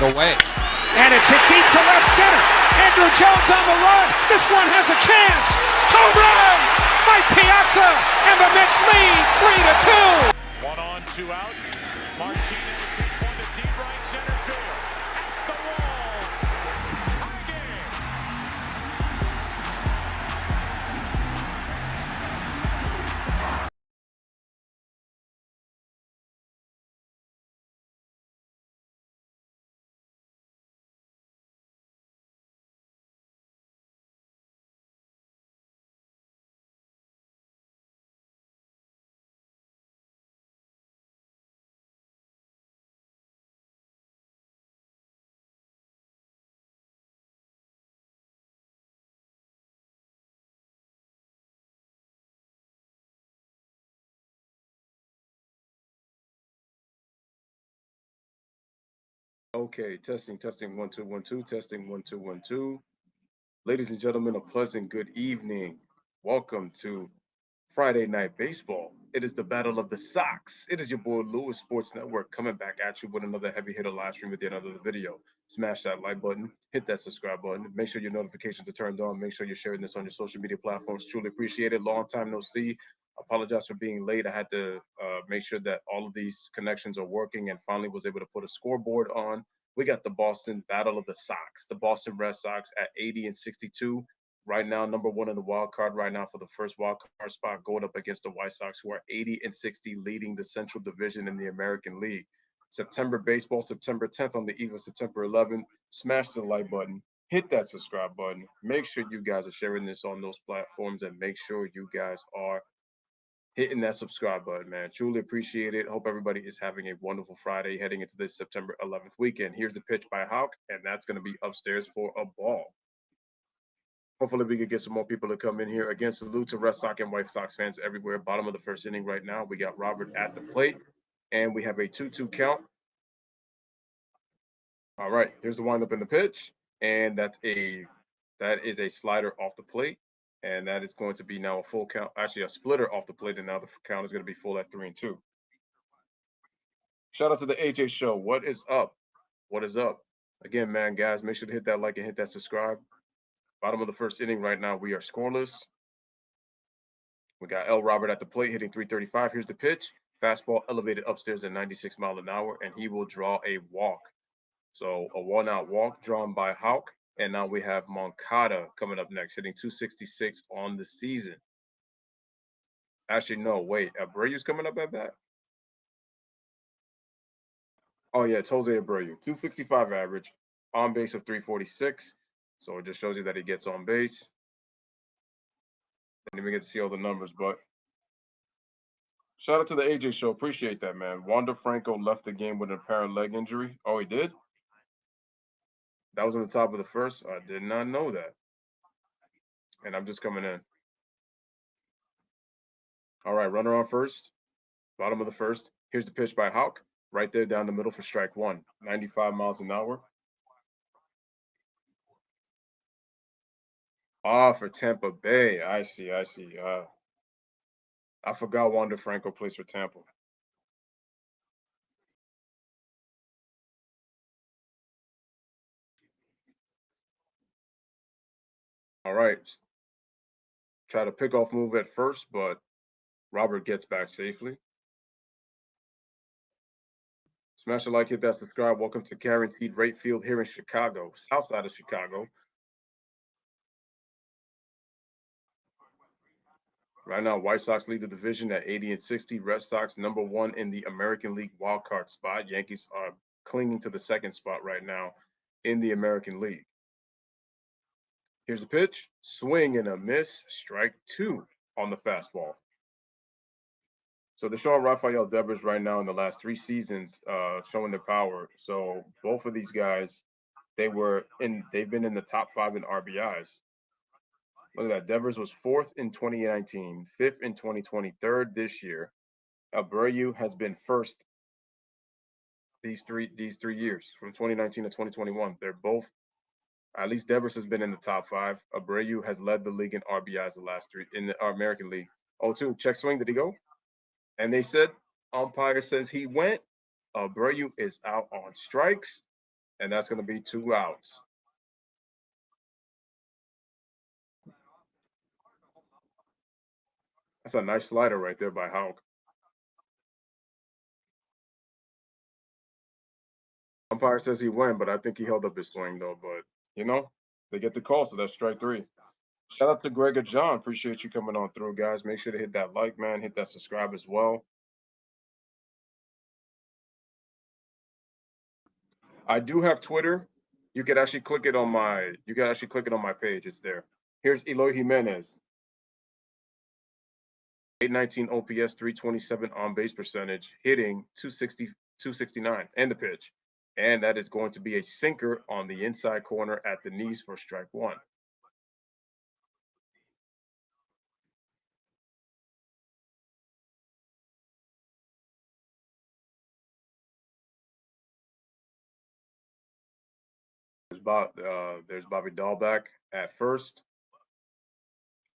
it away. And it's hit deep to left center. Andrew Jones on the run. This one has a chance. Home run! Mike Piazza, and the Mets lead 3-2. 1 on, 2 out. Martinez hits one to deep right center field. At the wall. Tie game. Okay, testing, 1 2 1 2, testing 1 2 1 2. Ladies and gentlemen, a pleasant good evening. Welcome to Friday Night Baseball. It is the Battle of the Sox. It is your boy Lewis Sports Network coming back at you with another heavy hitter live stream with yet another video. Smash that like button, hit that subscribe button, make sure your notifications are turned on, make sure you're sharing this on your social media platforms. Truly appreciate it. Long time no see. Apologize for being late. I had to make sure that all of these connections are working and finally was able to put a scoreboard on. We got the Boston Battle of the Sox, the Boston Red Sox at 80-62. Right now, number one in the wild card right now for the first wild card spot, going up against the White Sox, who are 80-60, leading the Central Division in the American League. September baseball, September 10th on the eve of September 11th. Smash the like button, hit that subscribe button. Make sure you guys are sharing this on those platforms and make sure you guys are hitting that subscribe button, man. Truly appreciate it. Hope everybody is having a wonderful Friday heading into this September 11th weekend. Here's the pitch by Houck, and that's going to be upstairs for a ball. Hopefully we can get some more people to come in here. Again, salute to Red Sox and White Sox fans everywhere. Bottom of the first inning right now. We got Robert at the plate, and we have a 2-2 count. All right, here's the windup in the pitch, and that is a slider off the plate, and that is going to be now a full count. Actually, a splitter off the plate, and now the count is going to be full at 3-2. Shout out to the AJ Show. What is up? What is up? Again, man, guys, make sure to hit that like and hit that subscribe. Bottom of the first inning right now, we are scoreless. We got L. Robert at the plate hitting 335. Here's the pitch. Fastball elevated upstairs at 96 miles an hour, and he will draw a walk. So a one-out walk drawn by Houck. And now we have Moncada coming up next, hitting 266 on the season. Actually, no, wait. Abreu's coming up at bat? Oh, yeah, it's Jose Abreu. 265 average, on base of 346. So it just shows you that he gets on base. Didn't even get to see all the numbers, but shout out to the AJ Show. Appreciate that, man. Wander Franco left the game with an apparent leg injury. Oh, he did? That was on the top of the first. I did not know that. And I'm just coming in. All right, runner on first. Bottom of the first. Here's the pitch by Houck. Right there down the middle for strike one. 95 miles an hour. Ah, for Tampa Bay. I see. I forgot Wander Franco plays for Tampa. All right. Try to pick off move at first, but Robert gets back safely. Smash the like, hit that subscribe. Welcome to Guaranteed Rate Field here in Chicago, outside of Chicago. Right now, White Sox lead the division at 80-60. Red Sox number one in the American League wildcard spot. Yankees are clinging to the second spot right now in the American League. Here's a pitch. Swing and a miss. Strike two on the fastball. So they're showing Rafael Devers right now in the last three seasons showing their power. So both of these guys, they've been in the top five in RBIs. Look at that. Devers was fourth in 2019, fifth in 2020, third this year. Abreu has been first these three years from 2019 to 2021. They're both, at least Devers has been in the top five. Abreu has led the league in RBIs the last three in the American League. 0-2, check swing. Did he go? And they said, umpire says he went. Abreu is out on strikes. and that's going to be 2 outs. That's a nice slider right there by Houck. Umpire says he went, but I think he held up his swing though. But you know, they get the call, so that's strike 3. Shout out to Greg or John. Appreciate you coming on through, guys. Make sure to hit that like, man. Hit that subscribe as well. I do have Twitter. You could actually click it on my. You can actually click it on my page. It's there. Here's Eloy Jimenez. 819 OPS, 327 on base percentage, hitting 260, 269, and the pitch. And that is going to be a sinker on the inside corner at the knees for strike 1. There's Bobby Dahlback at first.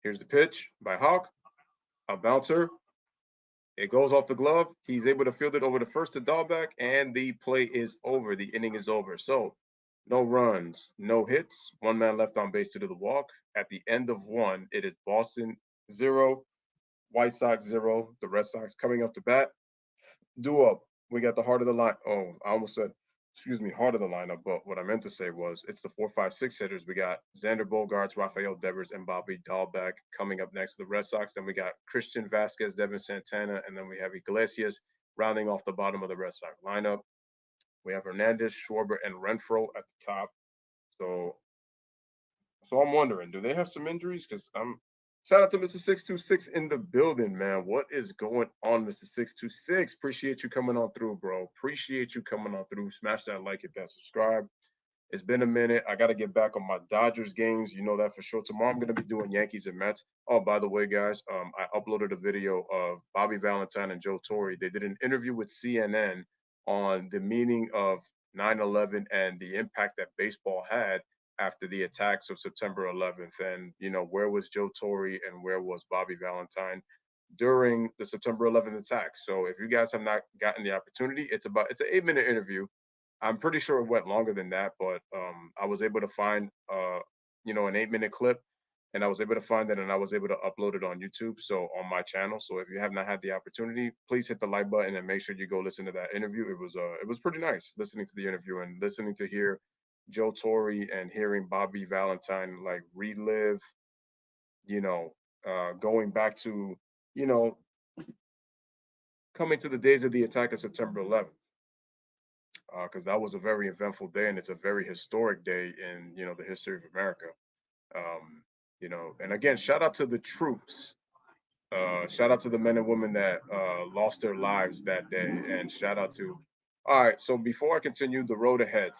Here's the pitch by Houck. A bouncer. It goes off the glove. He's able to field it over the first to Dahlback, and the play is over. The inning is over. So no runs, no hits. 1 man left on base to do the walk. At the end of 1, it is Boston 0, White Sox 0. The Red Sox coming up to bat. Due up. We got the heart of the line. Oh, I almost said, excuse me, heart of the lineup. But what I meant to say was it's the 4, 5, 6 hitters. We got Xander Bogaerts, Rafael Devers, and Bobby Dahlback coming up next to the Red Sox. Then we got Christian Vasquez, Devin Santana, and then we have Iglesias rounding off the bottom of the Red Sox lineup. We have Hernandez, Schwarber, and Renfroe at the top. So I'm wondering, do they have some injuries? Because I'm shout out to Mr. 626 in the building, man. What is going on, Mr. 626? Appreciate you coming on through, bro. Appreciate you coming on through. Smash that like, hit that subscribe. It's been a minute. I got to get back on my Dodgers games. You know that for sure. Tomorrow I'm going to be doing Yankees and Mets. Oh, by the way, guys, I uploaded a video of Bobby Valentine and Joe Torre. They did an interview with CNN on the meaning of 9/11 and the impact that baseball had after the attacks of September 11th. And, you know, where was Joe Torre and where was Bobby Valentine during the September 11th attacks? So if you guys have not gotten the opportunity, it's an 8-minute interview. I'm pretty sure it went longer than that, but I was able to find, an 8-minute clip, and I was able to find it, and I was able to upload it on YouTube, so on my channel. So if you have not had the opportunity, please hit the like button and make sure you go listen to that interview. It was pretty nice listening to the interview and listening to hear Joe Torre and hearing Bobby Valentine like relive, going back to, you know, coming to the days of the attack of September 11th. Because that was a very eventful day and it's a very historic day in the history of America. And again, shout out to the troops. Shout out to the men and women that lost their lives that day, and shout out to. All right, so before I continue, the road ahead.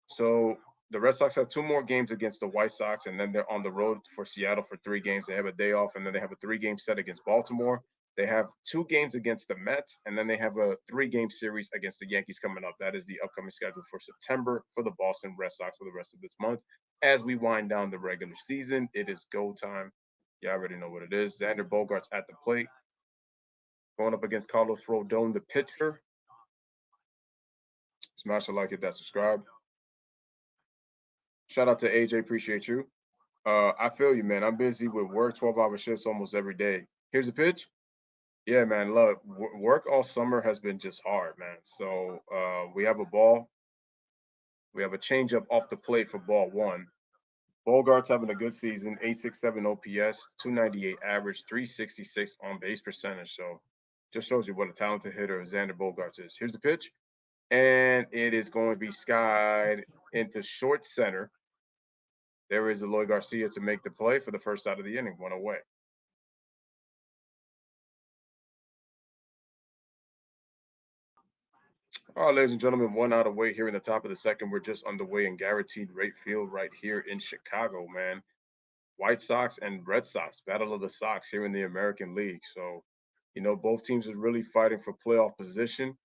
So the Red Sox have 2 more games against the White Sox, and then they're on the road for Seattle for 3 games. They have a day off, and then they have a 3-game set against Baltimore. They have 2 games against the Mets, and then they have a 3-game series against the Yankees coming up. That is the upcoming schedule for September for the Boston Red Sox for the rest of this month. As we wind down the regular season, it is go time. You already know what it is. Xander Bogaerts at the plate, going up against Carlos Rodon, the pitcher. Smash the like, hit that subscribe. Shout out to AJ, appreciate you. I feel you, man. I'm busy with work, 12-hour shifts almost every day. Here's a pitch. Yeah, man. Look, work all summer has been just hard, man. So we have a ball. We have a changeup off the plate for ball 1. Bogart's having a good season, 867 OPS, 298 average, 366 on base percentage. So just shows you what a talented hitter Xander Bogaerts is. Here's the pitch. And it is going to be skied into short center. There is Eloy Garcia to make the play for the first out of the inning, 1 away. All right, ladies and gentlemen, 1 out away here in the top of the second. We're just underway in guaranteed rate field right here in Chicago, man. White Sox and Red Sox, battle of the Sox here in the American League. So, both teams are really fighting for playoff position.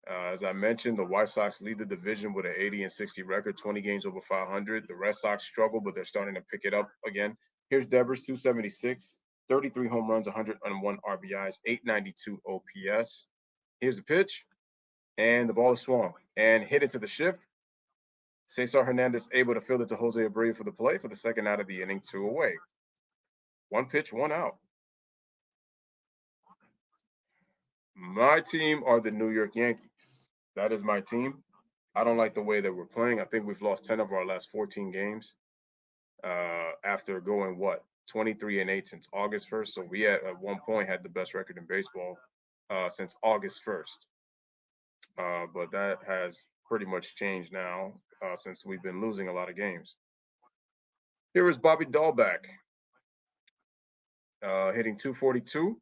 As I mentioned, the White Sox lead the division with an 80-60 record, 20 games over 500. The Red Sox struggle, but they're starting to pick it up again. Here's Devers, 276, 33 home runs, 101 RBIs, 892 OPS. Here's the pitch, and the ball is swung. and hit into the shift. Cesar Hernandez able to field it to Jose Abreu for the play for the second out of the inning, 2 away. 1 pitch, 1 out. My team are the New York Yankees. That is my team. I don't like the way that we're playing. I think we've lost 10 of our last 14 games after going, 23-8 since August 1st. So we at one point had the best record in baseball since August 1st. But that has pretty much changed now since we've been losing a lot of games. Here is Bobby Dahlback hitting 242.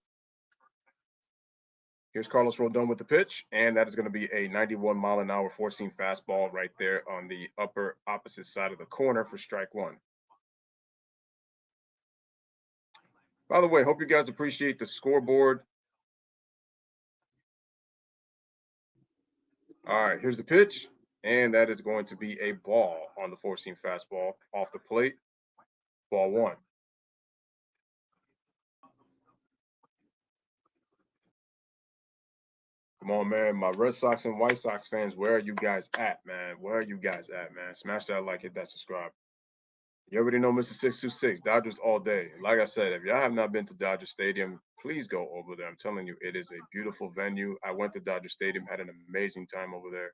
Here's Carlos Rodon with the pitch, and that is going to be a 91-mile-an-hour four-seam fastball right there on the upper opposite side of the corner for strike 1. By the way, hope you guys appreciate the scoreboard. All right, here's the pitch, and that is going to be a ball on the four-seam fastball off the plate. Ball 1. Come on, man. My Red Sox and White Sox fans, where are you guys at, man? Where are you guys at, man? Smash that like, hit that subscribe. You already know Mr. 626, Dodgers all day. Like I said, if y'all have not been to Dodger Stadium, please go over there. I'm telling you, it is a beautiful venue. I went to Dodger Stadium, had an amazing time over there.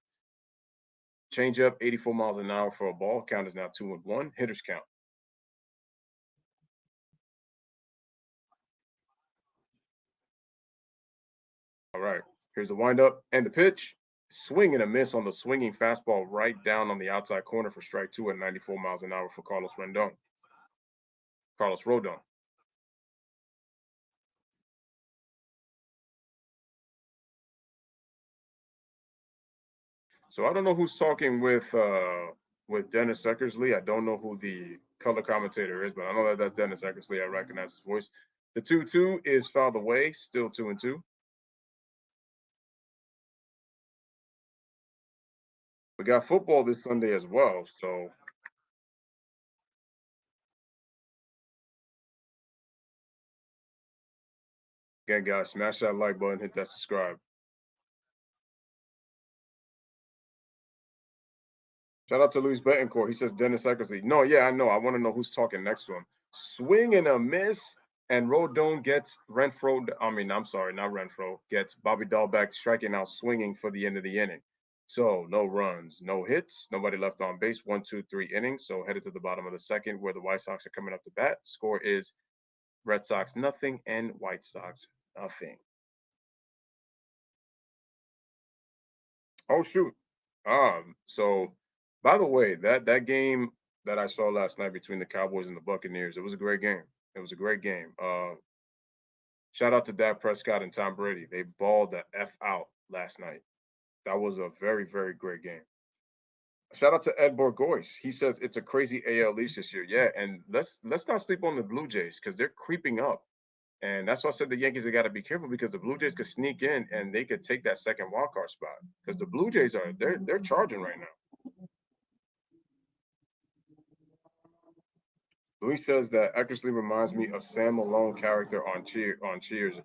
Change up, 84 miles an hour for a ball. Count is now 2-1. Hitters count. All right, here's the windup and the pitch. Swing and a miss on the swinging fastball right down on the outside corner for strike 2 at 94 miles an hour for Carlos Rodon. So I don't know who's talking with Dennis Eckersley. I don't know who the color commentator is, but I know that that's Dennis Eckersley. I recognize his voice. The 2-2 is fouled away, still 2-2. We got football this Sunday as well, so again, guys, smash that like button, hit that subscribe. Shout out to Luis Betancourt. He says Dennis Eckersley. No, yeah, I know. I want to know who's talking next to him. Swing and a miss, and Rodon gets Renfro. I'm sorry, not Renfro. Gets Bobby Dahlback striking out, swinging for the end of the inning. So no runs, no hits, nobody left on base. 1, 2, 3 innings. So headed to the bottom of the second, where the White Sox are coming up to bat. Score is Red Sox nothing and White Sox nothing. Oh shoot. So by the way, that game that I saw last night between the Cowboys and the Buccaneers, it was a great game. It was a great game. Shout out to Dak Prescott and Tom Brady. They balled the F out last night. That was a very, very great game. Shout out to Ed Borgois. He says it's a crazy AL East this year. Yeah, and let's not sleep on the Blue Jays because they're creeping up. And that's why I said the Yankees have got to be careful because the Blue Jays could sneak in and they could take that second wild card spot. Because the Blue Jays they're charging right now. Louis says that Eckersley reminds me of Sam Malone character on Cheers.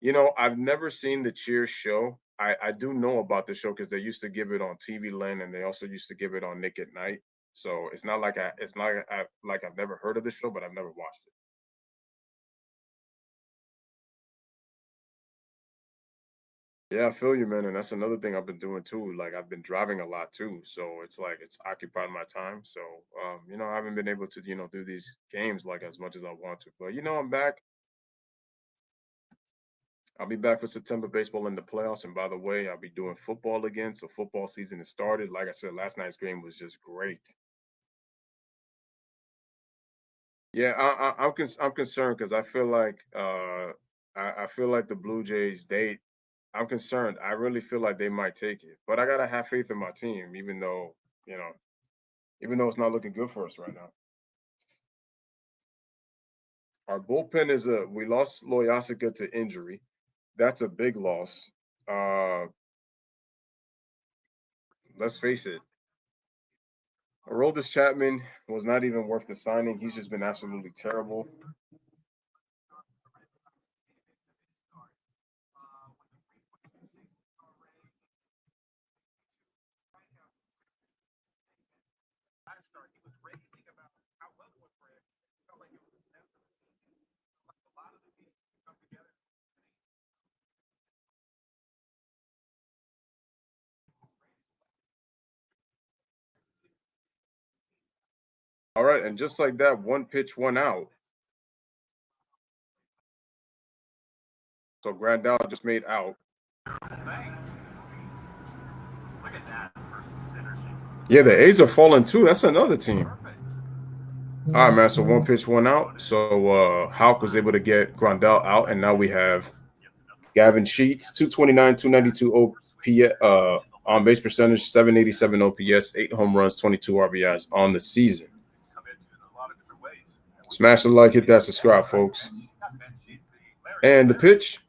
You know, I've never seen the Cheers show. I do know about the show because they used to give it on TV Land and they also used to give it on Nick at Night. So it's not like I've never heard of the show, but I've never watched it. Yeah, I feel you, man, and that's another thing I've been doing too. Like I've been driving a lot too, so it's like it's occupied my time. So, I haven't been able to, do these games like as much as I want to. But I'm back. I'll be back for September baseball in the playoffs. And by the way, I'll be doing football again. So football season has started. Like I said, last night's game was just great. Yeah, I'm concerned because I feel like I feel like the Blue Jays I'm concerned. I really feel like they might take it, but I gotta have faith in my team, you know even though it's not looking good for us right now. Our bullpen we lost Loyasica to injury. That's a big loss. Uh, let's face it, Aroldis Chapman was not even worth the signing. He's just been absolutely terrible. All right, and just like that, one pitch, one out. So Grandal just made out. Yeah, the A's are falling too. That's another team. All right, man. So one pitch, one out. So Houck was able to get Grandal out, and now we have Gavin Sheets, 229, 292 OPS, on base percentage, 787 OPS, 8 home runs, 22 RBIs on the season. Smash the like, hit that subscribe, folks. And the pitch,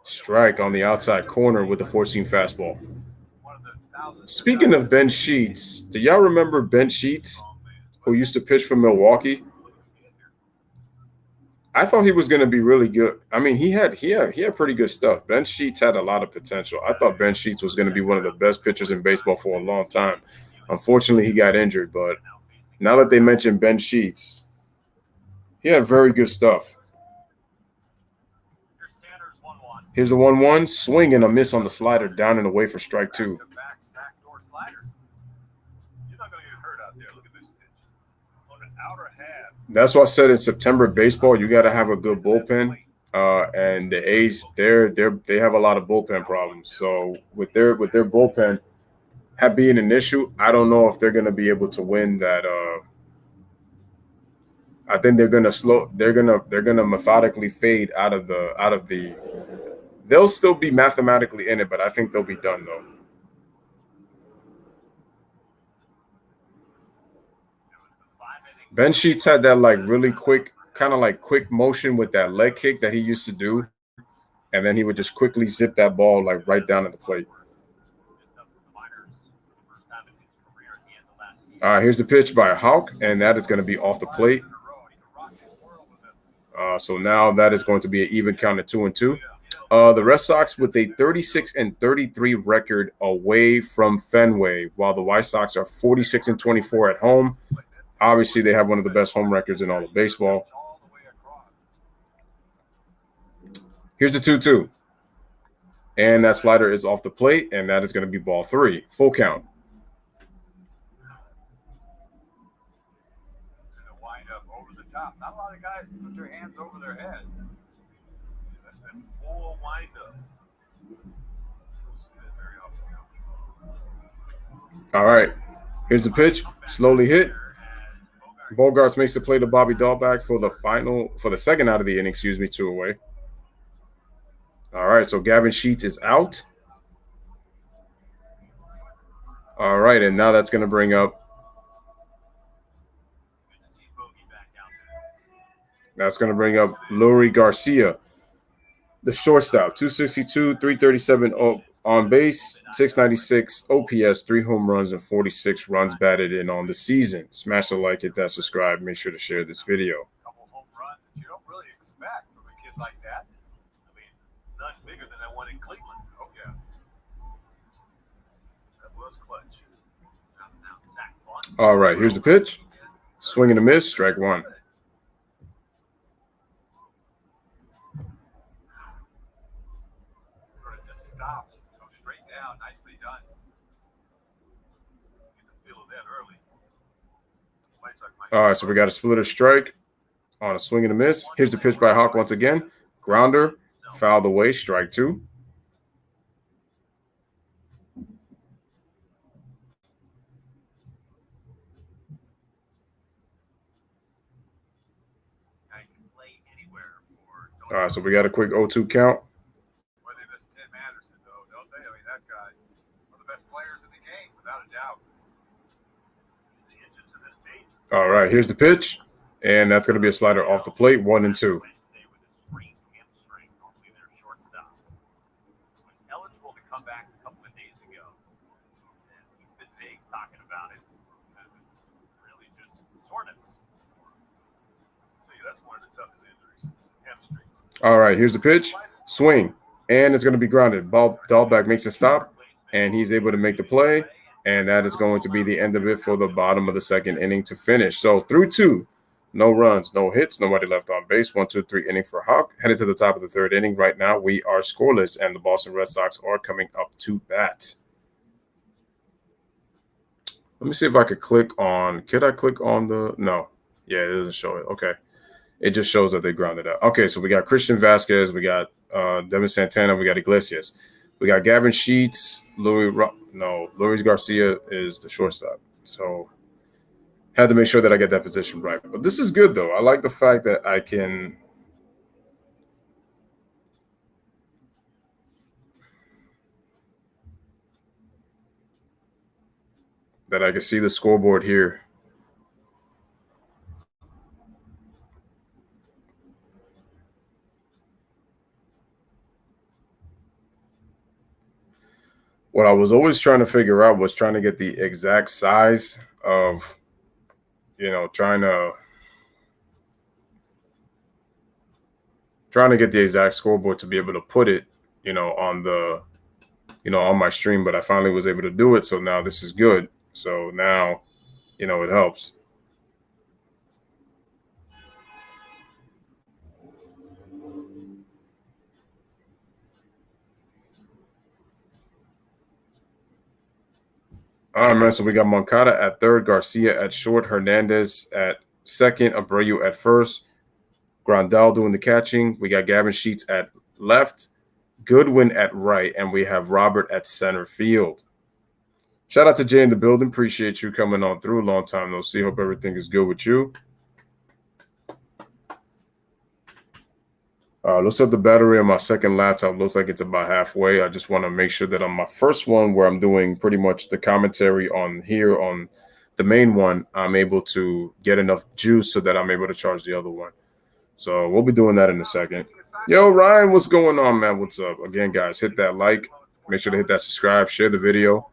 strike on the outside corner with the 4-seam fastball. Speaking of Ben Sheets, do y'all remember Ben Sheets, who used to pitch for Milwaukee? I thought he was going to be really good. I mean, he had pretty good stuff. Ben Sheets had a lot of potential. I thought Ben Sheets was going to be one of the best pitchers in baseball for a long time. Unfortunately, he got injured, but now that they mentioned Ben Sheets, he had very good stuff. Here's the 1-1, swing and a miss on the slider, down and away for strike 2. That's why I said in September baseball, you got to have a good bullpen. And the A's, they have a lot of bullpen problems. So with their bullpen being an issue, I don't know if they're going to be able to win that. I think they're going to methodically fade out of the. They'll still be mathematically in it, but I think they'll be done though. Ben Sheets had that really quick, kind of quick motion with that leg kick that he used to do, and then he would just quickly zip that ball right down at the plate. All right, here's the pitch by Houck, and that is going to be off the plate. So now that is going to be an even count at 2-2. The Red Sox with a 36-33 record away from Fenway, while the White Sox are 46-24 at home. Obviously, they have one of the best home records in all of baseball. Here's the 2-2. And that slider is off the plate, and that is going to be ball 3. Full count. Wind up over the top. Not a lot of guys put their hands over their head. That's that full wind up. All right. Here's the pitch. Slowly hit. Bogarts makes the play to Bobby Dahlback for the second out of the inning, 2 away. All right, so Gavin Sheets is out. All right, and now that's going to bring up Leury Garcia, the shortstop, 262, 337 on base, 696 OPS, 3 home runs, and 46 runs batted in on the season. Smash the like, hit that subscribe. Make sure to share this video. A couple home runs that you don't really expect from a kid like that. I mean, none bigger than that one in Cleveland. Oh, yeah. That was clutch. All right, here's the pitch. Swing and a miss, strike 1. Stops, go straight down, nicely done. Get the feel of that early. All right, so we got a splitter strike on a swing and a miss. Here's the pitch by Houck once again. Grounder, fouled away, strike 2. All right, so we got a quick 0-2 count. All right, here's the pitch, and that's going to be a slider off the plate, 1-2. Eligible to come back a couple of days ago, and he's been vague talking about it because it's really just soreness. So yeah, that's one of the toughest injuries, hamstrings. All right, here's the pitch, swing, and it's going to be grounded. Dahlback makes a stop, and he's able to make the play. And that is going to be the end of it for the bottom of the second inning to finish. So through 2, no runs, no hits, nobody left on base. 1, 2, 3 inning for Hawk. Headed to the top of the third inning. Right now, we are scoreless, and the Boston Red Sox are coming up to bat. Let me see if I could click on. Could I click on the? No. Yeah, it doesn't show it. Okay. It just shows that they grounded out. Okay, so we got Christian Vasquez, we got Devin Santana, we got Iglesias. We got Gavin Sheets, Luis Garcia is the shortstop. So had to make sure that I get that position right. But this is good, though. I like the fact that I can see the scoreboard here. What I was always trying to figure out was trying to get the exact size of, trying to get the exact scoreboard to be able to put it, on the, on my stream. But I finally was able to do it. So now this is good. So now, it helps. All right, man. So we got Moncada at third, Garcia at short, Hernandez at second, Abreu at first, Grandal doing the catching. We got Gavin Sheets at left, Goodwin at right, and we have Robert at center field. Shout out to Jay in the building. Appreciate you coming on through. Long time no see. Hope everything is good with you. Looks like the battery on my second laptop looks like it's about halfway. I just want to make sure that on my first one, where I'm doing pretty much the commentary on here on the main one, I'm able to get enough juice so that I'm able to charge the other one. So we'll be doing that in a second. Yo, Ryan, what's going on, man? What's up? Again, guys, hit that like. Make sure to hit that subscribe. Share the video.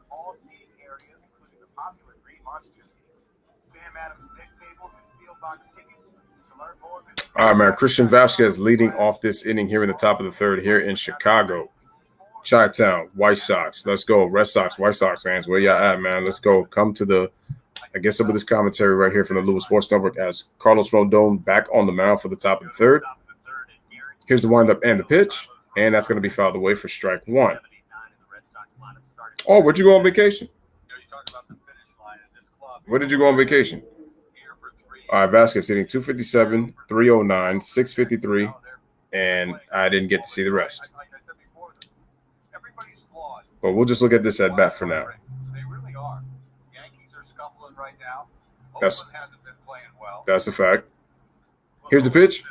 All right, man. Christian Vasquez leading off this inning here in the top of the third here in Chicago. Chi-Town, White Sox. Let's go. Red Sox, White Sox fans. Where y'all at, man? Let's go. Come to the, I guess, some of this commentary right here from the Louis Sports Network as Carlos Rodon back on the mound for the top of the third. Here's the windup and the pitch, and that's going to be fouled away for strike 1. Oh, where'd you go on vacation? Where did you go on vacation? All right, Vasquez hitting 257, 309, 653, and I didn't get to see the rest. But we'll just look at this at bat for now. That's a fact. Here's the pitch,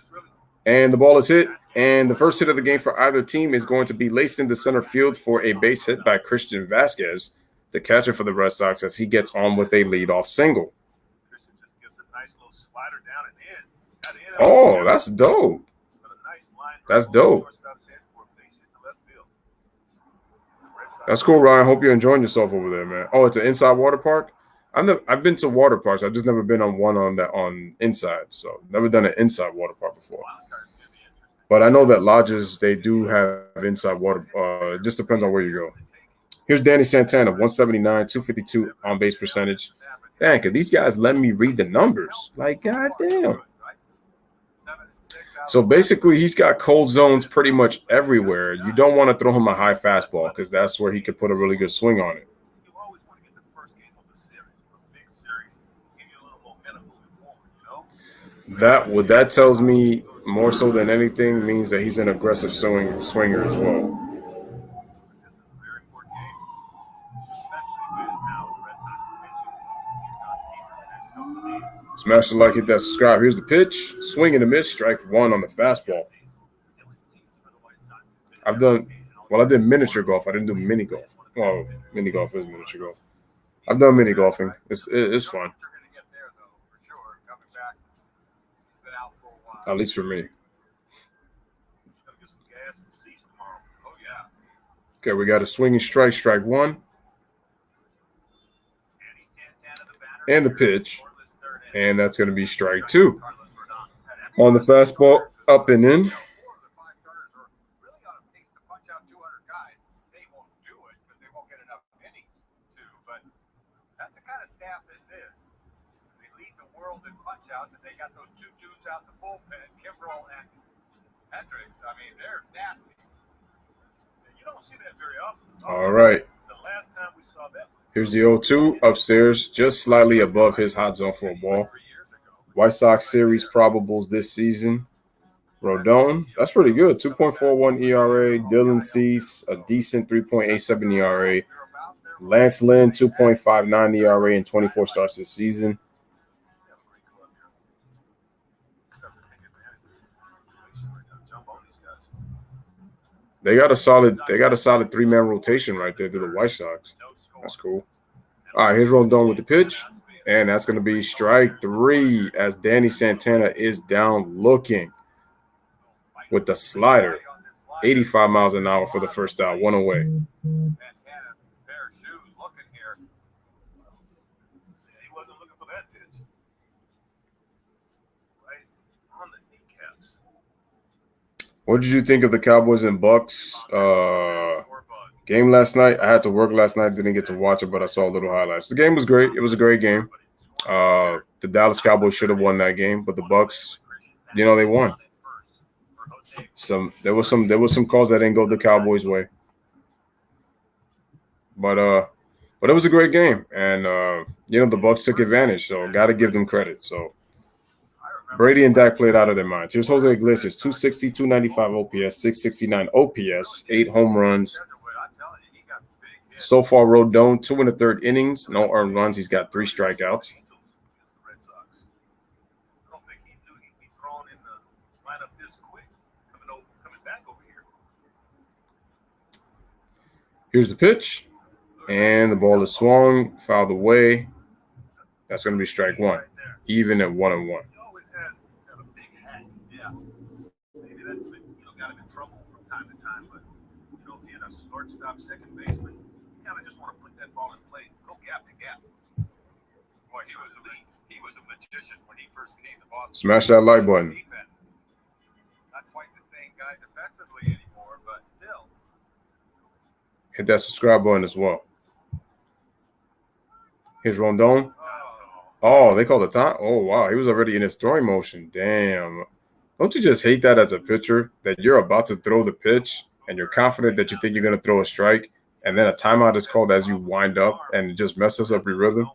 and the ball is hit. And the first hit of the game for either team is going to be laced into center field for a base hit by Christian Vasquez, the catcher for the Red Sox, as he gets on with a leadoff single. Oh, that's dope. That's dope. That's cool, Ryan. Hope you're enjoying yourself over there, man. Oh, it's an inside water park? I've been to water parks. I've just never been on one on inside. So never done an inside water park before. But I know that lodges, they do have inside water. It just depends on where you go. Here's Danny Santana, 179, 252 on base percentage. Dang, could these guys let me read the numbers? Like, goddamn. So basically, he's got cold zones pretty much everywhere. You don't want to throw him a high fastball because that's where he could put a really good swing on it. That tells me more so than anything means that he's an aggressive swinger as well. Smash the like, hit that subscribe. Here's the pitch. Swing and a miss. Strike 1 on the fastball. I did miniature golf. I didn't do mini golf. Well, mini golf is miniature golf. I've done mini golfing. It's fun. At least for me. Okay, we got a swinging strike, strike 1. And the pitch. And that's going to be strike 2. On the fastball, up and in. is. They lead the world in punch-outs, and they got those two dudes out in the bullpen, Kimbrel and Hendricks. I mean, they're nasty. And you don't see that very often. All right. The last time we saw that was Here's the 0-2 upstairs, just slightly above his hot zone for a ball. 3 years ago. White Sox series probables this season. Rodon, that's pretty good. 2.41 ERA. Dylan Cease, a decent 3.87 ERA. Lance Lynn, 2.59 ERA and 24 starts this season. They got a solid 3-man rotation right there to the White Sox. That's cool. All right, here's Rodon with the pitch, and that's going to be strike 3 as Danny Santana is down looking with the slider. 85 miles an hour for the first out, 1 away. Santana, pair of shoes, looking here. He wasn't looking for that pitch. Right on the kneecaps. What did you think of the Cowboys and Bucks game last night? I had to work last night, didn't get to watch it, but I saw little highlights. The game was great. It was a great game. The Dallas Cowboys should have won that game, but the Bucks, they won. There was some calls that didn't go the Cowboys' way, but it was a great game, and the Bucks took advantage, so got to give them credit. So Brady and Dak played out of their minds. Here's Jose Iglesias, 260, 295 OPS, 669 OPS, 8 home runs. So far, Rodon, 2 1/3 innings, no earned runs. He's got 3 strikeouts. Redsox. I don't think he knew he'd be thrown in the lineup this quick, coming back over here. Here's the pitch, and the ball is swung, fouled away. That's going to be strike 1, even at 1-1. He always has a big hat. Yeah. Maybe that's got him in trouble from time to time, but being a shortstop, second baseman, you kind of just want to put that ball in play, go gap to gap. Boy, he was a magician when he first came to Boston. Smash that like button. Defense. Not quite the same guy defensively anymore, but still. Hit that subscribe button as well. Here's Rodon. Oh, they called the time. Oh, wow. He was already in his throwing motion. Damn. Don't you just hate that as a pitcher, that you're about to throw the pitch and you're confident that you think you're going to throw a strike, and then a timeout is called as you wind up and it just messes up your rhythm?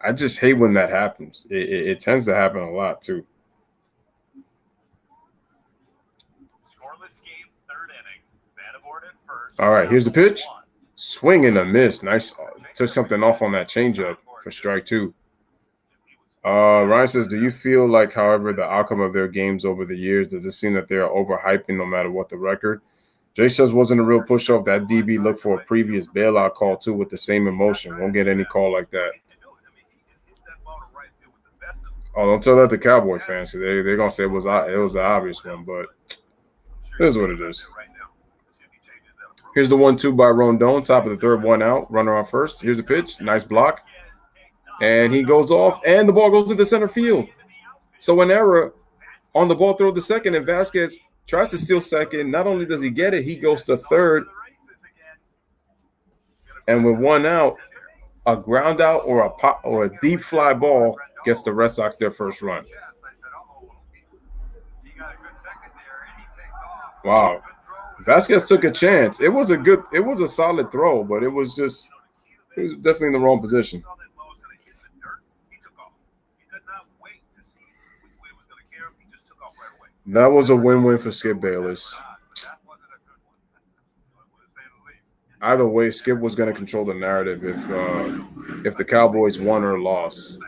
I just hate when that happens. It tends to happen a lot, too. Scoreless game, third inning. Vandervoort at first. All right, here's the pitch. Swing and a miss. Nice. Took something off on that changeup for strike 2. Ryan says, do you feel like, however, the outcome of their games over the years, does it seem that they are overhyping no matter what the record? Jay says, wasn't a real push-off. That DB looked for a previous bailout call, too, with the same emotion. Won't get any call like that. Oh, don't tell that to Cowboy fans. They're going to say it was the obvious one, but it is what it is. Here's the 1-2 by Rodon, top of the third, 1 out, runner on first. Here's a pitch, nice block. And he goes off, and the ball goes into center field. So an error on the ball throw to second, and Vasquez tries to steal second. Not only does he get it, he goes to third. And with 1 out, a ground out or a pop or a deep fly ball gets the Red Sox their first run. Wow. Vasquez took a chance. It was a solid throw, but it was definitely in the wrong position. That was a win-win for Skip Bayless. Either way, Skip was going to control the narrative if the Cowboys won or lost.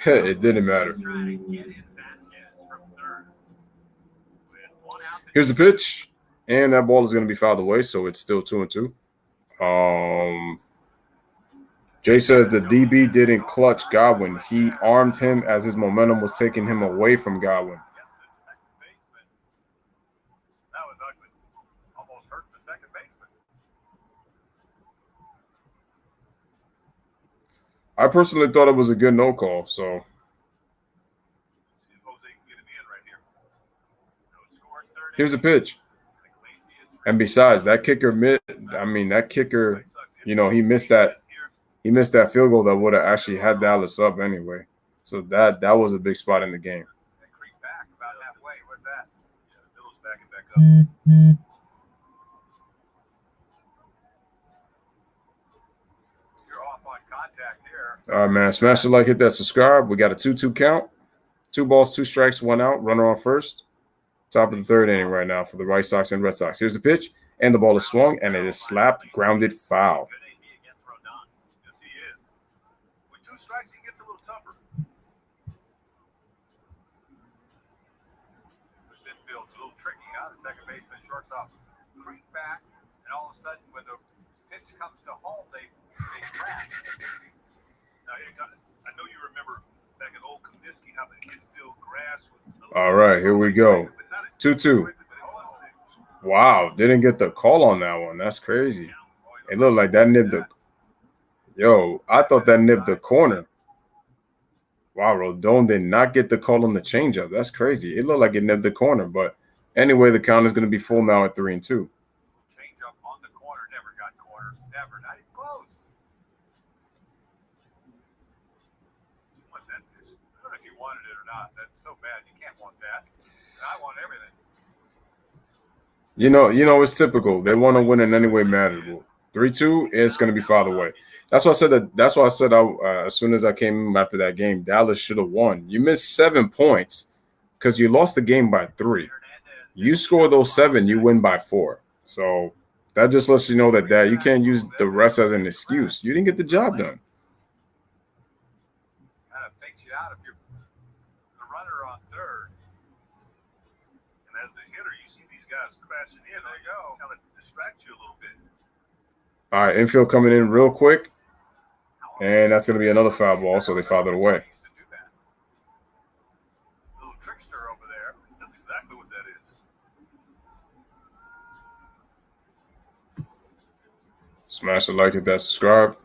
It didn't matter. Here's the pitch, and that ball is going to be fouled away, so it's still 2-2. Jay says the DB didn't clutch Godwin. He armed him as his momentum was taking him away from Godwin. That was ugly. Almost hurt the second baseman. I personally thought it was a good no call, so. Here's a pitch. And besides, that kicker he missed that field goal that would have actually had Dallas up anyway. So that was a big spot in the game. Back about halfway. What's that? Yeah, the Bills backing back up. You're off on contact here. All right, man. Smash the like, hit that subscribe. We got a 2-2 count. 2 balls, 2 strikes, 1 out. Runner on first. Top of the third inning right now for the White Sox and Red Sox. Here's the pitch, and the ball is swung, and it is slapped, grounded, foul. Good AB against Rodon. Yes, he is. With 2 strikes, he gets a little tougher. This infield's a little tricky, huh? The second baseman, shortstop, creep back, and all of a sudden, when the pitch comes to home, they grab. Now, I know you remember back in old Comiskey how the infield grass was. All right, here we go. 2-2. Wow, didn't get the call on that one. That's crazy. It looked like that nipped the – I thought that nipped the corner. Wow, Rodon did not get the call on the changeup. That's crazy. It looked like it nipped the corner. But anyway, the count is going to be full now at 3-2. Changeup on the corner. Never got corner. Never. Not even close. What that is. I don't know if you wanted it or not. That's so bad. You can't want that. I want everything. It's typical. They want to win in any way manageable. 3-2 is going to be fouled away. That's why I said as soon as I came after that game, Dallas should have won. You missed 7 points because you lost the game by 3. You score those 7, you win by 4. So that just lets you know that you can't use the refs as an excuse. You didn't get the job done. Kind of fakes you out if you're the runner on third. As the hitter, you see these guys crashing in. There you go. Kind of distract you a little bit. All right, infield coming in real quick. And that's going to be another foul ball, so they fouled it away. Little trickster over there. That's exactly what that is. Smash the like, hit that subscribe.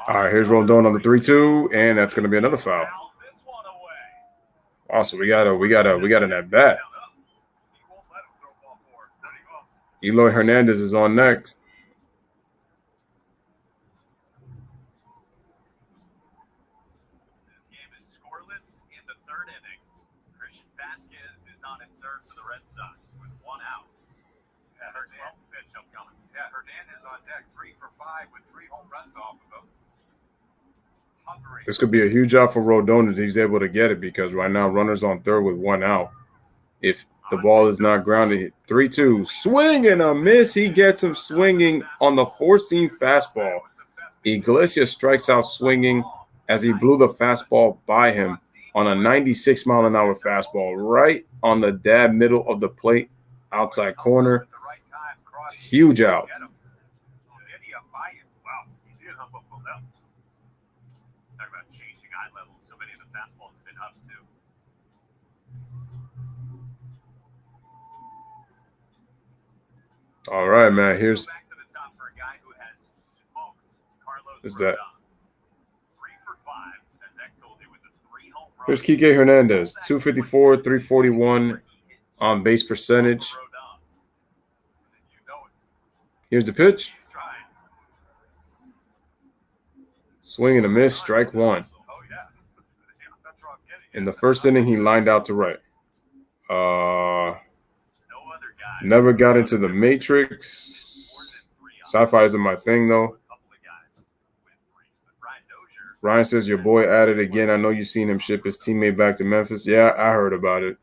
All right, here's Rodon on the 3-2, and that's going to be another foul. Wow, so we got an at bat. Eloy Hernandez is on next. This game is scoreless in the third inning. Christian Vasquez is on at third for the Red Sox with 1 out. Hernandez on deck, 3 for 5 with 3 home runs off of him. This could be a huge out for Rodon if he's able to get it, because right now runners on third with 1 out. If the ball is not grounded, 3-2, swing and a miss. He gets him swinging on the 4-seam fastball. Iglesias strikes out swinging as he blew the fastball by him on a 96-mile-an-hour fastball right on the dab middle of the plate, outside corner. Huge out. All right, man. Here's Kike Hernandez, 254, 341 on base percentage. Here's the pitch. Swing and a miss, strike 1. In the first inning, he lined out to right. Never got into the Matrix. Sci-fi isn't my thing, though. Ryan says, your boy at it again. I know you've seen him ship his teammate back to Memphis. Yeah, I heard about it.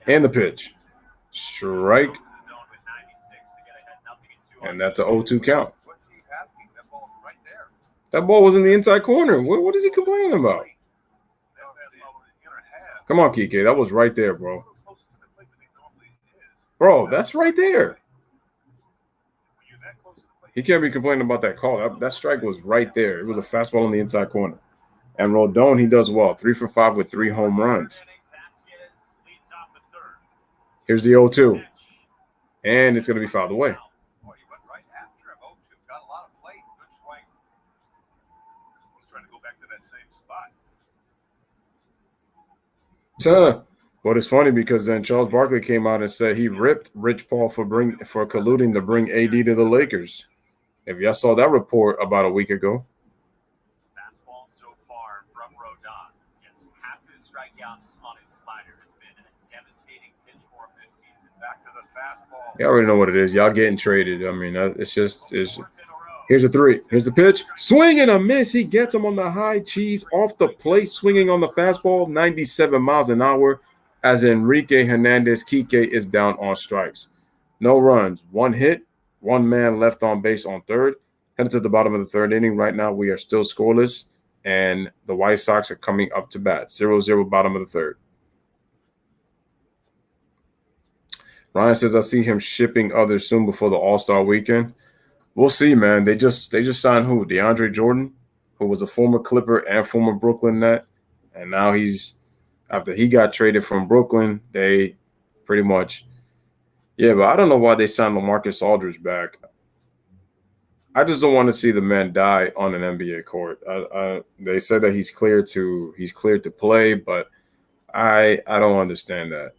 And the pitch. Strike. And that's an 0-2 count. That ball was in the inside corner. What is he complaining about? Come on, Kike. That was right there, bro. Bro, that's right there. He can't be complaining about that call. That strike was right there. It was a fastball in the inside corner. And Rodon, he does well. 3 for 5 with 3 home runs. Here's the 0-2. And it's going to be fouled away. Boy, he went right after him. 0-2. Got a lot of plate. Good swing. He's trying to go back to that same spot. But it's funny because then Charles Barkley came out and said he ripped Rich Paul for colluding to bring AD to the Lakers. If y'all saw that report about a week ago. Fastball so far from Rodon. Gets half his strikeouts on his slider. It's been a devastating pitch for him this season. Back to the fastball. Y'all already know what it is. Y'all getting traded. I mean, it's here's a 3. Here's the pitch. Swing and a miss. He gets him on the high cheese off the plate, swinging on the fastball, 97 miles an hour, as Enrique Hernandez Kike is down on strikes. No runs, 1 hit, 1 man left on base on third. Headed to the bottom of the third inning. Right now, we are still scoreless, and the White Sox are coming up to bat. 0-0 bottom of the third. Ryan says, I see him shipping others soon before the All-Star weekend. We'll see, man. They just signed who? DeAndre Jordan, who was a former Clipper and former Brooklyn Net. And now after he got traded from Brooklyn, they pretty much – yeah, but I don't know why they signed LaMarcus Aldridge back. I just don't want to see the man die on an NBA court. They said that he's cleared to play, but I don't understand that.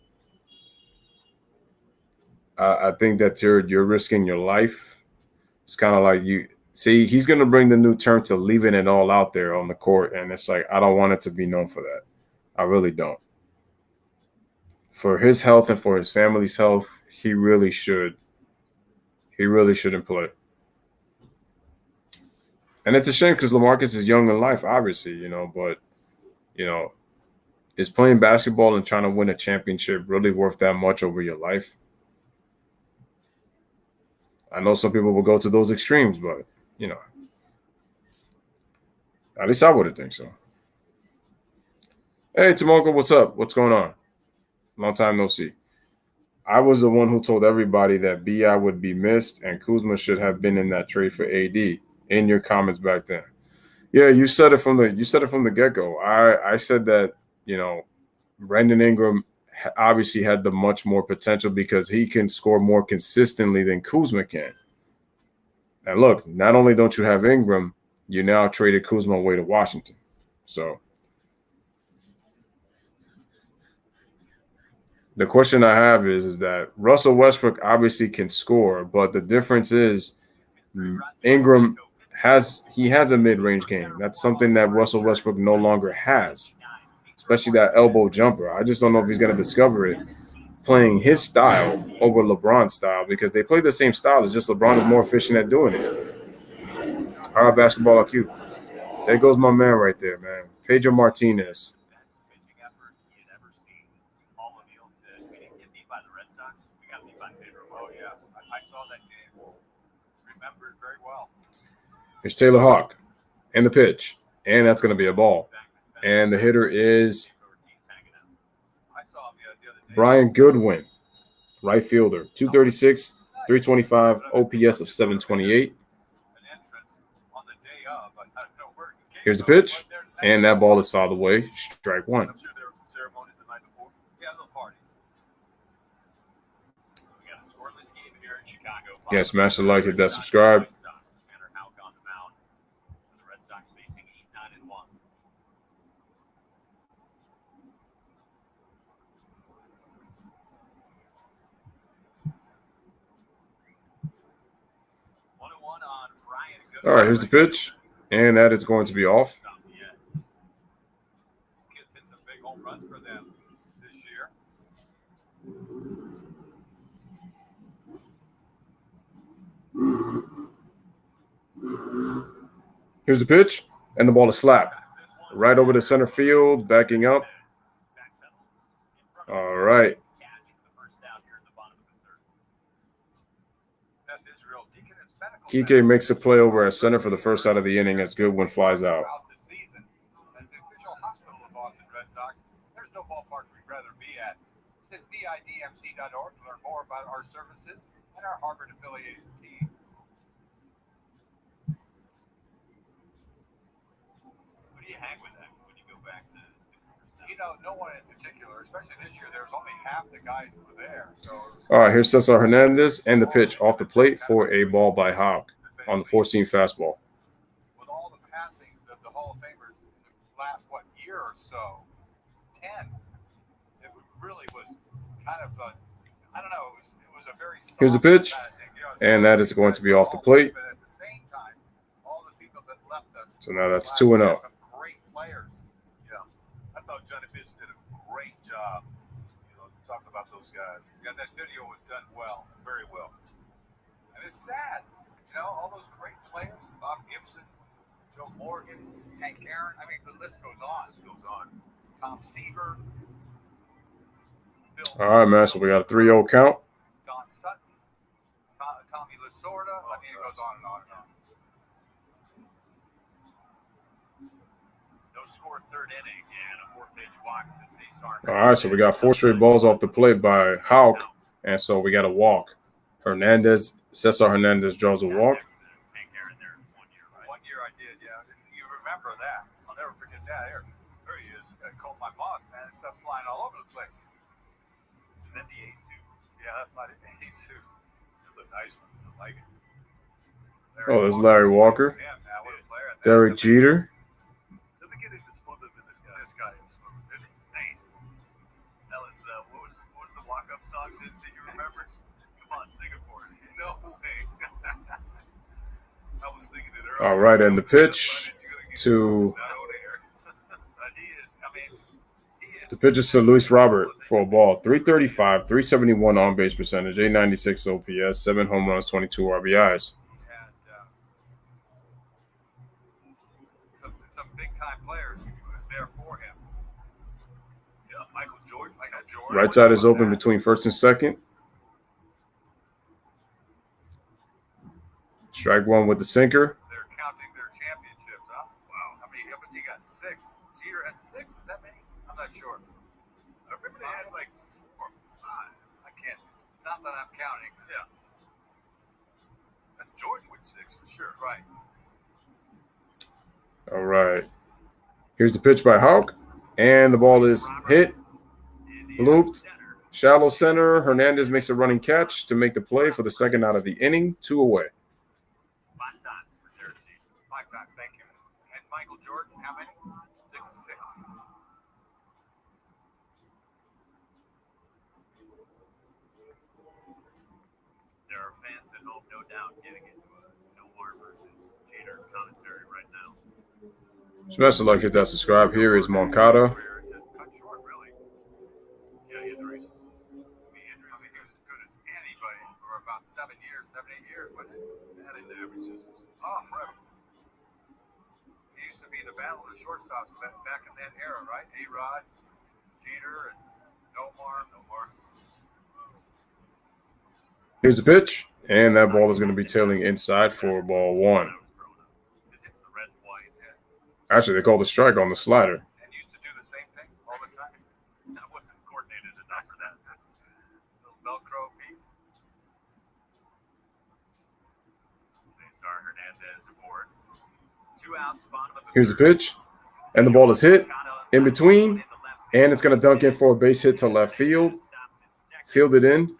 I think that you're risking your life. It's kind of like he's going to bring the new term to leaving it all out there on the court, and it's like I don't want it to be known for that. I really don't. For his health and for his family's health, he really shouldn't play. And it's a shame because LaMarcus is young in life, obviously, but, is playing basketball and trying to win a championship really worth that much over your life? I know some people will go to those extremes, but, at least I wouldn't think so. Hey, Tomoko, what's up? What's going on? Long time no see. I was the one who told everybody that B.I. would be missed and Kuzma should have been in that trade for AD in your comments back then. Yeah, you said it from the get-go. I said that, Brandon Ingram obviously had the much more potential because he can score more consistently than Kuzma can. And look, not only don't you have Ingram, you now traded Kuzma away to Washington. So the question I have is that Russell Westbrook obviously can score, but the difference is Ingram has a mid-range game. That's something that Russell Westbrook no longer has, especially that elbow jumper. I just don't know if he's going to discover it playing his style over LeBron's style because they play the same style. It's just LeBron is more efficient at doing it. All right, basketball IQ. There goes my man right there, man. Pedro Martinez. Pitching effort he had ever seen. Paul O'Neill said, we didn't get beat by the Red Sox. We got beat by Pedro. Oh, yeah. I saw that game. Remember it very well. Here's Taylor Hawk and the pitch. And that's going to be a ball. And the hitter is Brian Goodwin, right fielder. 236, 325, OPS of 728. Here's the pitch. And that ball is fouled away. Strike one. Yeah, smash the like, hit that subscribe. All right, here's the pitch, and that is going to be off. Here's the pitch, and the ball is slapped right over the center field, backing up. All right. Kike makes a play over at center for the first out of the inning as Goodwin flies out. As the official hospital of Boston Red Sox, there's no ballpark we'd rather be at. Visit BIDMC.org to learn more about our services and our Harvard-affiliated team. Who do you hang with that when you go back to No one in particular, especially this year, there's only half the guys who were there. All right, here's Cesar Hernandez and the pitch off the plate for a ball by Houck on the four-seam fastball. With all the passings of the Hall of Famers last, year or so, 10, it really was kind of, I don't know, it was a very soft. Here's the pitch, and that is going to be off the plate. But at the same time, all the people that left us. So now that's 2-0. Great players. Yeah, I thought Johnny Pitch did a great job. Talking about those guys. Yeah, that video was done well, very well. And it's sad, all those great players, Bob Gibson, Joe Morgan, Hank Aaron. I mean, the list goes on. Tom Seaver. All right, man. So we got a 3-0 count. Don Sutton, Tommy Lasorda. I mean, it goes on and on and on. No score, third inning, and a 4-pitch walk to Cesar. All right, so we got 4 straight balls off the plate by Houck, and so we got a walk. Cesar Hernandez draws a walk. 1 year I did, yeah. You remember that. I'll never forget that. There he is. I called my boss, man. This stuff's flying all over the place. Is that the A suit? Yeah, that's my A suit. That's a nice one. I like it. Oh, there's Larry Walker. Yeah, man, what a player. Derek Jeter. Doesn't get any smoother than this guy. This guy is smooth, isn't he? Man. That was, what was the walk-up song that you remember? Come on, sing it for us. No way. I was singing it earlier. All right, and the pitch is to Luis Robert for a ball. 335, 371 on base percentage, 896 OPS, 7 home runs, 22 RBIs. Some big time players there for him. Yeah, Michael Jordan. Right side is open between first and second. Strike one with the sinker. They're counting their championships, huh? Wow. How many? How much he got? 6. Jeter had 6. Is that many? I'm not sure. I remember they had like 4 or 5. I can't. It's not that I'm counting. Yeah. That's Jordan with 6 for sure. Right. All right. Here's the pitch by Houck, and the ball is hit, blooped, shallow center. Hernandez makes a running catch to make the play for the second out of the inning, 2 away. 5 times, thank you. And Michael Jordan, how many? 6. There are fans at home, no doubt, getting into a Nomar versus Jeter commentary right now. So best of luck, hit that subscribe. Here is Moncada. Just cut short, really. Yeah, injuries. I mean, he was as good as anybody for about 7 years, 7, 8 years, wasn't it? Batting averages. Oh, forever. He used to be the battle of the shortstops back in that era, right? A-Rod, Jeter, and Nomar. Here's the pitch, and that ball is going to be tailing inside for ball 1. Actually, they called a strike on the slider. And used to do the same thing all the time. I wasn't coordinated enough for that. Little Velcro piece. Cesar Hernandez aboard. 2 outs, bottom of the Here's the pitch, and the ball is hit in between, and it's going to dunk in for a base hit to left field. Fielded in.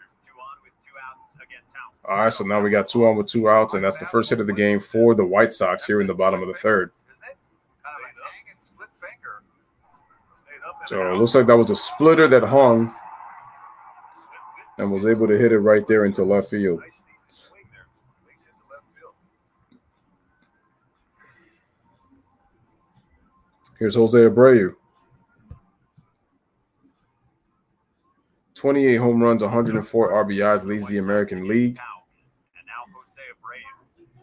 All right, so now we got 2 on with 2 outs, and that's the first hit of the game for the White Sox here in the bottom of the third. So it looks like that was a splitter that hung and was able to hit it right there into left field. Here's Jose Abreu. 28 home runs, 104 RBIs, leads the American League. And now Jose Abreu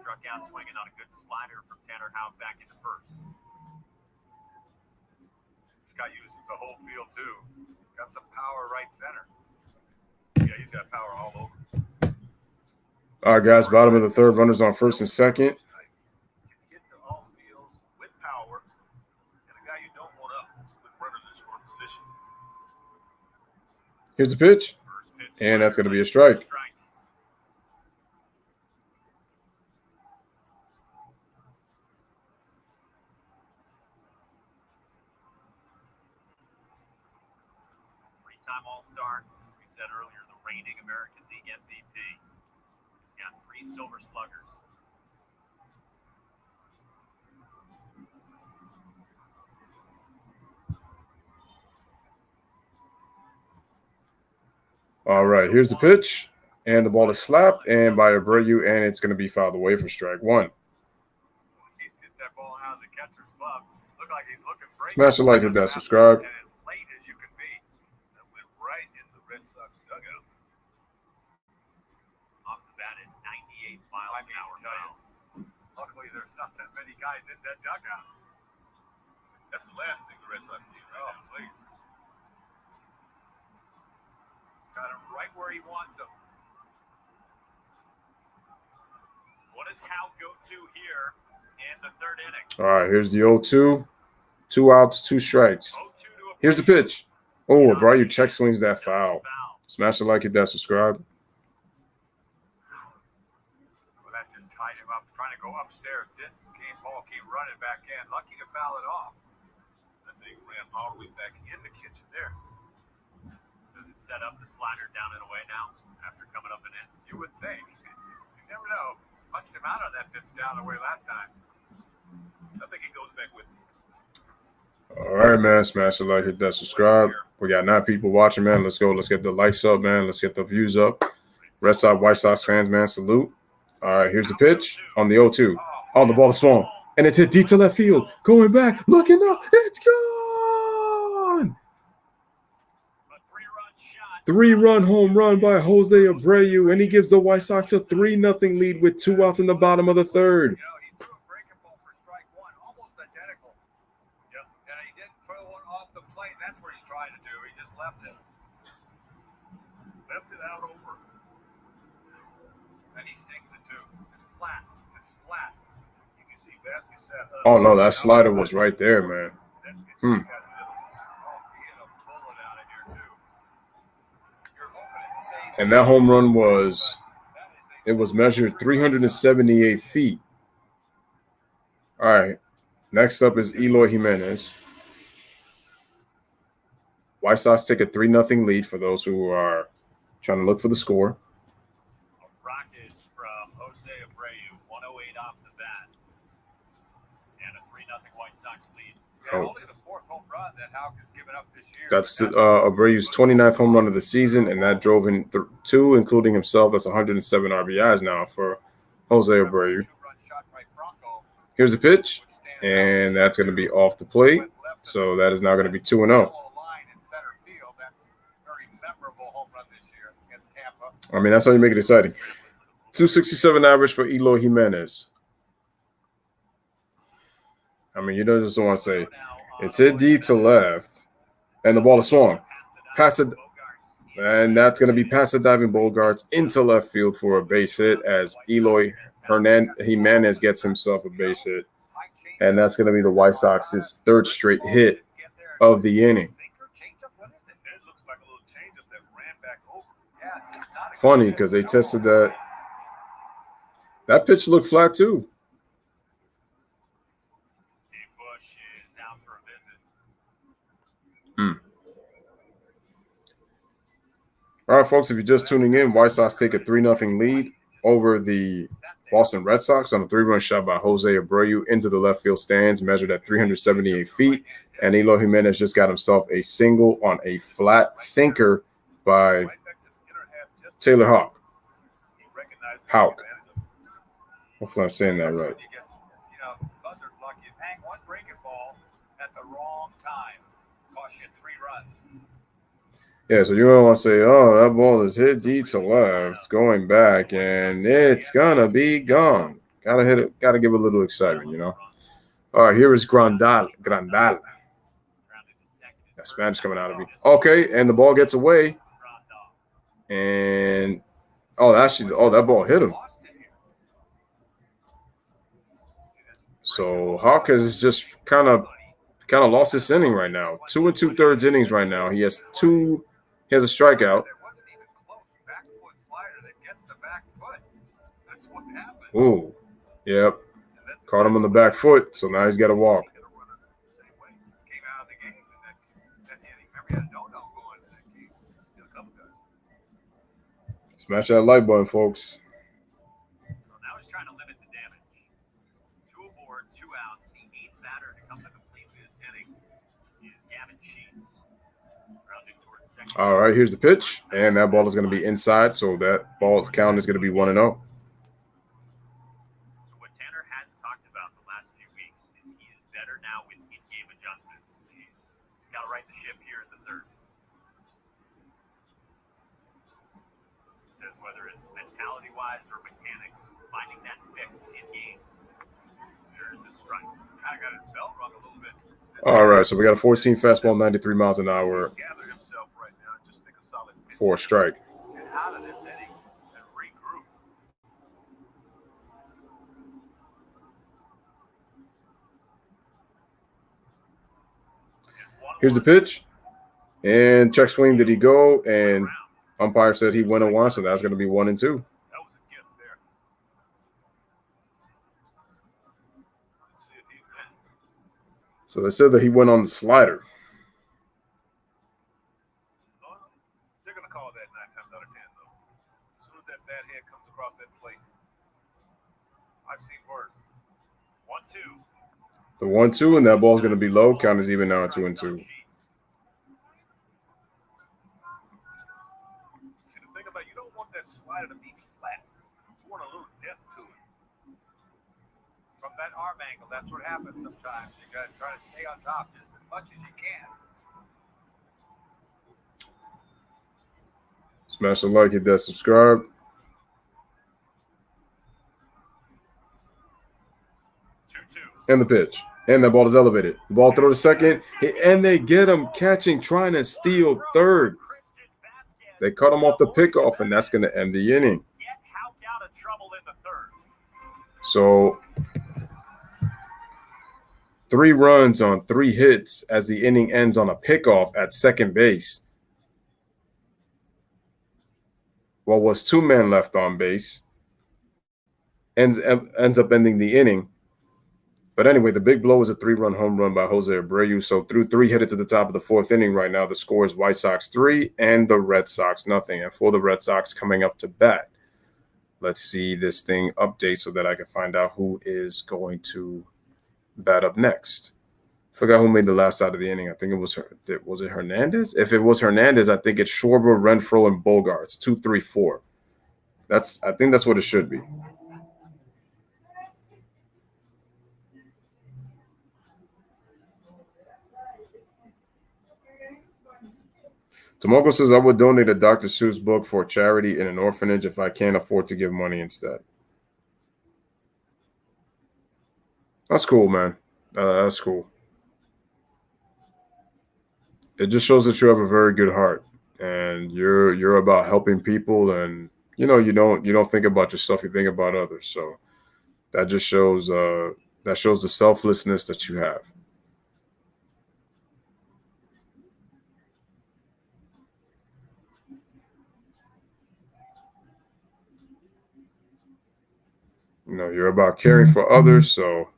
struck out swinging on a good slider from Tanner Houck back into first. He's got used the whole field too. Got some power right center. Yeah, he's got power all over. All right, guys, bottom of the third, runners on first and second. Get to all fields with power, and a guy you don't want up with runners in scoring position. Here's the pitch, and that's going to be a strike. reigning American League MVP. Got 3 Silver Sluggers. All right, here's the pitch. And the ball is slapped and by Abreu, and it's going to be fouled away for strike one. He hit that ball out of the catcher's glove. Looked like he's looking great. Smash the like, hit that, subscribe. And as late as you can be. That went right in the Red Sox dugout. Off the bat at 98 miles an hour foul. Luckily, there's not that many guys in that dugout. That's the last thing the Red Sox need. Oh, please. Got him right where he wants him. What does Howe go to here in the third inning? All right, here's the 0-2. 2 outs, 2 strikes. 0-2 to Here's the pitch. Oh, Abreu check swings that foul. Smash the like, hit that, subscribe. Well, that just tied him up. Trying to go upstairs. Ball came running back in. Lucky to foul it off. That thing ran all the way back in the kitchen there. Does it set up the slider down and away now after coming up and in? You would think. You never know. Punched him out on that pitch down the way last time. I think it goes back with. All right, man. Smash the like, hit that, subscribe. We got 9 people watching, man. Let's go. Let's get the likes up, man. Let's get the views up. Red Sox, White Sox fans, man, salute. All right, here's the pitch on the 0-2. Oh, the ball is swung. And it's hit deep to left field. Going back, looking up. It's gone. 3-run home run by Jose Abreu, and he gives the White Sox a 3-0 lead with 2 outs in the bottom of the third. He threw a breaking ball for strike one, almost identical. Yep, and he didn't throw one off the plate. That's what he's trying to do. He just left it. Left it out over. And he stings it too. It's flat. It's flat. You can see Vasquez set up. Oh, no, that slider was right there, man. And that home run was measured 378 feet. All right. Next up is Eloy Jimenez. White Sox take a 3-0 lead for those who are trying to look for the score. A rocket from Jose Abreu, 108 off the bat. And a 3-0 White Sox lead. Yeah, only the 4th home run that Houck has given up this year. That's Abreu's 29th home run of the season, and that drove in 2, including himself. That's 107 RBIs now for Jose Abreu. Here's the pitch, and that's going to be off the plate. So that is now going to be 2-0. I mean, that's how you make it exciting. 267 average for Eloy Jimenez. I mean, you don't just want to say it's hit deep to left, and the ball is swung. Pass it, and that's going to be past the diving Bogarts into left field for a base hit as Eloy Jimenez gets himself a base hit. And that's going to be the White Sox's 3rd straight hit of the inning. Funny because they tested that. That pitch looked flat too. All right, folks, if you're just tuning in, White Sox take a 3-0 lead over the Boston Red Sox on a 3-run shot by Jose Abreu into the left field stands, measured at 378 feet. And Eloy Jimenez just got himself a single on a flat sinker by Taylor Houck. Hopefully I'm saying that right. Yeah, so you're going to want to say, oh, that ball is hit deep to left, going back, and it's going to be gone. Got to hit it. Got to give it a little excitement, you know. All right, here is Grandal. That Spanish coming out of me. Okay, and the ball gets away. And, that ball hit him. So Houck has just kind of lost his inning right now. 2 2/3 innings right now. He has a strikeout. Ooh, yep. Caught him on the back foot, so now he's got to walk. Smash that like button, folks. So now he's trying to limit the damage. 2 aboard, 2 outs. The 8th batter to come to the plate this inning is Gavin Sheets. Rounding towards second. All right, here's the pitch, and that ball is going to be inside, so that ball's count is going to be 1-0. So what Tanner has talked about the last few weeks is he is better now with in-game adjustments. He's got to right the ship here in the third. Says whether it's mentality-wise or mechanics, finding that fix in-game. There's a strike. Kind of got his belt rung a little bit. All right, so we got a 14 fastball, 93 miles an hour Gather himself right now, just make a solid pitch. for a strike. Get out of this inning and regroup. Here's the pitch, and check swing. Did he go? And umpire said he went 1, so that's going to be 1-2. That was a gift there. Let's see if he went. So they said that he went on the slider. They're going to call that 9 times out of 10, though. As soon as that bad head comes across that plate, I've seen worse. 1-2. The 1-2, and that ball's going to be low. Count is even now at 2-2. See, the thing about you don't want that slider to be flat. You want a little depth to it. From that arm angle, that's what happens sometimes. You got to try to stay on top just as much as you can. Smash the like, hit that subscribe. 2-2. And the pitch. And that ball is elevated. The ball throw to second. And they get him catching, trying to steal third. They cut him off the pickoff, and that's going to end the inning. Get Houck out of trouble in the third. So 3 runs on 3 hits as the inning ends on a pickoff at second base. What was 2 men left on base ends up ending the inning. But anyway, the big blow is a 3-run home run by Jose Abreu. So through 3 hits at the top of the 4th inning right now, the score is White Sox 3 and the Red Sox nothing. And for the Red Sox coming up to bat, let's see this thing update so that I can find out who is going to bat up next. Forgot who made the last out of the inning. I think it was it Hernandez? If it was Hernandez, I think it's Schwarber, Renfroe, and Bogarts. 2, 3, 4. I think that's what it should be. Tomoko says, I would donate a Dr. Seuss book for charity in an orphanage if I can't afford to give money instead. That's cool, man. That's cool. It just shows that you have a very good heart, and you're about helping people, and you don't think about yourself, you think about others. So that just shows the selflessness that you have. You're about caring for others, so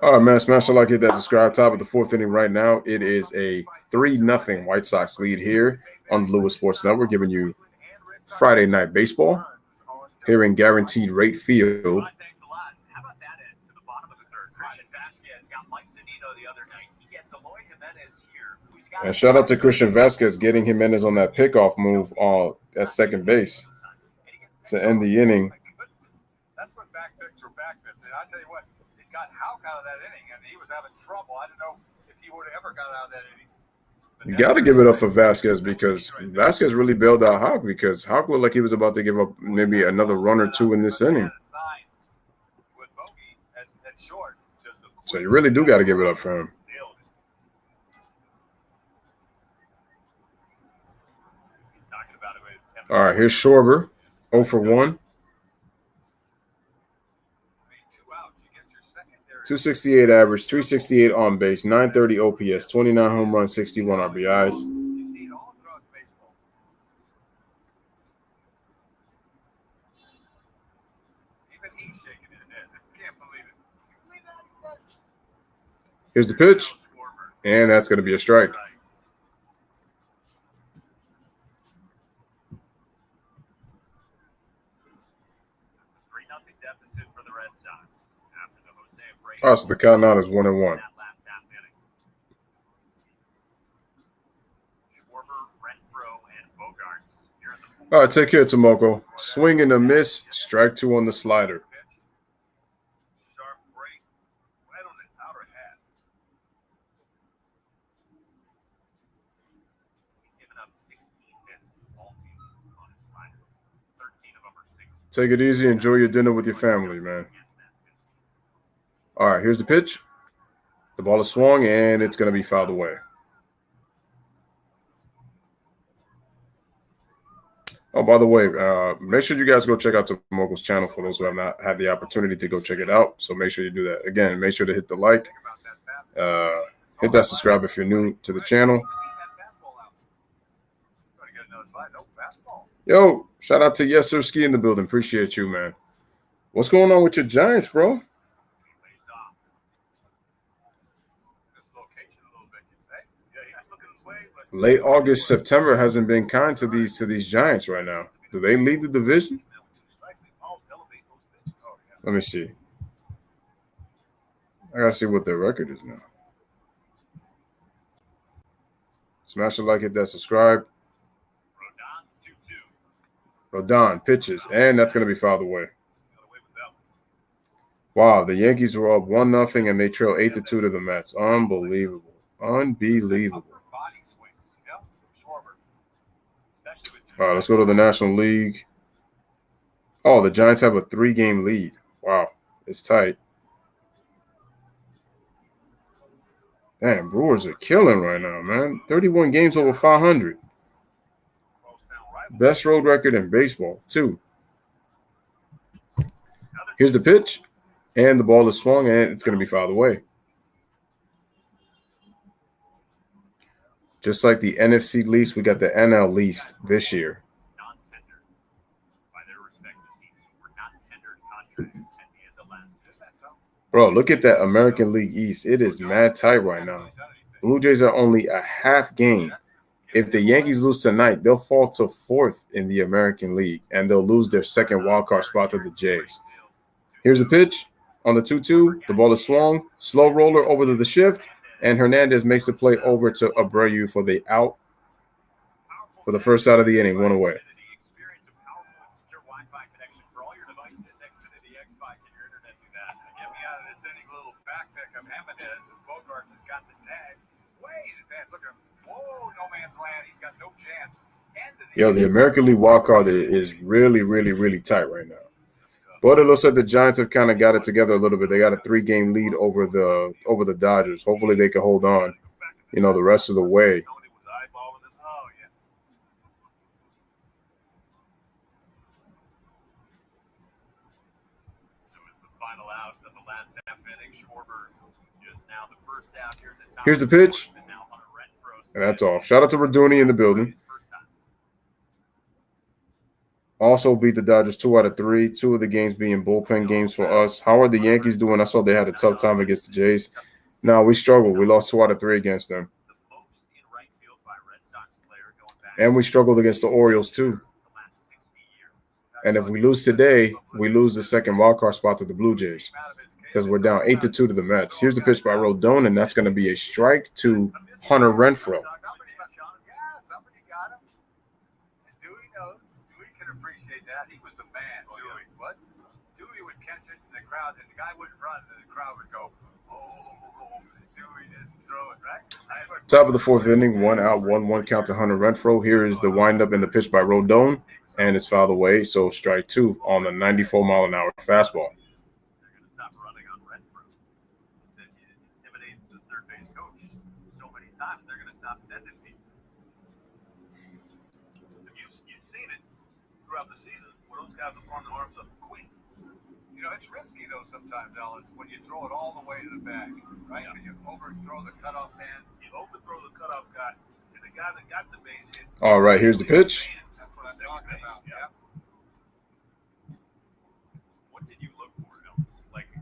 all right, man. Smash the like, hit that subscribe. Top of the 4th inning right now. It is a 3-0 White Sox lead here on the Lewis Sports Network, giving you Friday Night Baseball here in Guaranteed Rate Field. Thanks a lot. How about that end to the bottom of the third? Christian Vasquez got Mike Zunino the other night. He gets Eloy Jimenez here. And shout out to Christian Vasquez getting Jimenez on that pickoff move at second base to end the inning. That's what backpicks are backpicks. And I tell you what, it got Houck out of that inning, and he was having trouble. I don't know if he would have ever got out of that inning. You got to give it up for Vasquez because Vasquez really bailed out Houck because Houck looked like he was about to give up maybe another run or 2 in this inning. So you really do got to give it up for him. All right, here's Schwarber, 0 for 1. 268 average, 368 on base, 930 OPS, 29 home runs, 61 RBIs. You see it all across baseball. Even he's shaking his head. I can't believe it. Can you believe that? He said. Here's the pitch, and that's going to be a strike. Right. It's a 3-0 deficit for the Red Sox after the Jose break. Oh, so the count now is 1-1. That last half inning. Schwarber, Renfroe, and Bogarts here in the All right, take care, Tomoko. Swing and a miss, strike 2 on the slider. Sharp break, right on the outer half. He's given up 16 hits all season on his slider. 13 of them are singles. Take it easy. Enjoy your dinner with your family, man. All right, here's the pitch. The ball is swung, and it's going to be fouled away. Oh, by the way, make sure you guys go check out Tomoko's channel for those who have not had the opportunity to go check it out. So make sure you do that. Again, make sure to hit the like, hit that subscribe if you're new to the channel. Yo, shout out to Yes Sir Ski in the building. Appreciate you, man. What's going on with your Giants, bro? Late August, September hasn't been kind to these Giants right now. Do they lead the division? Let me see. I gotta see what their record is now. Smash the like, hit that subscribe. Rodon pitches, and that's gonna be fouled away. Wow, the Yankees were up 1-0 and they trail 8-2 to the Mets. Unbelievable. Unbelievable. All right, let's go to the National League. Oh, the Giants have a 3-game lead. Wow, it's tight. Damn, Brewers are killing right now, man. 31 games over 500. Best road record in baseball, too. Here's the pitch, and the ball is swung, and it's going to be fouled away. Just like the NFC least, we got the NL least this year. Bro, look at that American League East. It is mad tight right now. Blue Jays are only a half game. If the Yankees lose tonight, they'll fall to 4th in the American League, and they'll lose their second wildcard spot to the Jays. Here's the pitch on the 2-2. The ball is swung. Slow roller over to the shift. And Hernandez makes the play over to Abreu for the out for the first out of the inning, 1 away. Yo, the American League wildcard is really, really, really tight right now. But it looks like the Giants have kind of got it together a little bit. They got a 3-game lead over the Dodgers. Hopefully they can hold on, the rest of the way. Here's the pitch, and that's off. Shout out to Reduni in the building. Also beat the Dodgers 2 out of 3. 2 of the games being bullpen games for us. How are the Yankees doing? I saw they had a tough time against the Jays. No, we struggled. We lost 2 out of 3 against them. And we struggled against the Orioles too. And if we lose today, we lose the second wildcard spot to the Blue Jays because we're down 8-2 to the Mets. Here's the pitch by Rodon, and that's going to be a strike to Hunter Renfroe. He was the man, Dewey. What? Dewey would catch it in the crowd, and the guy wouldn't run, and the crowd would go, oh, Dewey didn't throw it, right? Top of the 4th inning, 1 out, 1-1 count to Hunter Renfroe. Here is the windup in the pitch by Rodon, and it's fouled away, so strike 2 on a 94-mile-an-hour fastball. They're going to stop running on Renfroe. He said he intimidated the third base coach so many times, they're going to stop sending people. You've seen it throughout the season. Those guys will form the arms up quick. You know, it's risky though sometimes, Ellis, when you throw it all the way to the bag, right? Because you overthrow the cutoff man, you overthrow the cutoff guy, and the guy that got the base hit. All right, here's the pitch. That's what I'm talking about. Yeah. What did you look for, Ellis? Like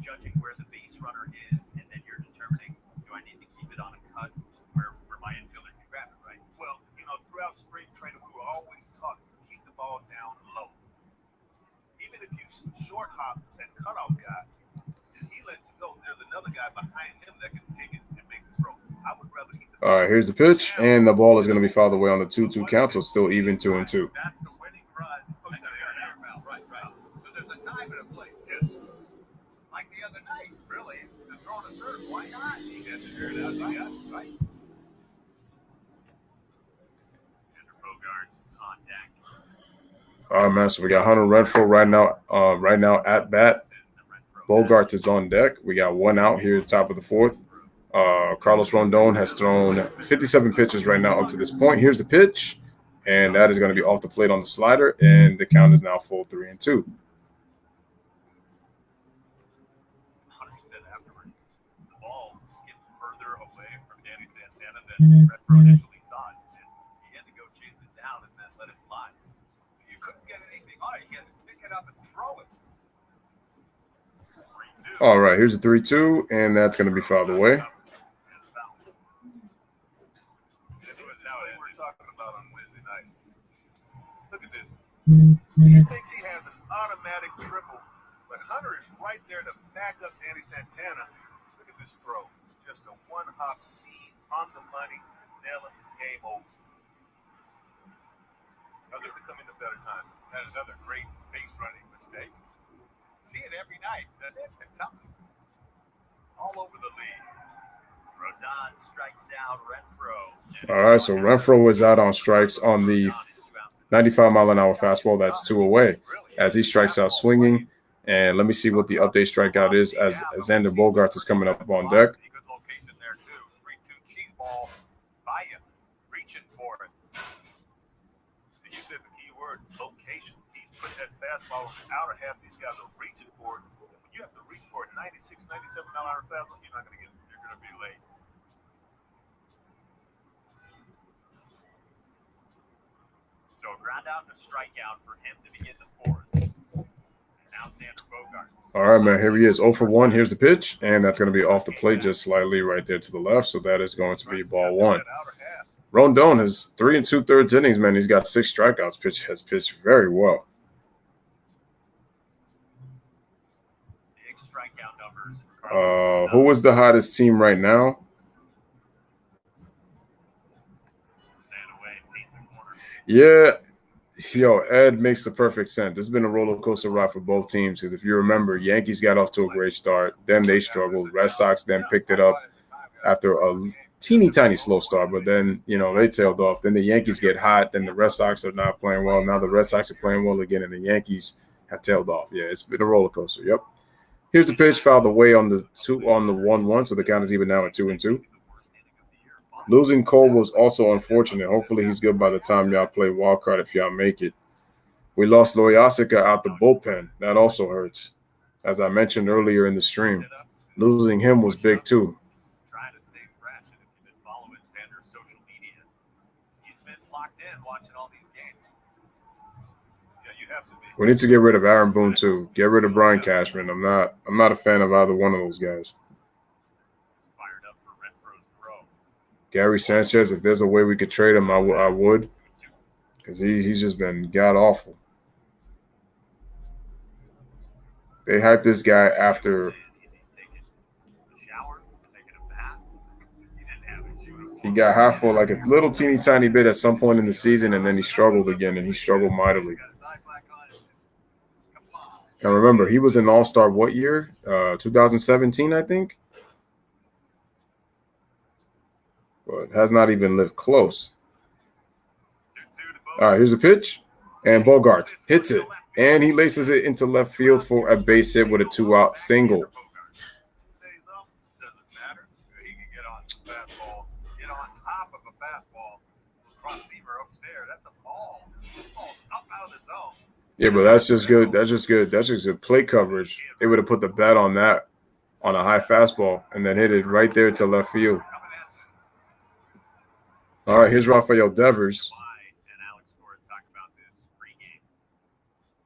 judging where the base runner is, and then you're determining, do I need to keep it on a cut where my infielder can grab it, right? Well, you know, throughout spring training, we were always taught to keep the ball down low. Even if you short hop that cutoff guy, if he lets it go, there's another guy behind him that can take it and make the throw. I would rather keep the All right, here's the pitch, and the ball is going to be fouled away on the 2-2 count, so still even 2-2. That's the winning run. Oh, you got to air it out. Right. So there's a time and a place. Yes. Like the other night, really. To throw to third, why not? He has to air it out. Right. Andrew Bogart's on deck. All right, man. So we got Hunter Renfroe right now at bat. Bogarts is on deck. We got one out here, top of the fourth. Carlos Rondon has thrown 57 pitches right now up to this point. Here's the pitch, and that is going to be off the plate on the slider, and the count is now full 3-2. Hunter said afterward, the ball skipped further away from Danny Santana than Renfroe initially thought, and he had to go chase it down and then let it fly. You couldn't get anything on it. He had to pick it up and throw it. 3-2. All right, here's a 3-2, and that's going to be fouled away. He thinks he has an automatic triple, but Hunter is right there to back up Danny Santana. Look at this throw. Just a one-hop seed on the money to nail it. Game over. Now they're becoming a better time. Had another great base running mistake. See it every night, doesn't it? It's something. All over the league. Rodon strikes out Renfroe. All right, so Renfroe was out on strikes on the 95-mile-an-hour fastball. That's 2 away as he strikes out swinging. And let me see what the update strikeout is as Xander Bogaerts is coming up on deck. Good location there, too. 3-2 cheese ball by him. Reaching for it. You said the key word, location. He's put that fastball on the outer half. These guys are reaching for it. When you have to reach for it, 96, 97-mile-an-hour fastball, you're not going to get it. You're going to be late. So a ground out and a strikeout for him to begin the fourth. And now Xander Bogaerts. All right, man, here he is, 0 for 1. Here's the pitch, and that's going to be off the plate just slightly right there to the left, so that is going to be ball 1. Rondon has 3 2/3 innings, man. He's got 6 strikeouts. Has pitched very well. Big strikeout numbers. Who was the hottest team right now? Yeah, yo, Ed makes the perfect sense. It's been a roller coaster ride for both teams because if you remember, Yankees got off to a great start. Then they struggled. Red Sox then picked it up after a teeny tiny slow start, but then, they tailed off. Then the Yankees get hot. Then the Red Sox are not playing well. Now the Red Sox are playing well again, and the Yankees have tailed off. Yeah, it's been a roller coaster. Yep. Here's the pitch, fouled away on the 1-1, so the count is even now at 2-2. Losing Cole was also unfortunate. Hopefully he's good by the time y'all play wild card if y'all make it. We lost Loyasica out the bullpen. That also hurts. As I mentioned earlier in the stream, losing him was big too. Trying to stay fresh, and if you've been following Xander's social media, he's been locked in watching all these games. Yeah, you have to be. We need to get rid of Aaron Boone too. Get rid of Brian Cashman. I'm not a fan of either one of those guys. Gary Sanchez, if there's a way we could trade him, I would, because he's just been god-awful. They hyped this guy after he got hot for like a little teeny tiny bit at some point in the season, and then he struggled again, and he struggled mightily. And remember, he was an all-star what year? 2017, I think. But has not even lived close. All right, here's a pitch. And Bogaerts hits it. And he laces it into left field for a base hit with a 2-out single. Doesn't matter. He can get on the fastball, get on top of a fastball, cross seamer upstairs. That's a ball. Ball's up out of the zone. Yeah, but that's just good. That's just good. That's just good plate coverage. They would have put the bat on that on a high fastball and then hit it right there to left field. All right, here's Rafael Devers. And Alex Cora talked about this pregame,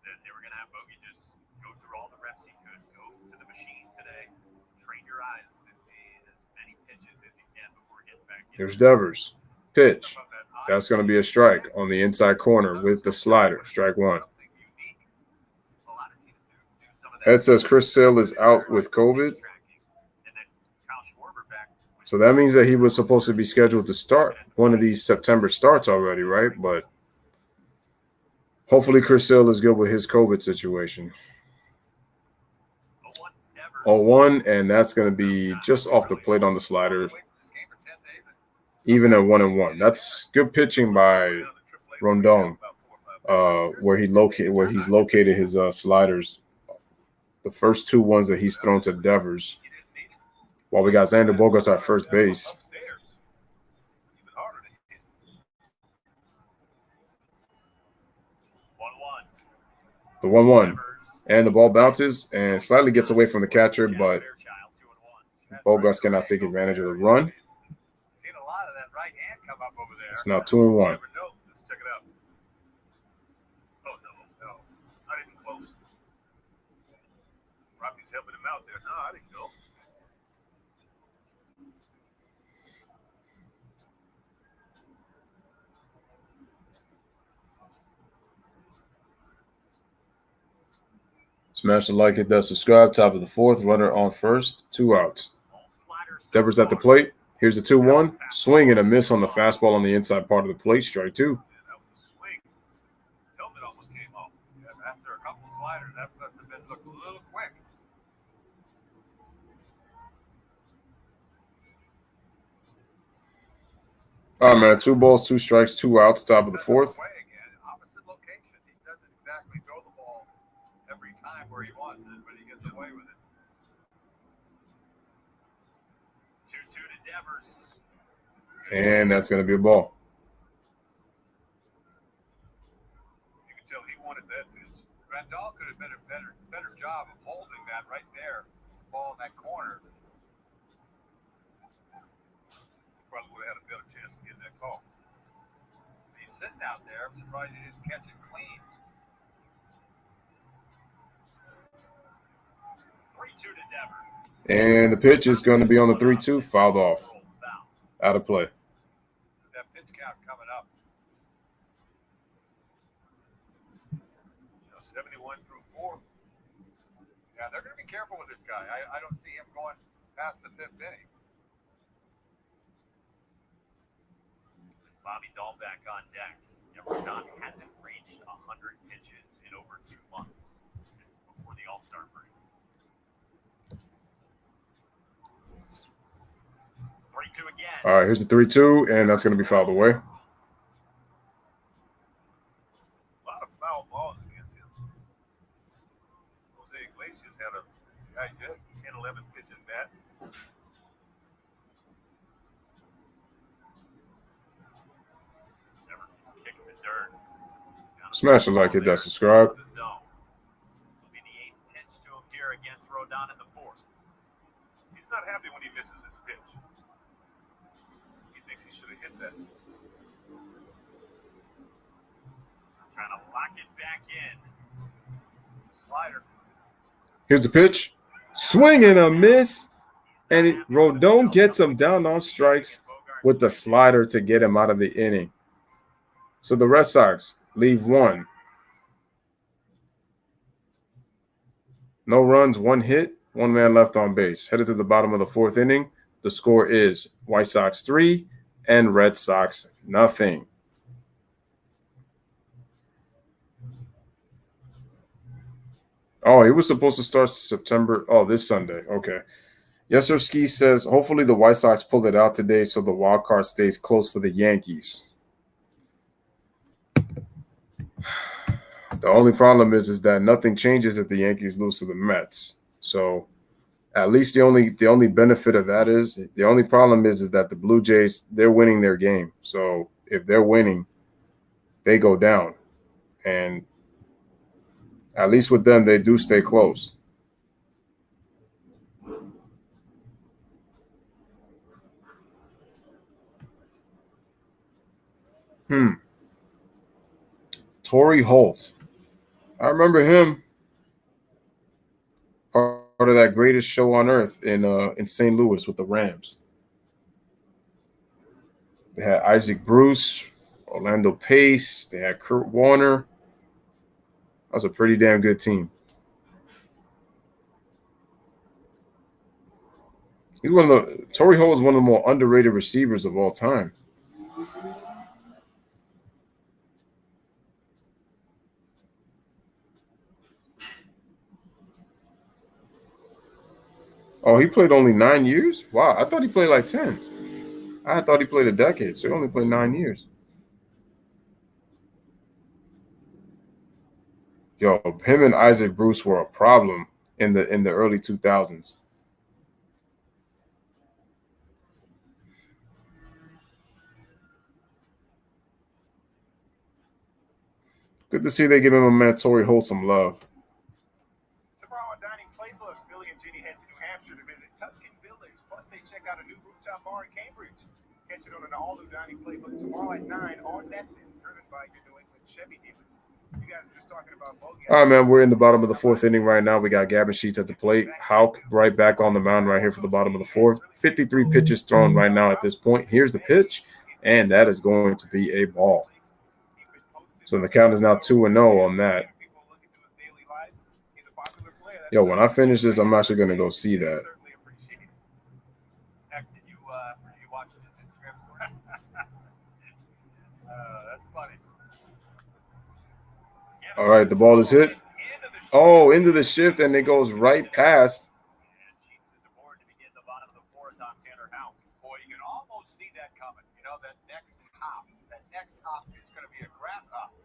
that they were going to have Bogey just go through all the reps he could, go to the machine today, train your eyes to see as many pitches as you can before getting back in. Here's Devers. Pitch. That's going to be a strike on the inside corner with the slider. Strike one. Ed says Chris Sale is out with COVID. So that means that he was supposed to be scheduled to start one of these September starts already, right? But hopefully Chris Sale is good with his COVID situation. 0-1, and that's going to be just off the plate on the slider, even at 1-1. That's good pitching by Rondon, where he's located his sliders. The first two ones that he's thrown to Devers. While we got Xander Bogaerts at first base. The 1-1. And the ball bounces and slightly gets away from the catcher, but Bogaerts cannot take advantage of the run. It's now 2-1. Helping him out there. No, I didn't go. Smash the like, hit that subscribe. Top of the fourth, runner on first, 2 outs. Devers at the plate. Here's the 2-1. Swing and a miss on the fastball on the inside part of the plate. Strike two. That was a swing. Helmet almost came off. After a couple of sliders, that must have been looked a little quick. All right, man. 2 balls, 2 strikes, 2 outs. Top of the fourth. Opposite location. He doesn't exactly throw the ball every time where he wants it, but he gets away with it. 2-2 to Devers. And that's going to be a ball. You can tell he wanted that pitch. Randall could have done a better job of holding that right there, ball in that corner. Probably would have had a better chance of getting that call. He's sitting out there. I'm surprised he didn't catch it clean. 3-2 to Devers. And the pitch is going to be on the 3-2, fouled off. Out of play. That pitch count coming up. 71 through 4. Yeah, they're going to be careful with this guy. I don't see him going past the 5th inning. Bobby Dahlbeck on deck. Rondon hasn't reached 100 pitches in over 2 months before the All-Star break. 3-2 again. All right, here's the 3-2, and that's going to be fouled away. A lot of foul balls against him. Jose Iglesias had a 10-11 pitch at bat. Never kick him in dirt. Smash the like, hit that subscribe. This will be the 8th pitch to him here against Rodon in the 4th. He's not happy when he misses his pitch. He thinks he should have hit that. Trying to lock it back in. Slider. Here's the pitch. Swing and a miss. And Rodon gets him down on strikes with the slider to get him out of the inning. So the Red Sox leave 1. No runs, 1 hit, 1 man left on base. Headed to the bottom of the 4th inning. The score is White Sox 3 and Red Sox nothing. Oh, he was supposed to start September. Oh, this Sunday. Okay. Yes, sir. Ski says, hopefully the White Sox pull it out today so the wild card stays close for the Yankees. The only problem is that nothing changes if the Yankees lose to the Mets. So at least the only benefit of that is the only problem is that the Blue Jays, they're winning their game. So if they're winning, they go down. And At least with them, they do stay close. Torrey Holt. I remember him. Part of that greatest show on earth in St. Louis with the Rams. They had Isaac Bruce, Orlando Pace. They had Kurt Warner. That was a pretty damn good team. Torrey Holt is one of the more underrated receivers of all time. Oh, he played only 9 years? Wow, I thought he played like 10. I thought he played a decade, so he only played 9 years. Yo, him and Isaac Bruce were a problem in the early 2000s. Good to see they give him a man Torrey Holt some love. Tomorrow on Dining Playbook, Billy and Jenny head to New Hampshire to visit Tuscan Village. Plus, they check out a new rooftop bar in Cambridge. Catch it on an all-new Dining Playbook tomorrow at 9 on Nesson, driven by your New England Chevy dealers. You guys are just talking about bogey. All right, man, we're in the bottom of the fourth inning right now. We got Gavin Sheets at the plate. Houck right back on the mound right here for the bottom of the fourth. 53 pitches thrown right now at this point. Here's the pitch, and that is going to be a ball. So the count is now 2-0 on that. Yo, when I finish this, I'm actually going to go see that. All right, the ball is hit. Oh, into the shift, and it goes right past. Boy, you can almost see that coming. You know, that next hop is going to be a grass hop.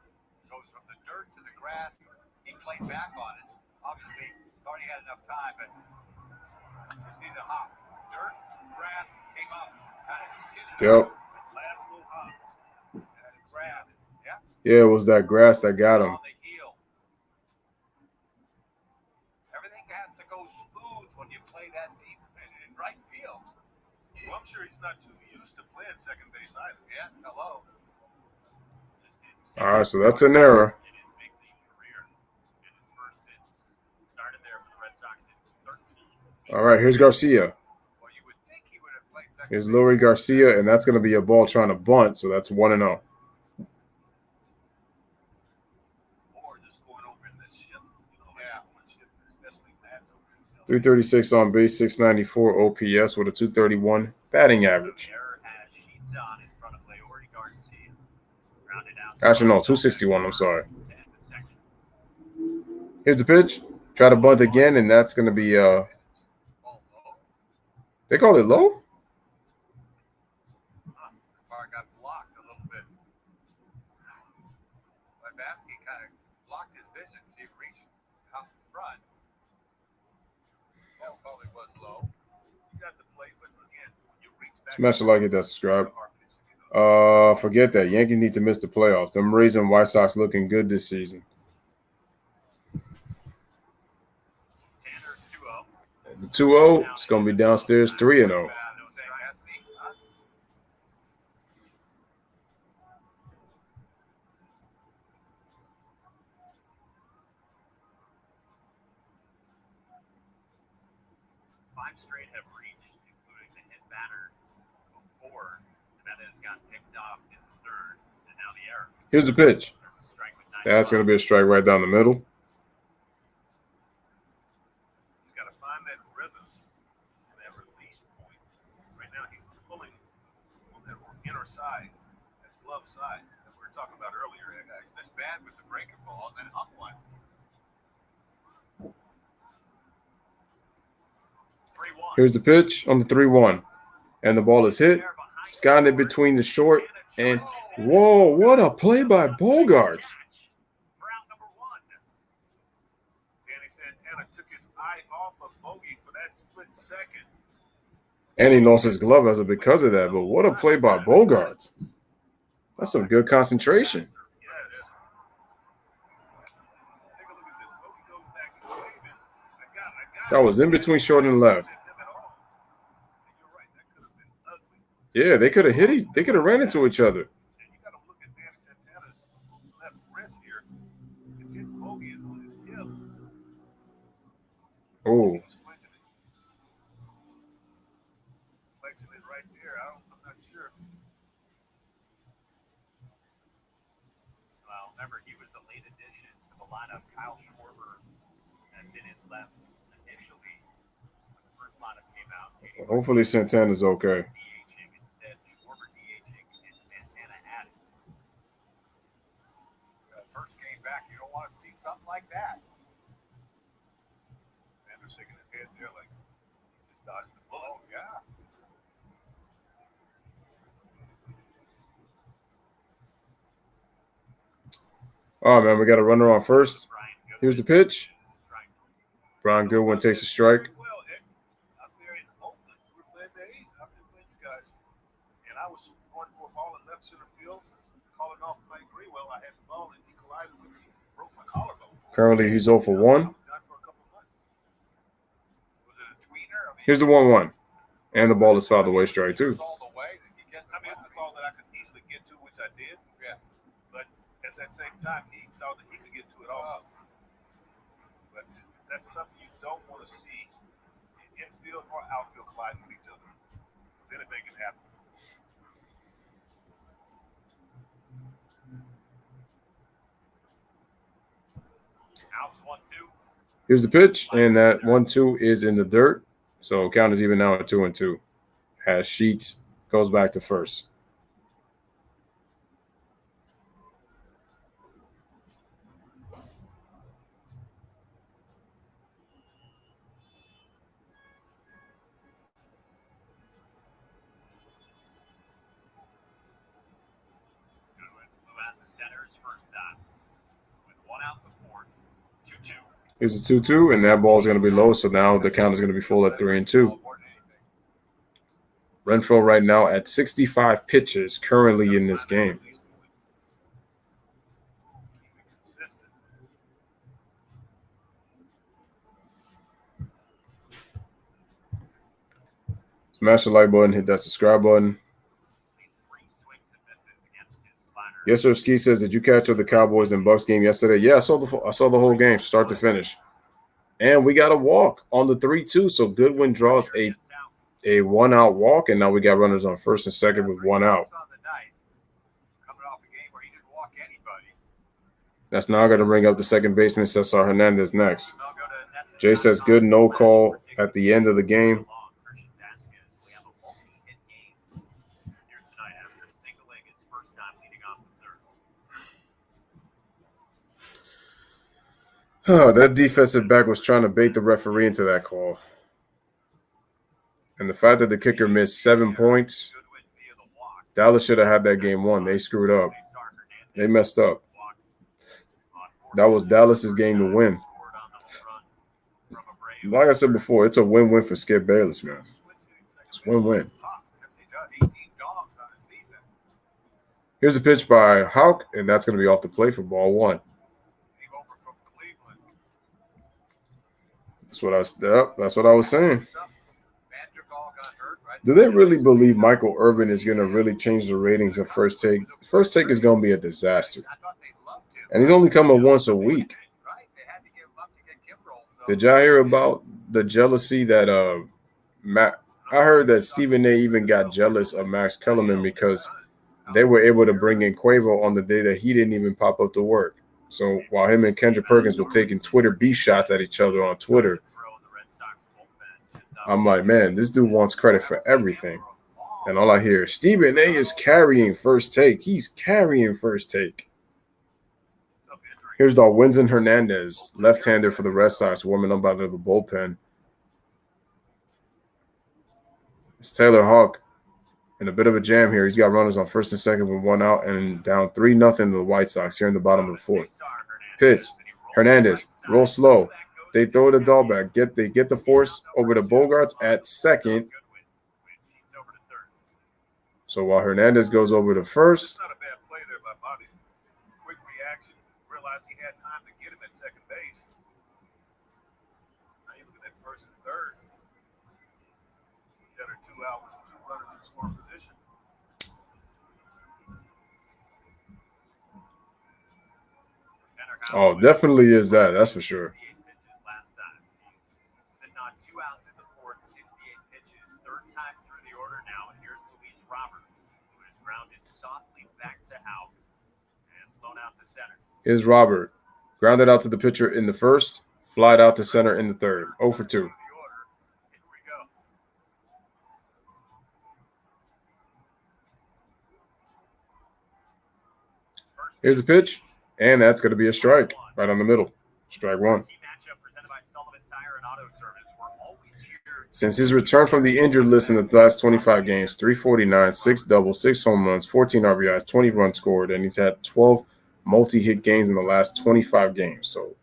Goes from the dirt to the grass. He played back on it. Obviously, already had enough time, but you see the hop. Dirt, grass, came up. Kind of skidded. Yep. Last little hop. Grass. Yeah. Yeah, it was that grass that got him. Everything has to go smooth when you play that deep in right field. Well, I'm sure he's not too used to playing second base either. Yes, hello. All right, so that's an error. In his big league career, in his first hits, started there for the Red Sox in 13. All right, here's Garcia. Well, you would think he would have played second. Here's Lurie Garcia, and that's going to be a ball trying to bunt, so that's 1-0. Or just going over in this ship. You know, yeah, ship, especially that. 336 on base, 694 OPS with a 231 batting average. Actually, no, 261. I'm sorry. Here's the pitch. Try to bunt again, and that's going to be they call it low? Bar got blocked a little bit. Basky kind of blocked his vision. See if reached out in front. That probably was low. You got the plate, but again, you reach back. Smash the like, hit that subscribe. Forget that. Yankees need to miss the playoffs. Them Rays and White Sox looking good this season. The 2-0, it's going to be downstairs 3-0. Five straight have reached, including the hit batter before, and that has got picked off in the third, and now the error. Here's the pitch. That's going to be a strike right down the middle. He's got to find that rhythm and that release point. Right now he's pulling on that inner side, that glove side that we were talking about earlier, guys. That's bad with the breaking ball and up one. 3-1. Here's the pitch on the 3-1. And the ball is hit. Skyned it between the short and whoa, what a play by Bogarts. Round number 1. Danny Santana took his eye off of Bogey for that split second. And he lost his glove as a because of that. But what a play by Bogarts. That's some good concentration. Yeah, it is. Take a look at this. That was in between short and left. Yeah, they could have hit it. They could have ran into each other. And you got to look at Danny Santana's left wrist here. If his bogey is on his hip, Oh, he's flexing it right there. I'm not sure. Well, remember, he was the late addition to the lineup. Kyle Schwarber had been his left initially when the first lineup came out. hopefully Santana's okay. DHing instead. Schwarber DHing and Santana added. First game back, you don't want to see something like that. Sanders shaking his head there like he just dodged the bullet. Oh, yeah. Oh, man, we got a runner on first. Here's the pitch. Brian Goodwin takes a strike. Well, out there in Oakland, we're glad days. I've been with you guys. And I was going for a ball in left center field, calling off Mike Greenwell. I had the ball and he collided with me, broke my collarbone. Currently, he's 0 for 1. Was it a tweener? Here's the 1-1. And the ball is fouled away, strike 2. All the way. I mean, it's a ball that I could easily get to, which I did. Yeah. But at that same time, he thought that he could get to it also. But that's something you don't want to see in infield or outfield colliding with each other. Anything can happen. Outs 1-2. Here's the pitch, and that 1-2 is in the dirt. So count is even now at 2-2. Has Sheets, goes back to first. Here's a 2-2, and that ball is going to be low. So now the count is going to be full at 3-2. Renfroe right now at 65 pitches currently in this game. Smash the like button, hit that subscribe button. Yes, sir. Ski says, did you catch up the Cowboys and Bucks game yesterday? Yeah, I saw the whole game, start to finish. And we got a walk on the 3-2. So Goodwin draws a 1-out walk, and now we got runners on first and second with 1 out. That's now going to bring up the second baseman, Cesar Hernandez, next. Jay says, good no call at the end of the game. Oh, that defensive back was trying to bait the referee into that call. And the fact that the kicker missed 7 points, Dallas should have had that game won. They screwed up. They messed up. That was Dallas's game to win. Like I said before, it's a win-win for Skip Bayless, man. It's win-win. Here's a pitch by Houck, and that's going to be off the plate for ball 1. That's what I was saying. Do they really believe Michael Irvin is going to really change the ratings of First Take? First Take is going to be a disaster. And he's only coming once a week. Did y'all hear about the jealousy that I heard that Stephen A even got jealous of Max Kellerman because they were able to bring in Quavo on the day that he didn't even pop up to work. So while him and Kendra Perkins were taking Twitter B shots at each other on Twitter, I'm like, man, this dude wants credit for everything. And all I hear is Stephen A is carrying First Take. He's carrying First Take. Here's Darwinson Hernandez, left-hander for the Red Sox, warming up out of the bullpen. It's Taylor Hawk in a bit of a jam here. He's got runners on first and second with 1 out and down 3-0 to the White Sox here in the bottom of the 4th. Pitch. Hernandez, roll slow. They throw the ball back. They get the force over to Bogarts at second. So while Hernandez goes over to first. Not a bad play there by Bobby. Quick reaction. Realized he had time to get him at second base. Now you look at that First and third. Got her 2 out with 2 runners in scoring position. Oh, definitely is that. That's for sure. Last time. He's sitting on 2 outs in the fourth, 68 pitches. Third time through the order now, and here's Luis Robert, who is grounded softly back to out and flown out to center. Here's Robert. Grounded out to the pitcher in the first, flied out to center in the third. 0 for 2. Here we go. Here's the pitch, and that's going to be a strike right on the middle. Strike 1. Since his return from the injured list in the last 25 games, 349, 6 doubles, 6 home runs, 14 RBIs, 20 runs scored, and he's had 12 multi-hit games in the last 25 games. So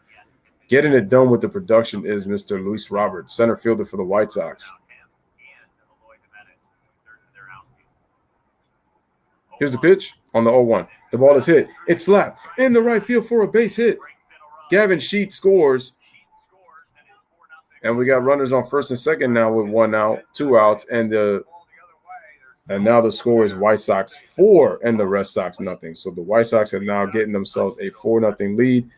getting it done with the production is Mr. Luis Robert, center fielder for the White Sox. Here's the pitch on the 0-1. The ball is hit. It's slapped in the right field for a base hit. Gavin Sheets scores. And we got runners on first and second now with 1 out, 2 outs, and now the score is White Sox 4 and the Red Sox nothing. So the White Sox are now getting themselves a 4-0 lead.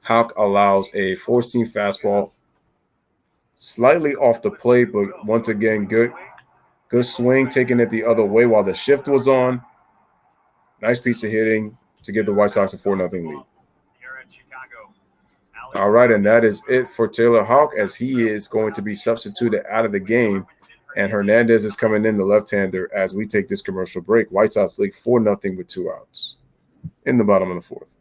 Houck allows a 4-seam fastball, slightly off the plate, but once again, good swing, taking it the other way while the shift was on. Nice piece of hitting to give the White Sox a 4-0 lead. All right, and that is it for Taylor Houck, as he is going to be substituted out of the game, and Hernandez is coming in, the left-hander, as we take this commercial break. White Sox lead 4-0 with 2 outs in the bottom of the 4th.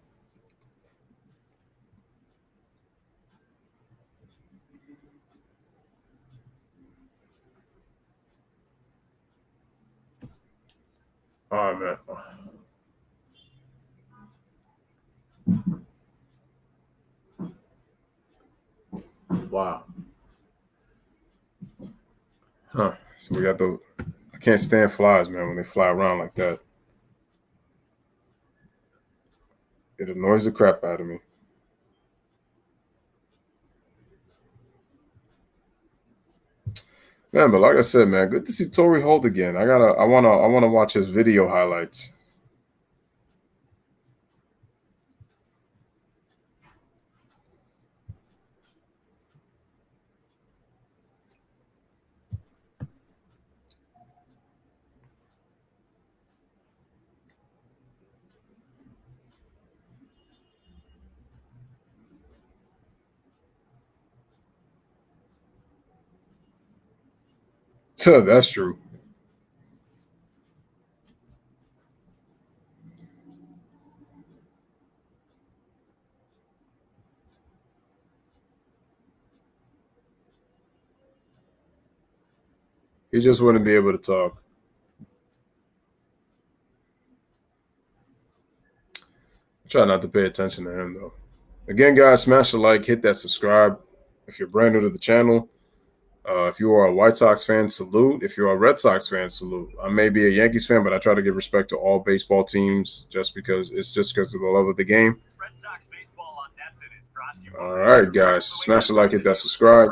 All right, man. Wow. Huh. So we got I can't stand flies, man, when they fly around like that. It annoys the crap out of me. Man, but like I said, man, good to see Torrey Holt again. I wanna watch his video highlights. So that's true. He just wouldn't be able to talk. Try not to pay attention to him, though. Again, guys, smash the like, hit that subscribe. If you're brand new to the channel, if you are a White Sox fan, salute. If you're a Red Sox fan, salute. I may be a Yankees fan, but I try to give respect to all baseball teams just because of the love of the game. All right, guys, smash the like, hit that subscribe.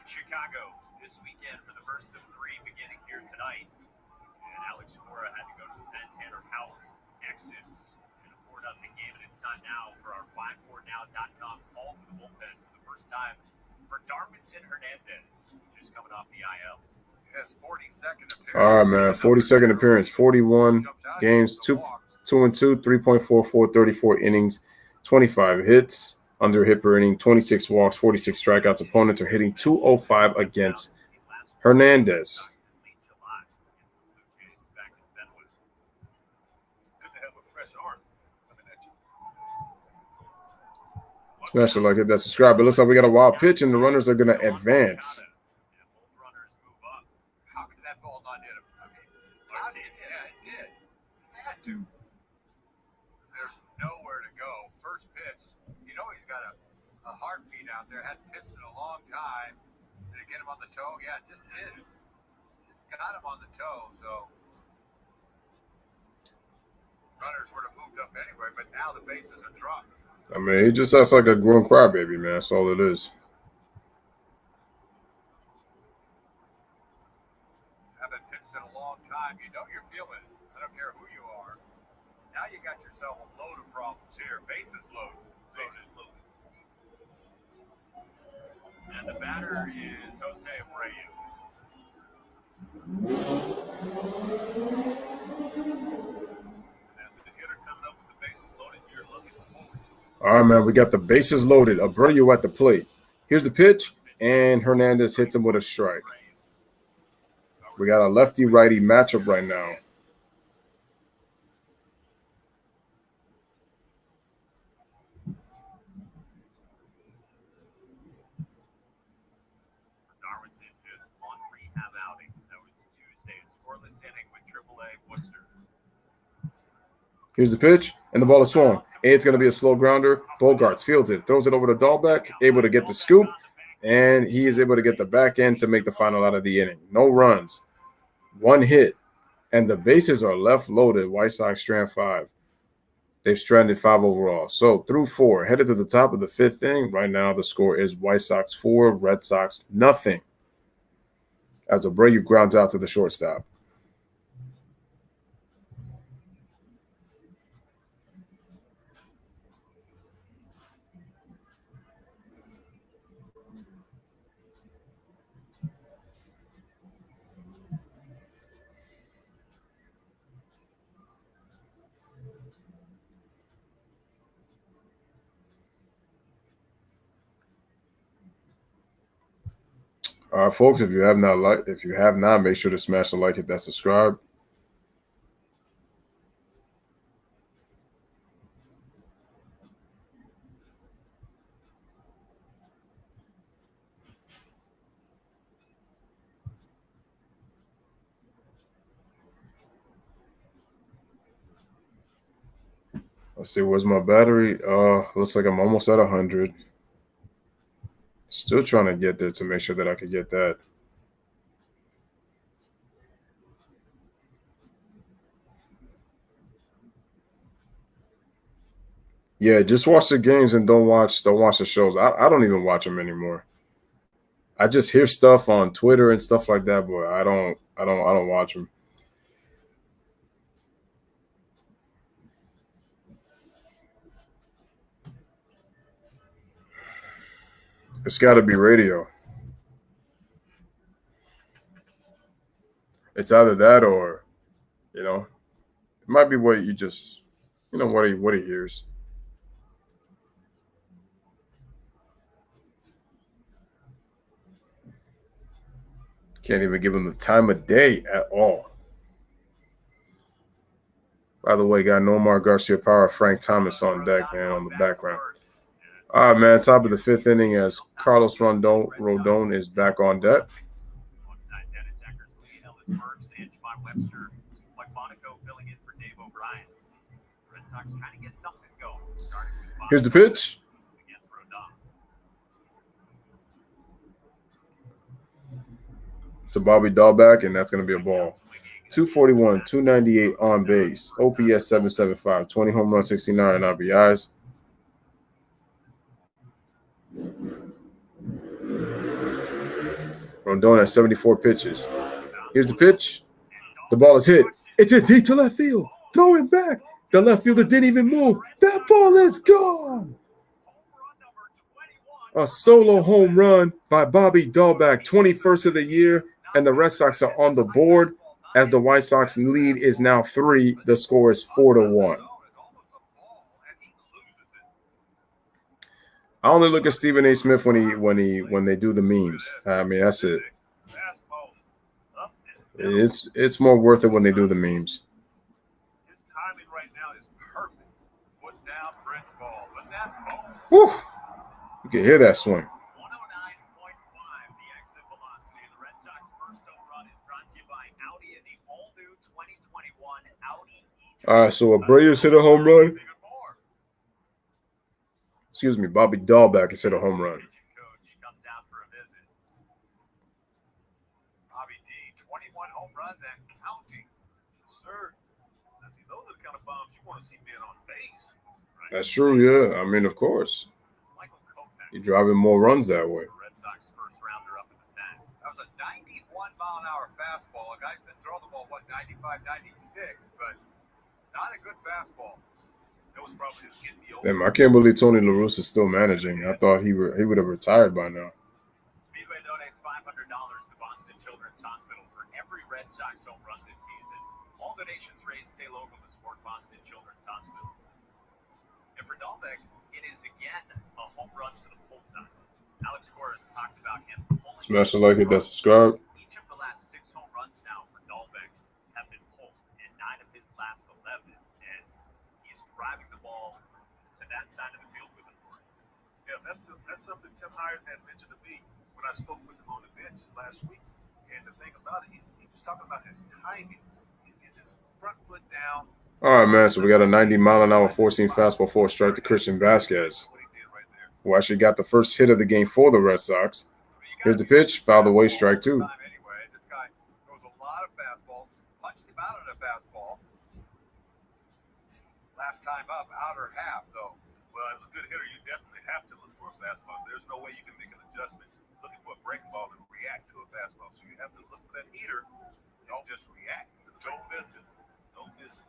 Chicago this weekend for the first of 3 beginning here tonight. And Alex Cora had to go to the pen. Tanner Howard exits in a 4-0 game, and it's time now for our 5-4now.com call to the bullpen for the first time for Darwinson Hernandez, who's coming off the IL. Yes, 42nd appearance. All right, man, 42nd appearance, 41 games, 2-2, 3.44, 34 innings, 25 hits. Under hit per inning, 26 walks, 46 strikeouts. Opponents are hitting .205 against Hernandez. Smash the like, hit that subscribe. It looks like we got a wild pitch, and the runners are going to advance. How could that ball not hit him? Yeah, it did. It had to. There's nowhere to go. First pitch. You know he's got a heartbeat out there. Hadn't pitched in a long time. Did it get him on the toe? Yeah, it just did. Just got him on the toe. So Runners would have moved up anyway, but now the bases are dropped. I mean, he just acts like a grown crybaby, man. That's all it is. Haven't pitched in a long time. You know you're feeling it. I don't care who you are. Now you got yourself a load of problems here. Bases loaded. Bases loaded. And the batter is Jose Abreu. All right, man. We got the bases loaded. Abreu at the plate. Here's the pitch, and Hernandez hits him with a strike. We got a lefty-righty matchup right now. Darwinson just on rehab outing. That was Tuesday. Scoreless inning with AAA Worcester. Here's the pitch, and the ball is swung. It's going to be a slow grounder. Bogarts fields it, throws it over to Dahlbeck, able to get the scoop, and he is able to get the back end to make the final out of the inning. No runs, one hit, and the bases are left loaded. White Sox strand 5. They've stranded 5 overall. So through 4, headed to the top of the 5th inning. Right now, the score is White Sox 4, Red Sox nothing. As Abreu grounds out to the shortstop. All right, folks. If you have not, make sure to smash the like, hit that subscribe. Let's see, where's my battery? Looks like I'm almost at 100. Still trying to get there to make sure that I could get that. Yeah, just watch the games and don't watch the shows. I don't even watch them anymore. I just hear stuff on Twitter and stuff like that, but I don't watch them. It's got to be radio. It's either that or, it might be what you just, what he hears. Can't even give him the time of day at all. By the way, got Nomar Garcia Power, Frank Thomas on deck, man, on the background. All right, man, top of the 5th inning as Carlos Rodon is back on deck. Here's the pitch. To Bobby Dahlbeck, and that's going to be a ball. 241, 298 on base, OPS 775, 20 home runs, 69 RBIs. Rodon has 74 pitches. Here's the pitch. The ball is hit. It's hit deep to left field. Going back. The left fielder didn't even move. That ball is gone. A solo home run by Bobby Dahlbeck, 21st of the year, and the Red Sox are on the board as the White Sox lead is now 3. The score is 4-1. I only look at Stephen A. Smith when they do the memes. I mean, that's it. It's more worth it when they do the memes. His timing right now is perfect. Put down French ball, but that ball. Whew. You can hear that swing. 109.5 the exit velocity. The Red Sox first home run is brought to you by Audi and the all-new 2021 Audi. All right, so Abreu's hit a home run. Excuse me, Bobby Dahlbeck has hit a home run. Comes out for a visit. Bobby D, 21 home runs and counting. Sir, I see those are the kind of bombs you want to see men on base. Right? That's true, yeah. I mean, of course. Michael Kopech, You're driving more runs that way. the Red Sox first rounder up in the 10. That was a 91-mile-an-hour fastball. A guy's been throwing the ball, 95, 96, but not a good fastball. It was probably just getting the old. Damn, I can't believe Tony La Russa is still managing. I thought he would have retired by now. Speedway donates $500 to Boston Children's Hospital for every Red Sox home run this season. All donations raised stay local to support Boston Children's Hospital. And for Dahlbeck, it is again a home run to the pull side. Alex Cora talked about him pulling. Smash the like, hit that subscribe. Each of the last 6 home runs now for Dahlbeck have been pulled, and 9 of his last 11. And he's driving the ball to that side of the field with authority. Yeah, that's something Tim Hires had mentioned to me when I spoke with him on the bench last week. And the thing about it, he was talking about his timing. He's getting his front foot down. All right, man. So we got a 90-mile-an-hour four-seam fastball for a strike to Christian Vasquez, who actually got the first hit of the game for the Red Sox. Here's the pitch, fouled away, strike 2. Anyway, this guy throws a lot of fastballs, punched him out on a fastball. Last time up, outer half, though. Well, as a good hitter, you definitely have to look for a fastball. There's no way you can make an adjustment looking for a breaking ball and react to a fastball. So you have to look for that heater. Don't just react. Don't miss it. Don't miss it.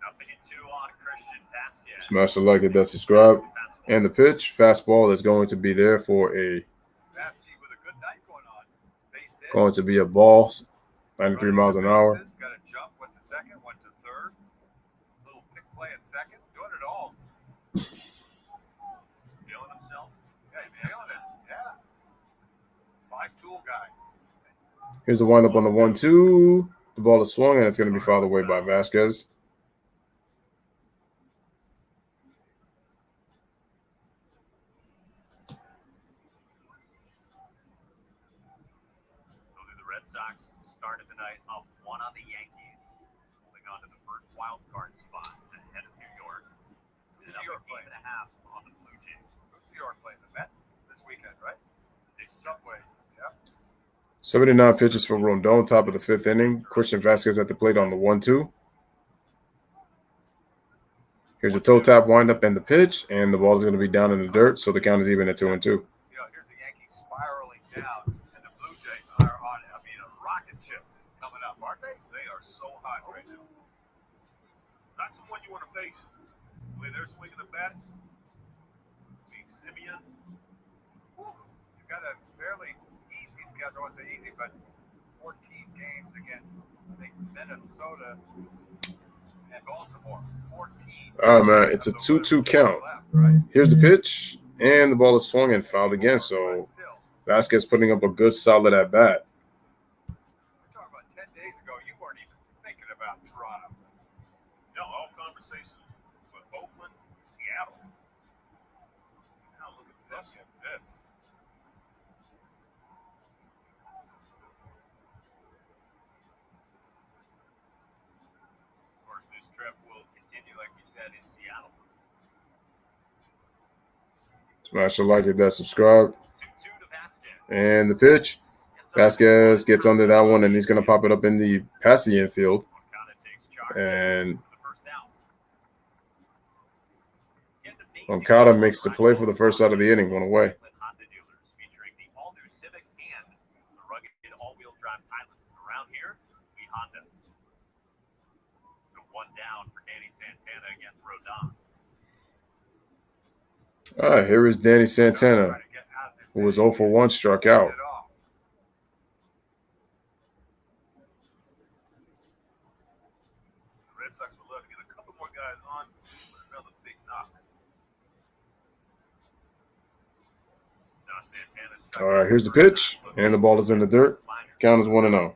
Nothing in 2 on Christian Vasquez. Smash the like, hit that subscribe. And the pitch, fastball is going to be there for a Vasquez with a good night going on. Base hit. going to be a ball, 93 miles an hour. Got a jump, went to second, went to third. Little pick play at second, doing it all. Feeling himself. Yeah, he's feeling it. Yeah. 5-tool guy. Here's the windup on the 1-2. The ball is swung, and it's going to be fouled away by Vasquez. Red Sox started the night up 1 on the Yankees, holding on to the first wild card spot ahead of New York. And up a game and a half on the Blue Jays. New York playing the Mets this weekend, right? Big Subway, yeah. 79 pitches for Rondon, top of the 5th inning. Christian Vasquez at the plate on the 1-2. Here's a toe tap windup and the pitch, and the ball is going to be down in the dirt, so the count is even at 2-2. You know, here's the Yankees spiraling down, and the Blue Jays are on, a rocket ship coming up, aren't they? They are so hot right now. Not someone you want to face. The way they're swinging the bats. Simeon. You've got a fairly easy schedule. I won't say easy, but 14 games against, I think, Minnesota and Baltimore. 14. All right, man. It's a 2-2 count. Here's the pitch, and the ball is swung and fouled again. So Vasquez putting up a good solid at bat. We're talking about 10 days ago, you weren't even thinking about Toronto. No, all conversations with Oakland, Seattle. Now look at this. Of course, this trip will continue, like we said, in Seattle. Smash the like, hit that subscribe. 2-2 to Vasquez. And the pitch. Vasquez gets under that one, and he's going to pop it up in the past the infield. And Moncada makes the play for the first out of the inning, one away. Featuring the all-new Civic and the rugged all-wheel drive pilot. Around here, we Honda. The 1 down for Danny Santana against Rodon. All right, here is Danny Santana, who was 0 for 1, struck out. The Red Sox would love to get a couple more guys on with another big knock. All right, here's the pitch, and the ball is in the dirt. Count is 1-0.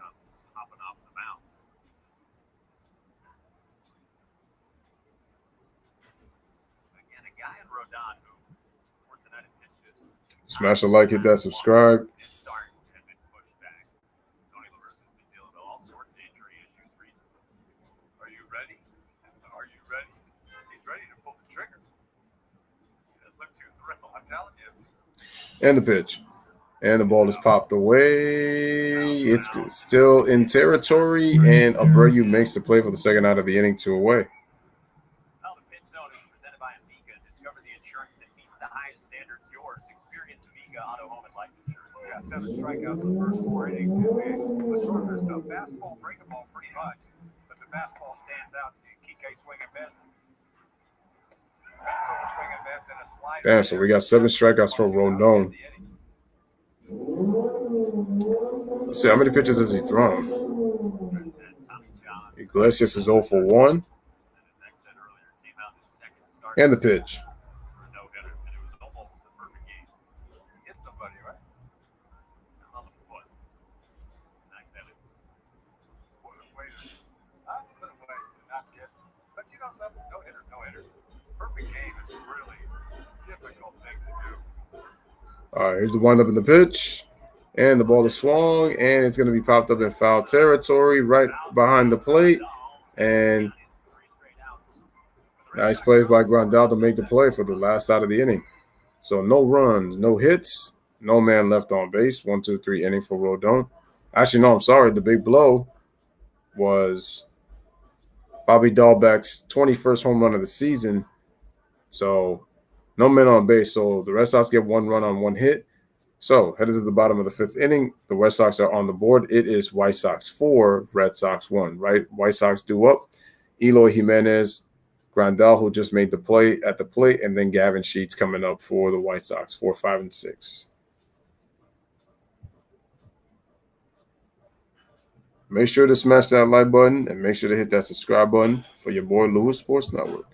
Smash a like, hit that subscribe. Are you ready? Are you ready? He's ready to pull the trigger. Look too thrill, I'm telling you. And the pitch. And the ball is popped away. It's still in territory, and Abreu makes the play for the second out of the inning, 2 away. Well, the pitch zone is presented by Amiga. Discover the insurance that meets the highest standards yours. Experience Amiga Auto Home and Life Insurance. Yeah, 7 strikeouts in the first 4 innings is a sort of a fastball, breakable pretty much, but the fastball stands out. Kike swinging best. Swinging best and a slider. Damn, so we got 7 strikeouts for Rondon. Let's see, how many pitches has he thrown? Iglesias is 0 for 1. And the pitch. All right, here's the windup in the pitch. And the ball is swung, and it's going to be popped up in foul territory right behind the plate. And nice play by Grandal to make the play for the last out of the inning. So no runs, no hits, no man left on base. 1, 2, 3 inning for Rodon. Actually, no, I'm sorry. The big blow was Bobby Dahlbeck's 21st home run of the season. So no men on base. So the Red Sox get 1 run on 1 hit. So headed to the bottom of the 5th inning. The Red Sox are on the board. It is White Sox 4, Red Sox 1, right? White Sox due up. Eloy Jimenez, Grandal, who just made the play at the plate, and then Gavin Sheets coming up for the White Sox, 4, 5, and 6. Make sure to smash that like button and make sure to hit that subscribe button for your boy Lewis Sports Network.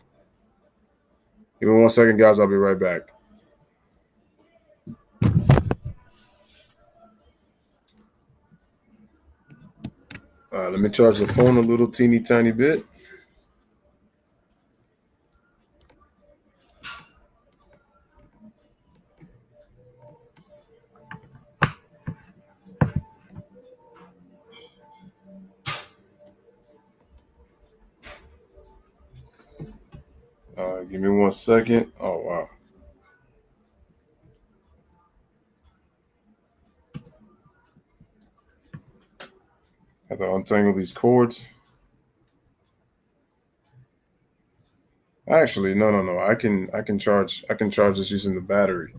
Give me 1 second, guys. I'll be right back. All right, let me charge the phone a little teeny tiny bit. Give me 1 second. Oh, wow. Have to untangle these cords. Actually, no. I can charge this using the battery.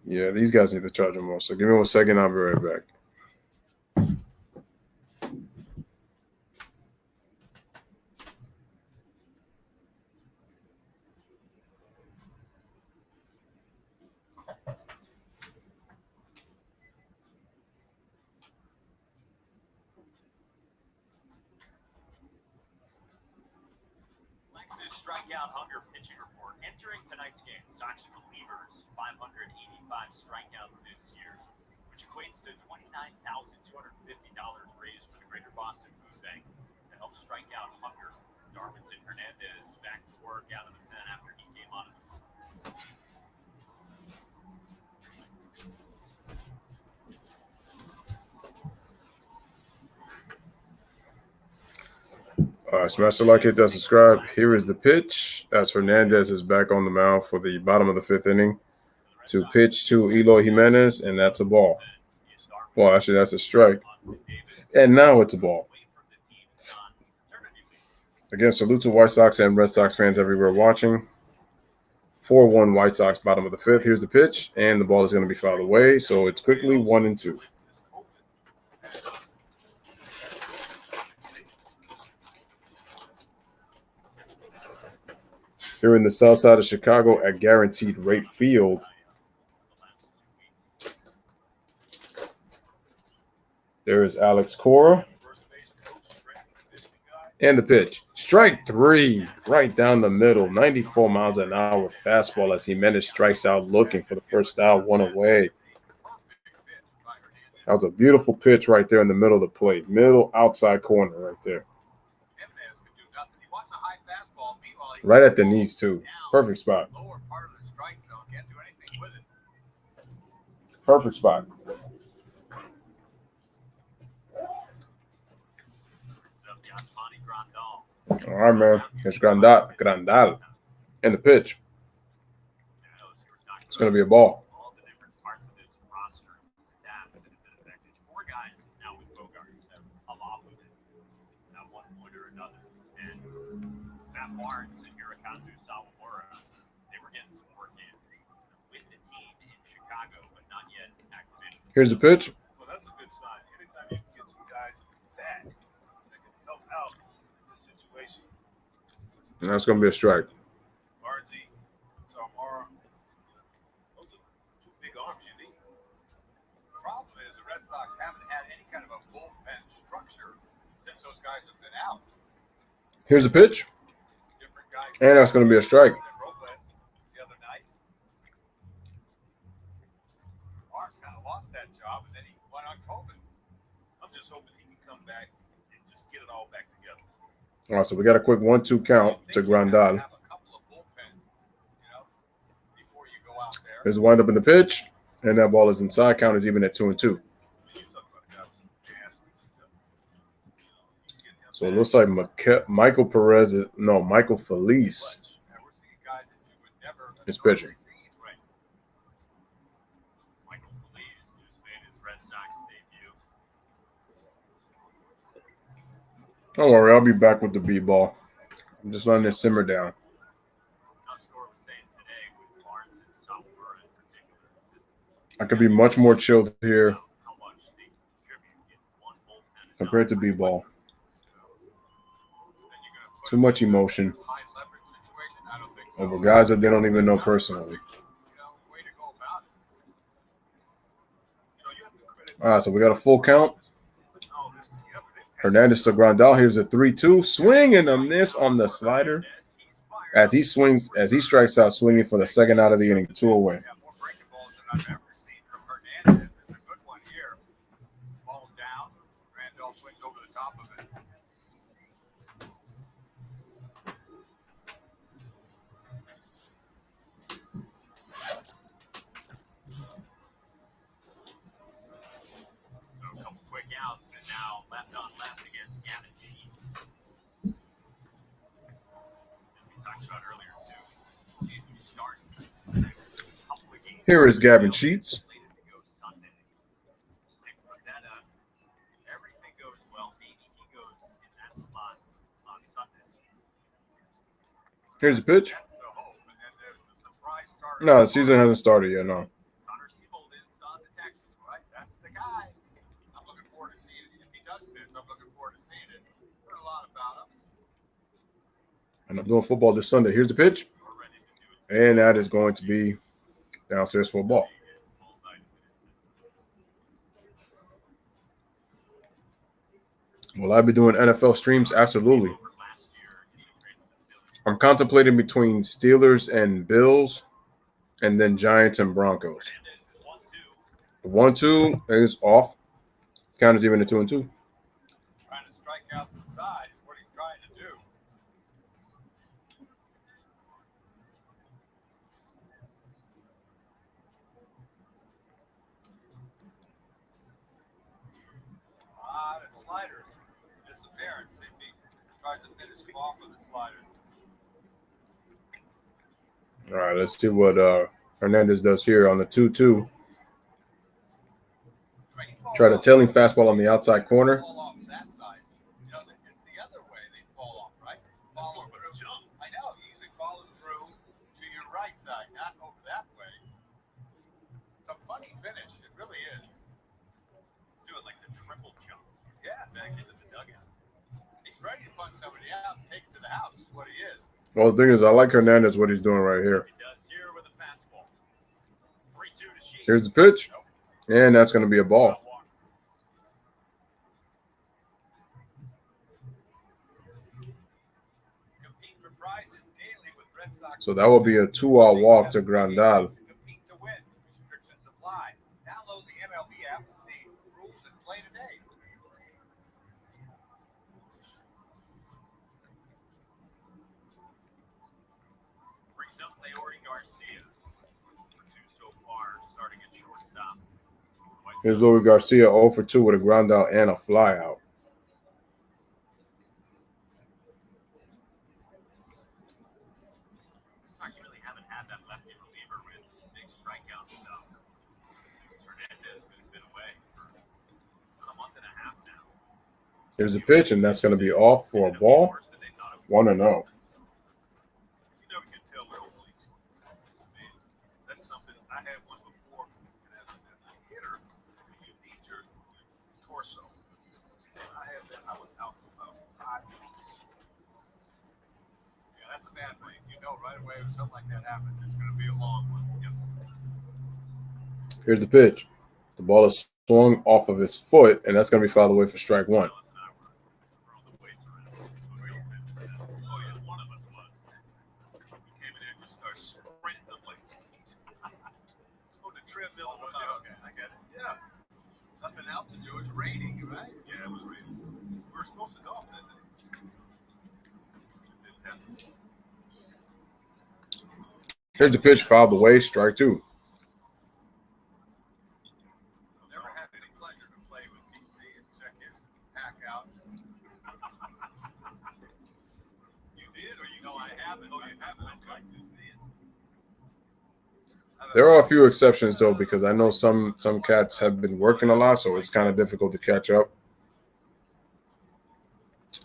Yeah, these guys need to charge them more. So give me 1 second. I'll be right back. Strikeout hunger pitching report. Entering tonight's game, Sox relievers 585 strikeouts this year, which equates to $29,250 raised for the Greater Boston Food Bank to help strike out hunger. Darwinson Hernandez back to work out of the pen after he came on. All right, smash the like, hit that subscribe. Here is the pitch as Hernandez is back on the mound for the bottom of the 5th inning to pitch to Eloy Jimenez, and that's a ball. Well, actually, that's a strike. And now it's a ball. Again, salute to White Sox and Red Sox fans everywhere watching. 4-1 White Sox, bottom of the 5th. Here's the pitch, and the ball is going to be fouled away, so it's quickly 1-2. Here in the south side of Chicago at Guaranteed Rate Field. There is Alex Cora. And the pitch. Strike 3 right down the middle. 94 miles an hour fastball as Jimenez strikes out looking for the first out, 1 away. That was a beautiful pitch right there in the middle of the plate. Middle outside corner right there. Right at the knees, too. Perfect spot. Perfect spot. All right, man. It's Grandal. And the pitch. It's going to be a ball. All the different parts of this roster and staff that have been affected. 4 guys now with Bogarts have come off of it at one point or another. And Matt Barnes and Hirokazu Sawamura, they were getting some work in with the team in Chicago, but not yet activated. Here's the pitch. Well, that's a good sign. Anytime you can get some guys that can help out in this situation. And that's going to be a strike. Barnesy, Samara, those are 2 big arms you need. The problem is the Red Sox haven't had any kind of a bullpen structure since those guys have been out. Here's the pitch. Different guys. And that's going to be a strike. Robles the other night. Barnes kind of lost that job, and then he went on COVID. I'm just hoping he can come back and just get it all back together. All right, so we got a quick 1-2 count to Grandal. Have a couple of bullpens, before you go out there. There's a windup in the pitch, and that ball is inside. Count is even at 2-2. You talk about a guy with some nasty stuff. You get him So it back. looks like Michael Felice And we're seeing guys that you would never is pitching. see. Right. Michael Feliz just made his Red Sox debut. Don't worry, I'll be back with the B-ball. I'm just letting it simmer down. Score was saying today with Barnes and Sawamura in particular. I could be much more chilled here How much they contribute in one bullpen. compared to B-ball. Then you're gonna put Too much emotion high leverage situation. I don't think so. over guys that they don't even know personally. Way to go about it. You have to credit. All right, so we got a full count. All this together. Hernandez to Grandal. Here's a 3-2. Swing and a miss on the slider as he strikes out, swinging for the second out of the inning. 2 away. Yeah, more breaking balls than I've ever seen from Hernandez. It's a good one here. Ball down. Randall swings over the top of it. So a couple quick outs, and now left on left against Gavin Sheets. As we talked about earlier, too. See who starts the next couple of games. Here is Gavin Sheets. Slated to go Sunday. Nick Prodetta, if everything goes well, maybe he goes in that slot on Sunday. Here's the pitch. That's the hope. And then there's the surprise starter. No, the season hasn't started yet, no. Connor Siebold is on the Texas, Right? That's the guy. I'm looking forward to seeing it. If he does pitch, I'm looking forward to seeing it. Heard a lot about him. And I'm doing football this Sunday. Here's the pitch. we're ready to do it. And that is going to be downstairs for a ball. Will I be doing NFL streams? Absolutely. Last year, in the trade with the Steelers. I'm contemplating between Steelers and Bills, and then Giants and Broncos. Hernandez is 1-2. The 1-2 is off. Count is even at 2-2. Trying to strike out the side is what he's trying to do. The sliders disappearance. If he tries to finish him off with the sliders. All right, let's see what Hernandez does here on the 2-2. Try to tailing fastball on the outside corner. Fall off that side. It's the other way they fall off, right? Follow through. I know. You usually follow through to your right side, not over that way. It's a funny finish. It really is. Let's do it like the triple jump Yes. back into the dugout. He's ready to punch somebody out and take it to the house. Is what he is. Well, the thing is, I like Hernandez, what he's doing right here. He does here with a fastball. 3-2 to Sheets. Here's the pitch, and that's going to be a ball. Compete for prizes daily with Red Sox. So that will be a 2-out walk to Grandal. Compete to win. Restrictions apply. Download the MLB app to see rules and play today. Brings up Leori Garcia. 2 so far, starting at shortstop. Here's Louis Garcia 0 for 2 with a ground out and a fly out. Here's the pitch, and that's going to be off for a ball. 1-0. You know, you can tell where it leaks. Man, that's something I had one before. And as a hitter, you need your torso. I had that. I was out for about 5 weeks. Yeah, that's a bad thing. You know right away if something like that happens, it's going to be a long one. Yep. Here's the pitch. The ball is swung off of his foot, and that's going to be fouled away for strike one. Nothing else to do. It's raining, right? Yeah, it was raining. We were supposed to golf that day. It didn't happen. Here's the pitch, fouled away, strike two. Never had any pleasure to play with TC and check his pack out. You did, or you know I haven't? Oh, you haven't? I'd like to see it. There are a few exceptions, though, because I know some cats have been working a lot, so it's kind of difficult to catch up.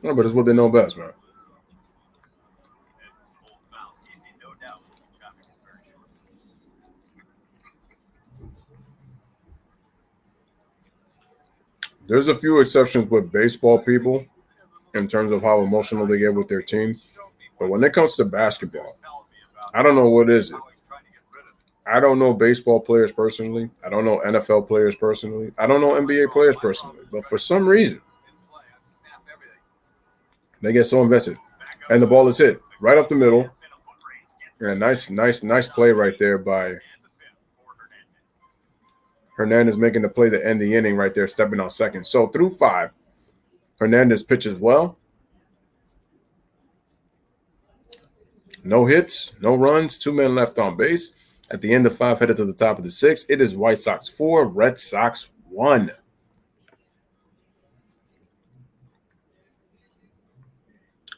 No, but it's what they know best, man. There's a few exceptions with baseball people in terms of how emotional they get with their team. But when it comes to basketball, I don't know what is it. I don't know baseball players personally. I don't know NFL players personally. I don't know NBA players personally. But for some reason, they get so invested. And the ball is hit right up the middle. And nice play right there by Hernandez, making the play to end the inning right there, stepping on second. So through 5, Hernandez pitches well. No hits, no runs, 2 men left on base. At the end of 5, headed to the top of the 6th, it is White Sox 4, Red Sox 1.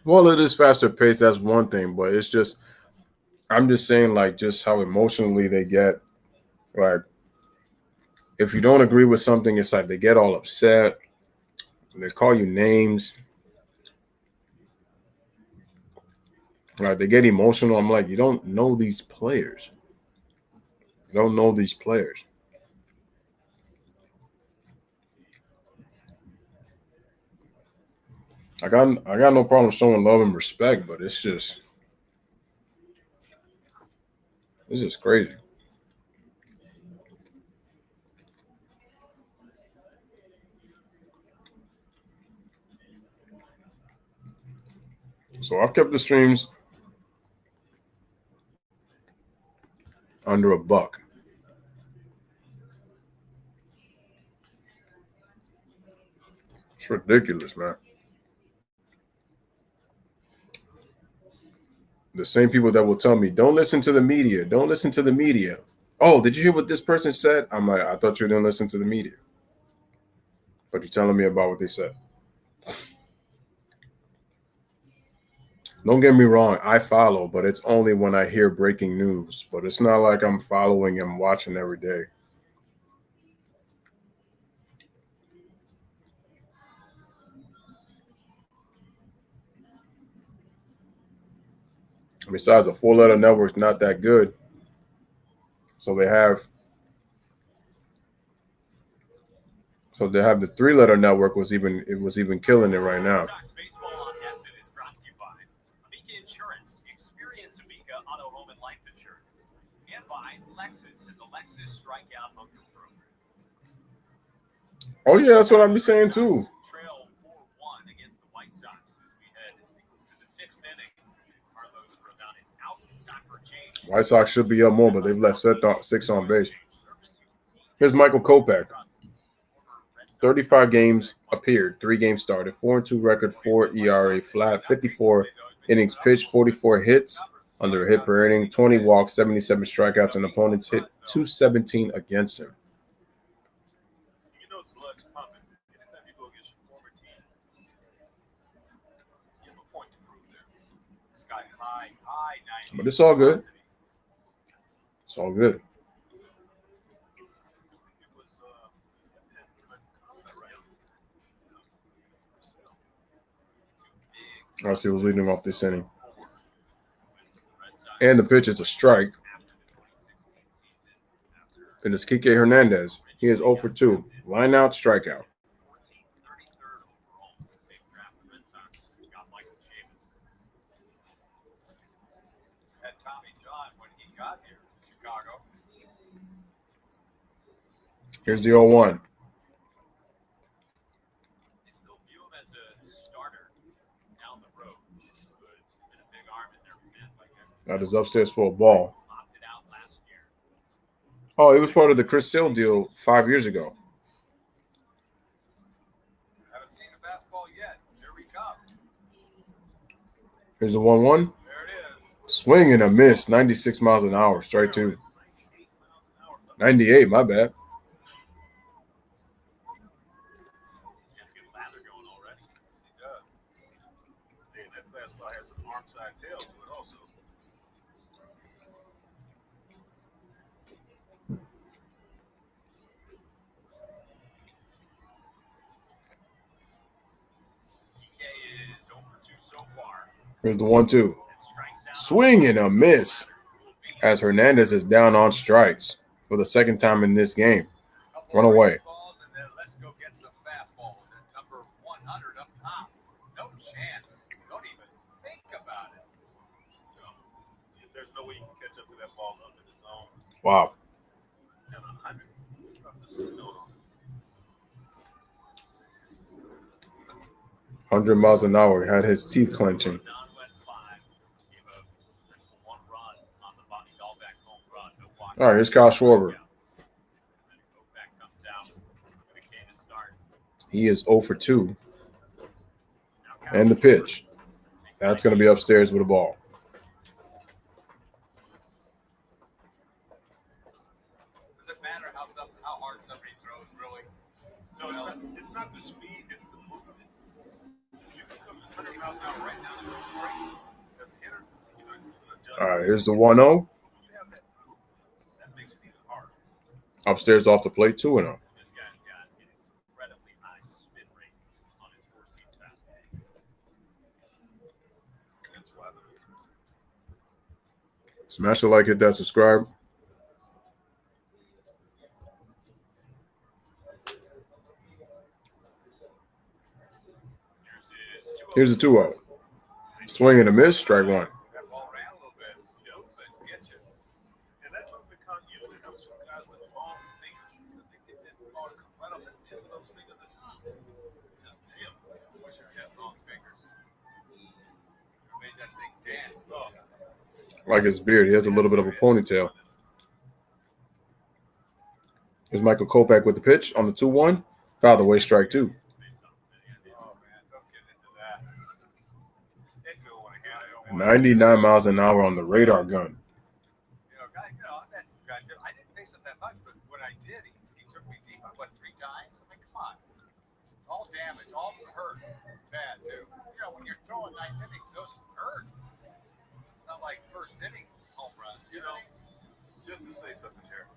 Well, it is faster paced. That's one thing, but it's just, I'm just saying, like, just how emotionally they get. Like, if you don't agree with something, it's like they get all upset. They call you names. Like, they get emotional. I'm like, you don't know these players. You don't know these players. I got no problem showing love and respect, but it's just crazy. So I've kept the streams under $1. It's ridiculous, man. The same people that will tell me, don't listen to the media. Don't listen to the media. Oh, did you hear what this person said? I'm like, I thought you didn't listen to the media. But you're telling me about what they said. Don't get me wrong, I follow, but it's only when I hear breaking news. But it's not like I'm following and watching every day. Besides, a 4-letter network's not that good. So they have the 3-letter network was even killing it right now. Baseball on Essence is brought to you by Amica Insurance. Experience Amica Auto Home and Life Insurance. And by Lexus and the Lexus Strikeout Hunter Program. Oh yeah, that's what I'm saying too. Trail 4-1 against the White Sox as we head to the 6th inning. Carlos Rodon is out. It's time for a change. White Sox should be up more, but they've left 6 on base. Here's Michael Kopech. 35 games appeared, 3 games started, 4-2 record, 4 ERA flat, 54 innings pitched, 44 hits under a hit per inning, 20 walks, 77 strikeouts, and opponents hit .217 against him. You know the blood's pumping. Anytime you go against your former team, you have a point to prove there. It's got high 90. But it's all good. It's all good. Obviously, he was leading off this inning. And the pitch is a strike. And it's Kike Hernandez. He is 0 for 2. Line out, strikeout. Had Tommy John when he got here to Chicago. Here's the 0-1. They still view him as a starter down the road. But been a big arm in there, man. That is upstairs for a ball. Opted out last year. Oh, he was part of the Chris Sale deal 5 years ago. Haven't seen the fastball yet. Here we come. Here's the 1-1. There it is. Swing and a miss. 96 miles an hour. Strike 2. 98, my bad. Going already. He does. Hey, that fastball has an arm side tail to it also. PK is over 2 so far. Here's the 1-2. And strikes out. Swing and a miss as Hernandez is down on strikes for the second time in this game. Run away. Balls, and then let's go get some fastballs at number 100 up top. No chance. Don't even think about it. No. There's no way you can catch up to that ball up in the zone. Wow. And 100 from the signal. 100 miles an hour. Had his teeth clenching. Down went 5. Gave up 1 run on the Bobby Dahlbeck home run. No walk. All right, here's Kyle Schwarber. He is 0 for 2. And the pitch. That's going to be upstairs with a ball. Does it matter how hard somebody throws, really? No, it's not the speed, it's the movement. You can come 100 miles an hour right now and go straight. As a hitter, you're going to adjust. All right, here's the 1-0. You have that makes it even harder. Upstairs off the plate, 2-0. This guy's got an incredibly high spin rate on his 4-seam fastball. That's why Smash the like, hit that subscribe. Here's the 2-0. Swing and a miss, strike 1. That ball ran a little bit, but get you. and that movement usually comes from guys with long fingers. They get that ball right off the tip of those fingers. It's just damn. I wish I had long fingers. I made that thing dance. Oh, Like his beard, he has a little bit of a ponytail. Here's Michael Kopech with the pitch on the 2-1. Fouled away, strike 2. Oh, man, don't get into that. that good one again. 99 miles an hour on the radar gun. That's guys. I didn't face him that much, but when I did, he took me deep. I went 3 times. I mean, come on. All damage, all hurt. Bad, too. When you're throwing 9 innings, those hurt. It's not like first inning home runs, Just to say something here,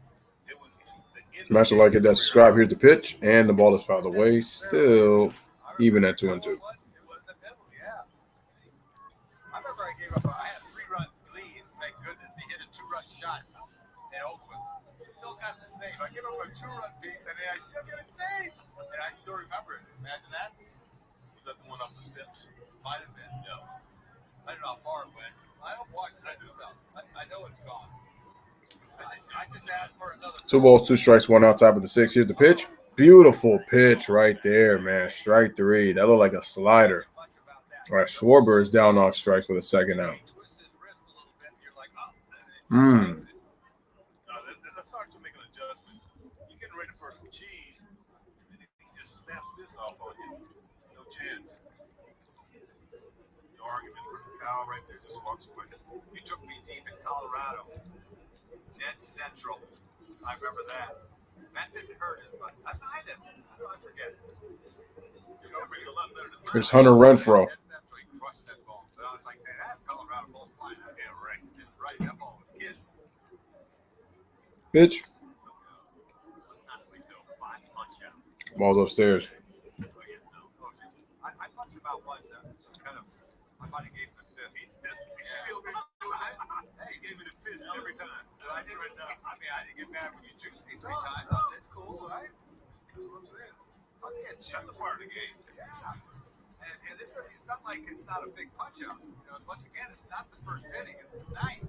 it was the end. Smash the like, hit that subscribe. Here's the pitch, and the ball is fouled away. Still even at 2-2. It was the middle, yeah. I remember I gave up. I had a 3-run lead. Thank goodness he hit a 2-run shot in Oakland. Still got the save. I gave up a 2-run piece, and then I still get a save. And I still remember it. Imagine that. Was that the one off the steps? Might have been. No. I don't know how far it went. I don't watch that stuff. I know it's gone. I just asked for another. 2 balls, 2 strikes, 1 out, top of the 6th. Here's the pitch. Beautiful pitch right there, man. Strike 3. That looked like a slider. All right, Schwarber is down on strikes for the second out. Twist his wrist a little bit, and you're like, oh. That's hard to make an adjustment. You're getting ready for some cheese, and he just snaps this off on you. No chance. No argument for Kyle right there. Just walks away. You took me deep in Colorado. Dead central. I remember that. That didn't hurt as much. I might have. I forget. It's a lot better than Here's Hunter Renfroe. Dead central, he crushed that ball. But I was like saying, that's Colorado close line. Yeah, right. Just right. That ball was his. Pitch. Let's not sleep though. 5 punch out. Ball's upstairs. I punched him out once. Kind of. I somebody gave him the fist. He should be over there doing that. Hey, he gave me the fist every time. I didn't get mad when you juiced me 3 times. Oh, that's cool, right? That's what I'm saying. Okay, that's a part of the game. Yeah. And this it's not like it's not a big punch out. Once again, it's not the first inning, it's the 9th.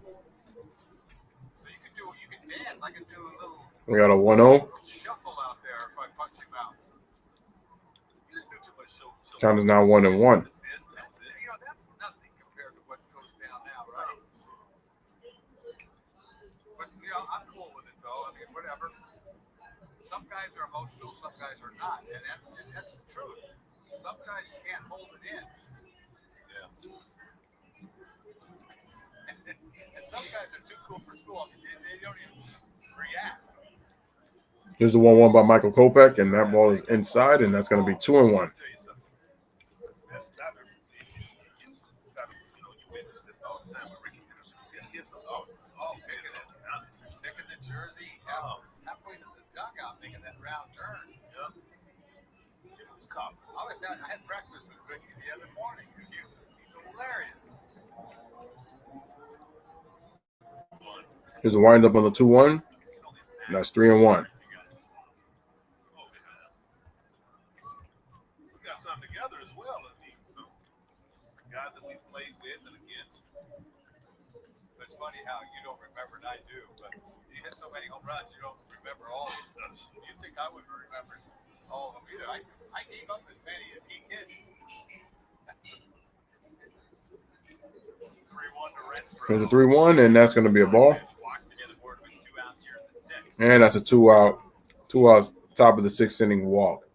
So you can dance. I can do a little. We got a 1-0. Shuffle out there if I punch him out. Count is now 1-1. That's nothing compared to what goes down now, right? But I'm cool with it though. I mean, whatever. Some guys are emotional, some guys are not, and that's the truth. Some guys can't hold it in. Yeah. And some guys are too cool for school. I mean, they don't even react. Here's the 1-1 by Michael Kopech, and that ball is inside, and that's going to be 2-1. I had breakfast with Ricky the other morning. He's hilarious. Here's a windup on the 2-1. And that's 3-1. We got something together as well. Guys that we've played with and against. But it's funny how you don't remember, and I do. But you hit so many home runs, you don't remember all of them. You'd think I would remember all of them either. I gave up as many as he did. 3-1 to Redsox. Here's a 3-1, and that's going to be a ball. And that's a 2-out. 2-out top of the 6th inning walk.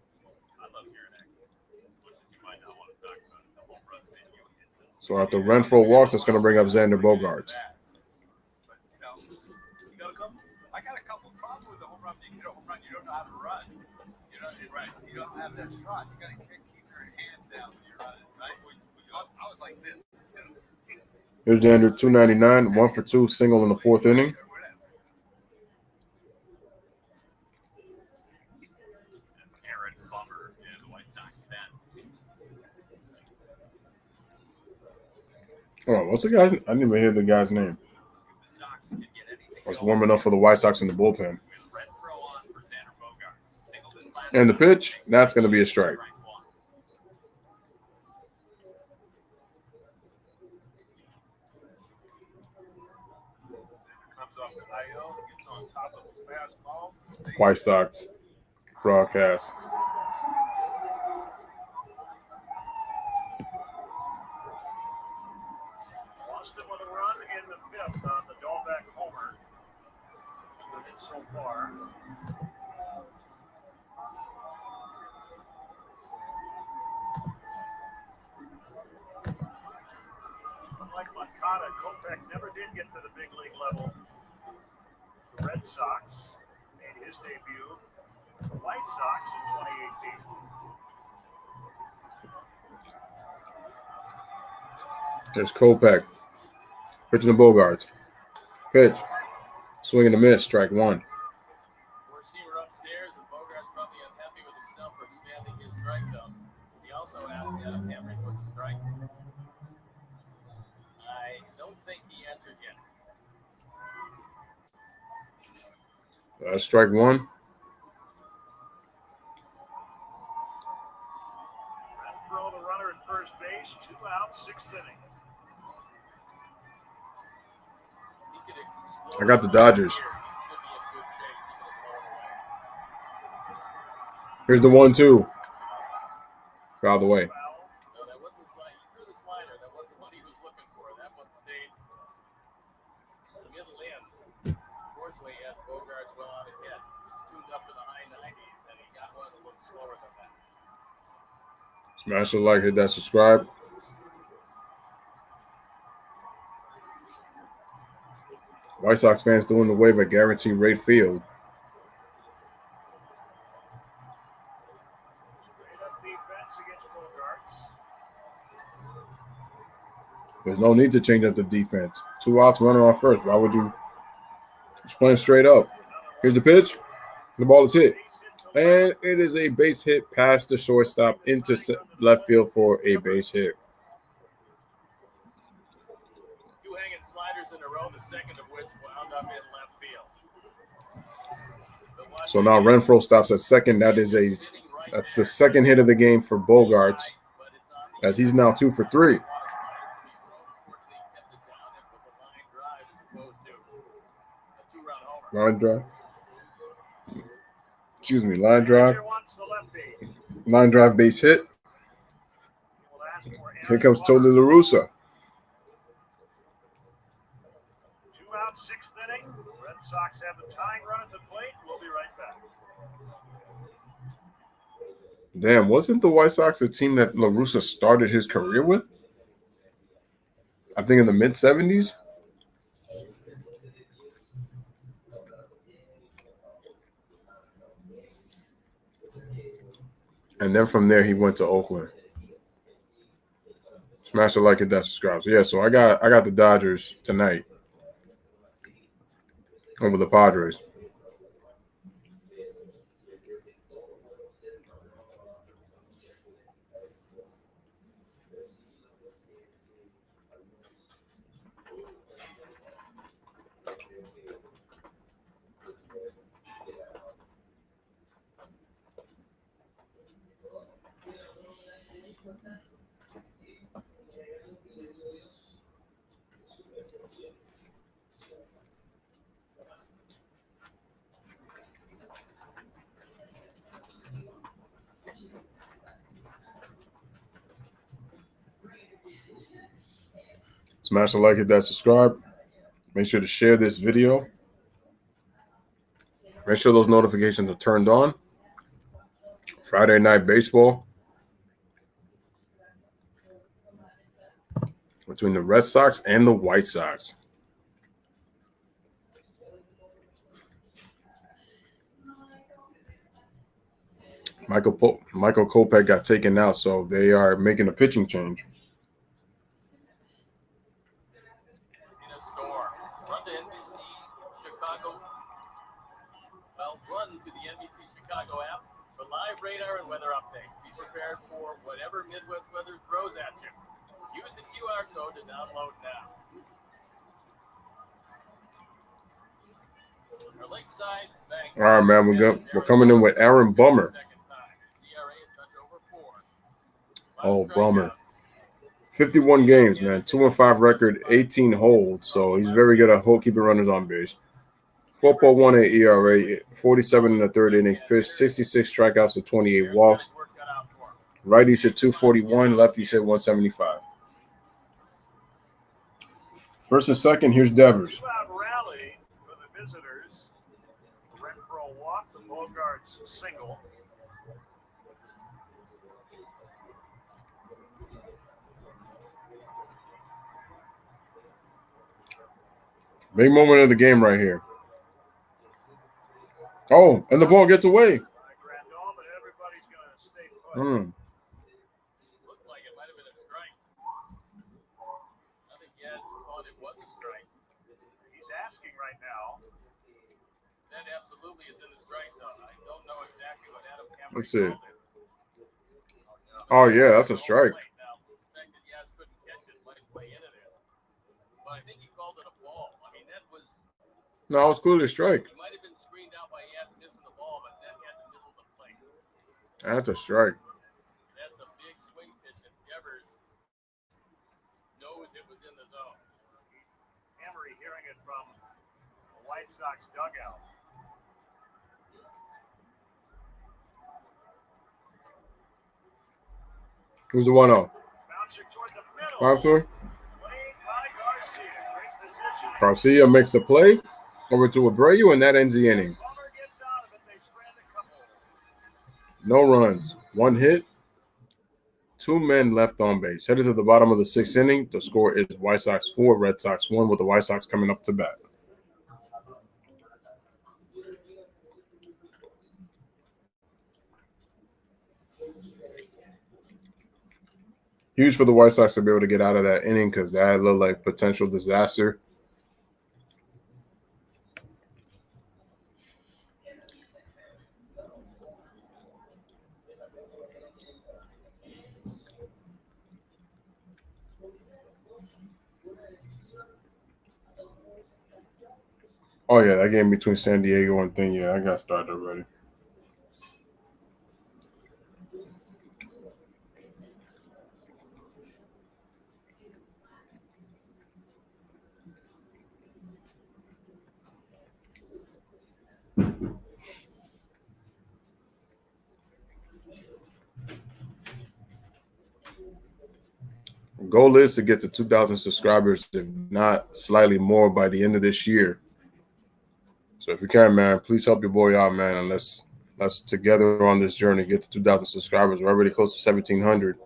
So after Renfroe walks, that's going to bring up Xander Bogaerts. I got a couple problems with the home run. You get a home run, you don't know how to run. You don't have that shot. You got to keep your hands down when you're running, right? I was like this. Here's Xander, 299, 1 for 2, single in the 4th inning. Oh, what's the guy's? I didn't even hear the guy's name. I was warming up for the White Sox in the bullpen. And the pitch, that's going to be a strike. Comes off the IL, gets on top of the fastball. White Sox broadcast. Lost him with a run in the 5th on the Dahlbeck homer. So far. Unlike Moncada, Kopech never did get to the big league level. The Red Sox made his debut with the White Sox in 2018. There's Kopech. Pitching to Bogaerts. Pitch. Swing and a miss. Strike 1. Receiver upstairs, and Bogaerts probably unhappy with himself for expanding his strike zone. He also asked Adam Henry if it was a strike. I don't think he answered yes. That's strike 1. Throw the runner at first base, 2 outs, 6th inning. I got the Dodgers. Here's the 1-2. Foul the way. No, that wasn't slide. He threw the slider. That wasn't what he was looking for. That one stayed to the middle end. Unfortunately, he had Bogaerts well out ahead. He's tuned up to the high 90s, and he got one a little slower than that. Smash the like, hit that subscribe. White Sox fans doing the wave at Guaranteed Rate Field. There's no need to change up the defense. 2 outs, runner on first. Why would you just playing straight up? Here's the pitch. The ball is hit. And it is a base hit past the shortstop into left field for a base hit. second of which wound up in left field. So now Renfroe stops at second. That's the second hit of the game for Bogarts, as he's now 2 for 3. Line drive. Excuse me, line drive. Line drive base hit. Here comes Tony La Russa. 2 out, 6th inning. Red Sox have the tying run at the plate. We'll be right back. Damn, wasn't the White Sox a team that La Russa started his career with? I think in the mid-70s. And then from there he went to Oakland. Smash the like it, that subscribe. So yeah, so I got the Dodgers tonight over the Padres. Smash the like, hit that subscribe. Make sure to share this video. Make sure those notifications are turned on. Friday night baseball between the Red Sox and the White Sox. Michael Kopech got taken out, so they are making a pitching change. In a store. Run to NBC Chicago. Well, run to the NBC Chicago app for live radar and weather updates. Be prepared for whatever Midwest weather throws at you. Use the QR code to download now. Our Lakeside Bank. All right, man, we're coming in with Aaron Bummer. Oh, Bummer. 51 games, man. 2-5 record, 18 holds. So he's very good at keeping runners on base. 4.18 ERA, 47 in the third innings pitched, 66 strikeouts to 28 walks. Righties hit 241, lefties hit 175. First and second, here's Devers. 2-out rally for the visitors. Renfroe walk, the Bogarts single. Big moment of the game right here. Oh, and the ball gets away. But everybody's going to stay put. Looked like it might have been a strike. I think Yaz thought it was a strike. He's asking right now. That absolutely is in the strike zone. I don't know exactly what Adam Cameron Let's see. called it. Oh, yeah, that's a strike. Now, the fact that Yaz couldn't catch it might play into this. But I think he called it a ball. I mean, that was. No, it was clearly a strike. He might have been screened out by Yaz missing the ball, but that had the middle of the plate. That's a strike. That's a big swing pitch, and Devers knows it was in the zone. Emery hearing it from the White Sox dugout. Who's the 1-0? Bouncer toward the middle. Bouncer. Played by Garcia. Great position. Garcia makes the play over to Abreu, and that ends the inning. Bummer gets out of it. They strand a couple. No runs, 1 hit, 2 men left on base. Headed to the bottom of the 6th inning. The score is White Sox 4, Red Sox 1, with the White Sox coming up to bat. Huge for the White Sox to be able to get out of that inning because that looked like potential disaster. Oh, yeah, that game between San Diego and thing. Yeah, I got started already. Goal is to get to 2,000 subscribers, if not slightly more, by the end of this year. So if you can, man, please help your boy out, man, and let's together on this journey get to 2,000 subscribers. We're already close to 1,700.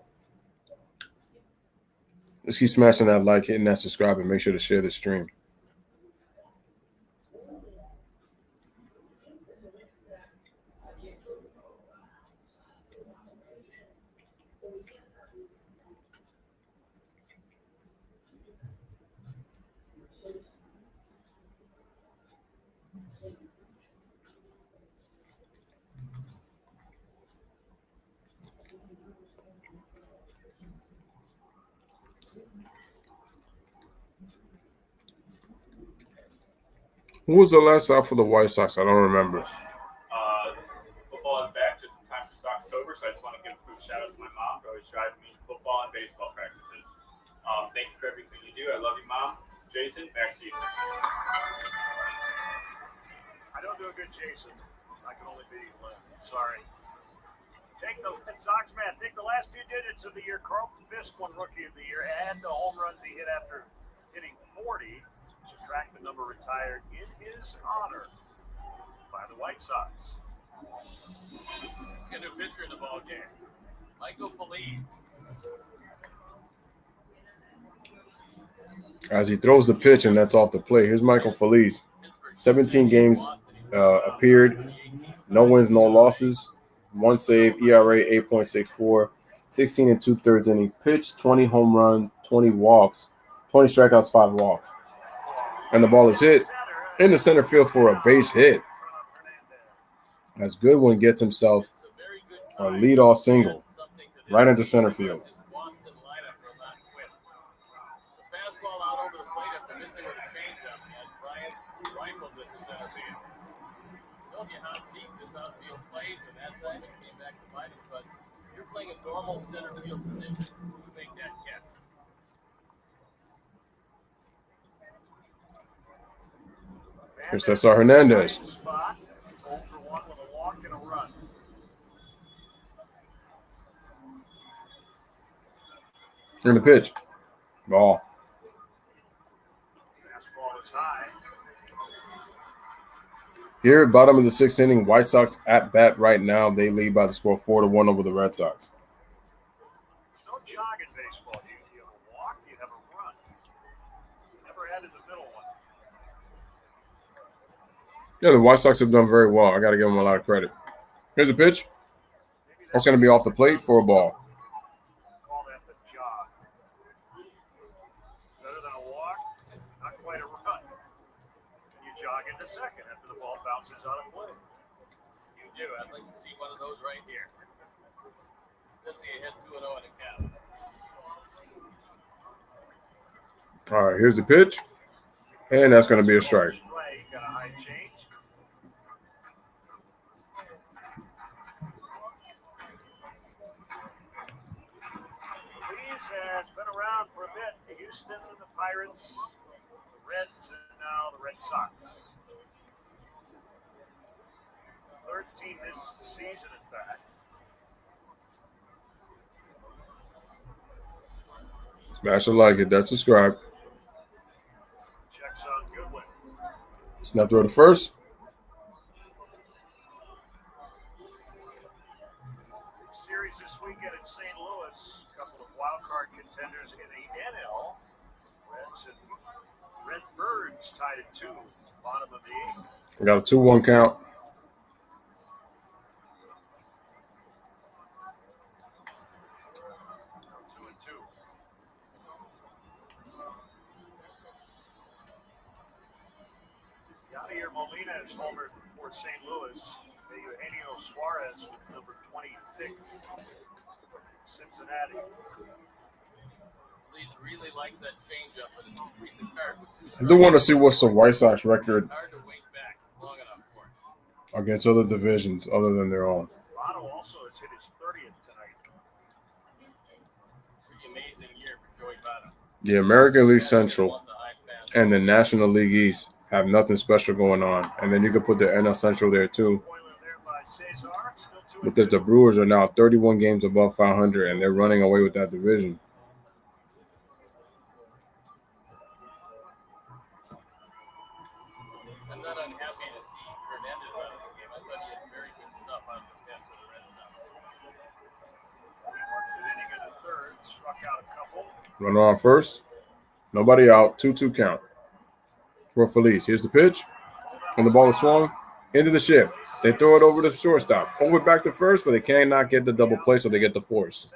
Let's keep smashing that like, hitting that subscribe, and make sure to share the stream. Who was the last out for the White Sox? I don't remember. Football is back just in time for Sox Sober, so I just want to give a quick shout out to my mom for always driving me to football and baseball practices. Thank you for everything you do. I love you, Mom. Jason, back to you. I don't do a good Jason. I can only be Lynn. Sorry. Take the Sox man. Take the last 2 digits of the year. Carlton Fisk won Rookie of the Year. Add the home runs he hit after hitting 40. Subtract the number retired in his honor by the White Sox. Get a new pitcher in the ball game. Michael Feliz. As he throws the pitch, and that's off the plate. Here's Michael Feliz. 17 games appeared. No wins, no losses. 1 save, ERA 8.64. 16 and 2/3 innings pitched. 20 home runs, 20 walks, 20 strikeouts, 5 walks. And the ball is hit in the center field for a base hit. As Goodwin gets himself a leadoff single right into center field. Fastball out over the plate after missing with a changeup, and Bryant rifles it to center field. Told you how deep this outfield plays, and that time it came back to bite it because you're playing a normal center field position. You make that catch. Here's Cesar Hernandez. Spot. 0 for 1 with a walk and a run. In the pitch. Ball. Fastball is high. Here, bottom of the 6th inning, White Sox at bat right now. They lead by the score 4-1 over the Red Sox. No jog in baseball. You have a walk, you have a run. Never added the middle one. Yeah, the White Sox have done very well. I got to give them a lot of credit. Here's a pitch. That's going to be off the plate for a ball. Call that the jog. Better than a walk, not quite a run. And you jog into second after the ball bounces out of play. You do. I'd like to see one of those right here. Especially a hit 2-0 in a count. All right, here's the pitch. And that's going to be a strike. Got a high change. Has been around for a bit. Houston, the Pirates, the Reds, and now the Red Sox. 13 this season, in fact. Smash a like it. That's subscribe. Checks on Goodwin. Snap throw to first. Series this weekend in St. Louis. A couple of wild card contenders in the NL. Reds and Redbirds tied at 2, bottom of the 8th. We got a 2-1 count. Molina has homered for St. Louis. Eugenio Suarez with number 26. Cincinnati. Please really likes that changeup, but it's really hard with 2 I do want to see what's the White Sox record hard to wait against other divisions other than their own. Toronto also has hit his 30th tonight. Pretty amazing year for Joey Votto. The American League Central and the National League East have nothing special going on. And then you can put the NL Central there too. Because the Brewers are now 31 games above 500 and they're running away with that division. I'm not unhappy to see Hernandez out of the game. I thought he had very good stuff out of the pen for the Red Sox. Runner on first. Nobody out. 2-2 count for Feliz. Here's the pitch. And the ball is swung into the shift. They throw it over to the shortstop. Over back to first, but they cannot get the double play, so they get the force.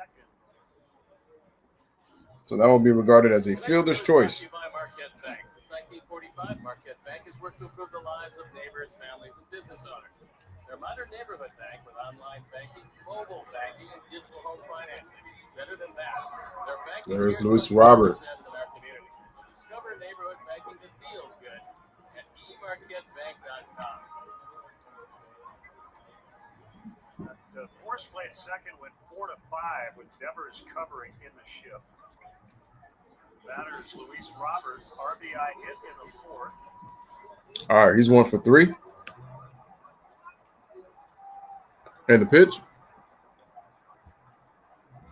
So that will be regarded as a fielder's choice. Since 1945, Marquette Bank has worked to improve the lives of neighbors, families, and business owners. They're a modern neighborhood bank with online banking, mobile banking, and digital home financing. Better than that, their banking There's Luis Robert. success in our community. So discover neighborhood banking that feels good at emarquettebank.com. Force play second went 4-5 with Devers covering in the shift. Batters Luis Roberts, RBI hit in the fourth. All right, he's 1 for 3. And the pitch. I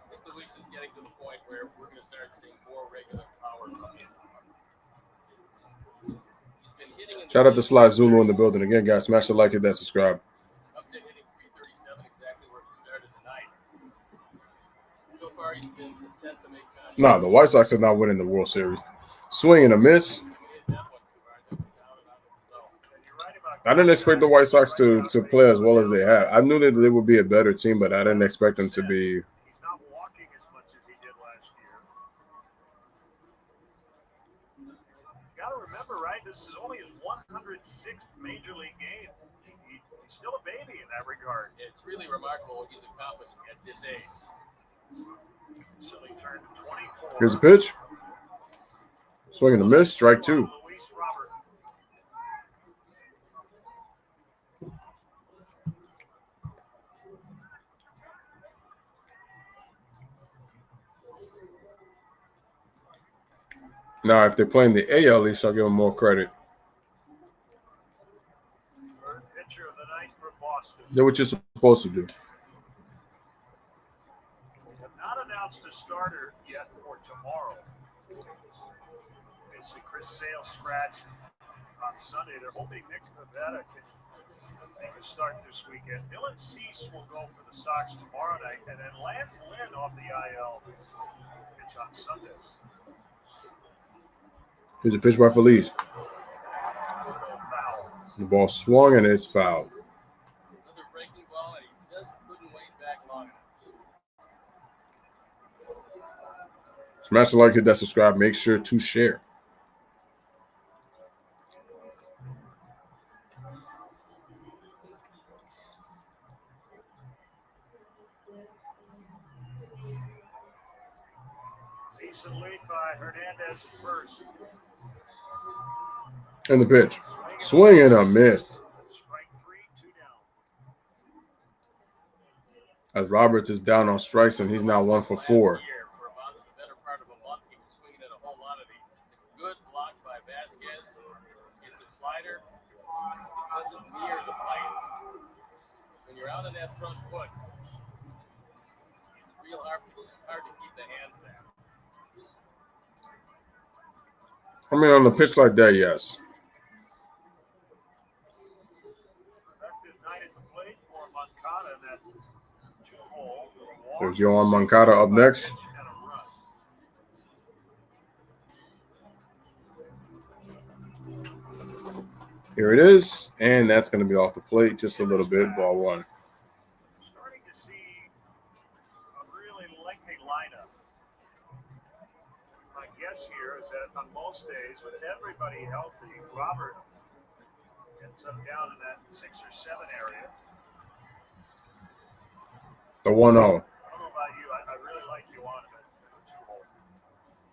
think Luis is getting to the point where we're going to start seeing more regular power come in. He's been hitting in Shout out to Sly Zulu in the building. Again, guys, smash the like, hit that, subscribe. Comes in hitting 337, exactly where he started tonight. So far, he's been content to make contact. Nah, the White Sox are not winning the World Series. Swing and a miss. I didn't expect the White Sox to play as well as they have. I knew that they would be a better team, but I didn't expect them to be. He's not walking as much as he did last year. You got to remember, right? This is only his 106th major league game. He's still a baby in that regard. It's really remarkable what he's accomplished at this age. So he turned 24. Here's a pitch. Swing and a miss. Strike 2. Luis Robert. Now, if they're playing the AL, at least I'll give them more credit. Third pitcher of the night for Boston. Do what you're supposed to do. Have not announced a starter yet for tomorrow. It's the Chris Sale scratch on Sunday. They're hoping Nick Pivetta can make a start this weekend. Dylan Cease will go for the Sox tomorrow night, and then Lance Lynn off the IL pitch on Sunday. Here's a pitch by Feliz. The ball swung and it's fouled. Another breaking ball, and he just couldn't wait back long enough. Smash the like, hit that subscribe. Make sure to share. Decent lead by Hernandez at first. And the pitch. Swing and a miss. Strike 3, 2 down. As Roberts is down on strikes and he's now 1 for 4. For about the better part of a month, he was swinging at a whole lot of these. It's a good block by Vasquez. It's a slider. It wasn't near the plate. When you're out of that front foot, it's real hard to keep the hands back. I mean, on a pitch like that, yes. There's Yohan Moncada up next. Here it is, and that's going to be off the plate just a little bit. Ball 1. Starting to see a really lengthy lineup. My guess here is that on most days, with everybody healthy, Robert ends up down in that 6 or 7 area. The 1-0. I don't know about you. I really like Yohan in the 2-hole.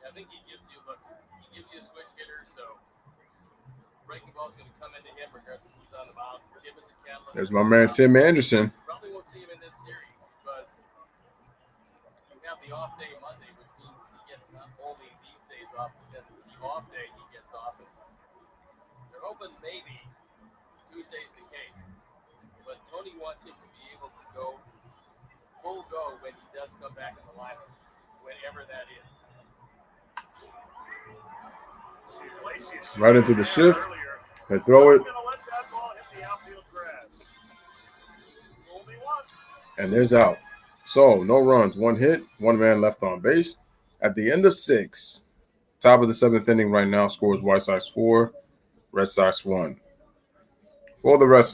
I think he gives you a switch hitter, so breaking ball is going to come into him regardless of who's on the mound. Tim is a catalyst. There's my man Tim Anderson. Probably won't see him in this series because you have the off day Monday, which means he gets not only these days off, but then the off day he gets off. And they're hoping maybe Tuesday's the case. But Tony wants him to be able to go full go when he does come back in the lineup, whenever that is. Right into the shift. They throw it. And there's out. So, no runs, 1 hit, 1 man left on base. At the end of 6, top of the 7th inning right now, scores White Sox 4, Red Sox 1. For the White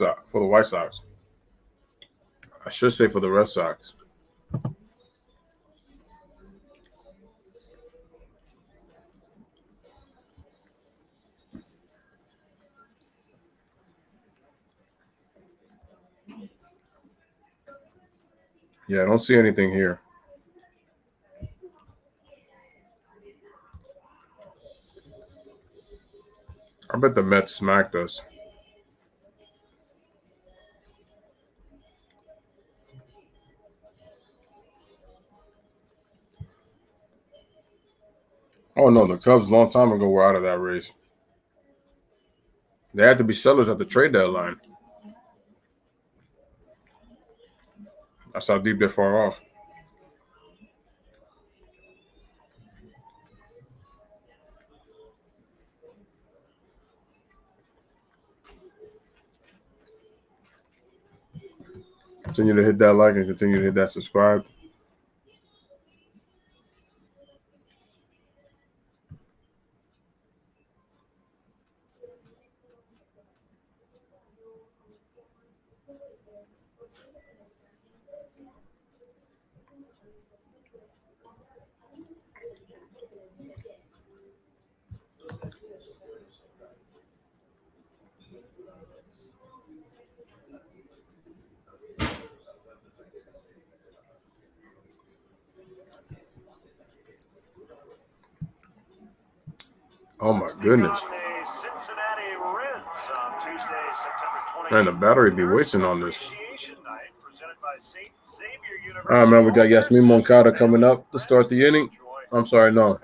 Sox. I should say for the Red Sox. Yeah, I don't see anything here. I bet the Mets smacked us. Oh, no, the Cubs a long time ago were out of that race. They had to be sellers at the trade deadline. That's how deep they're far off. Continue to hit that like and continue to hit that subscribe. Oh, my goodness. Man, the battery be wasting on this. All right, man, we got Yasmin Moncada coming up to start the inning. I'm sorry, no.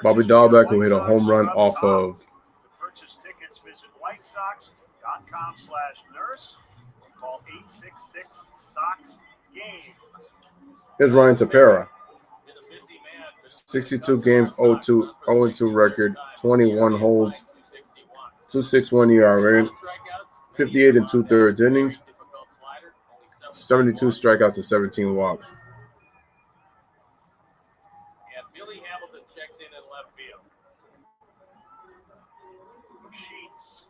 Bobby Dahlbeck will hit a home run off of Purchase tickets, visit whitesox.com/nurse or call 866-SOX-GAME. Here's Ryan Tepera. 62 games, 0-2 record, 21 holds, 2.61 ERA, 58 and 2/3 innings, 72 strikeouts and 17 walks. And Billy Hamilton checks in left field. Sheets.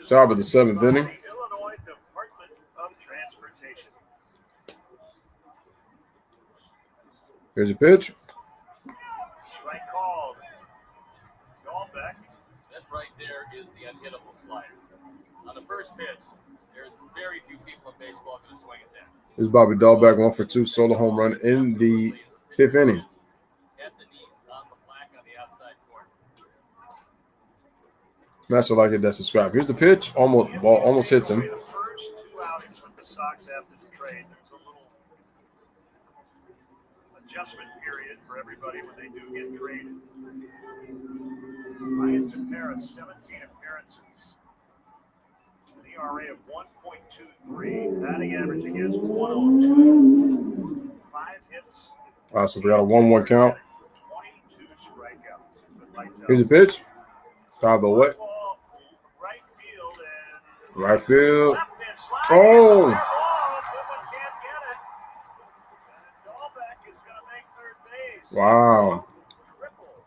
Top of the 7th inning. Illinois Department of Transportation. Here's a pitch. Strike called. Dahlbeck. That right there is the unhittable slider. On the first pitch, there's very few people in baseball going to swing at that. Here's Bobby Dahlbeck, 1-for-2 solo home run in the 5th inning. At the knees on the black on the outside corner. Smash the like it, that subscribe. Here's the pitch. Ball almost hits him. The first 2 outings with the Sox after the trade, there's a little adjustment period for everybody when they do get traded. Ryan Tepera, 17 appearances. An ERA of 1.23. Batting average against 102. 5 hits. So we got a 1-1 count. 22 strikeouts. Here's a pitch. Fouled away. Right field and Right field. left and slide. Oh. Goodwin can't get it. And Dahlbeck is going to make third base. Wow. Triple.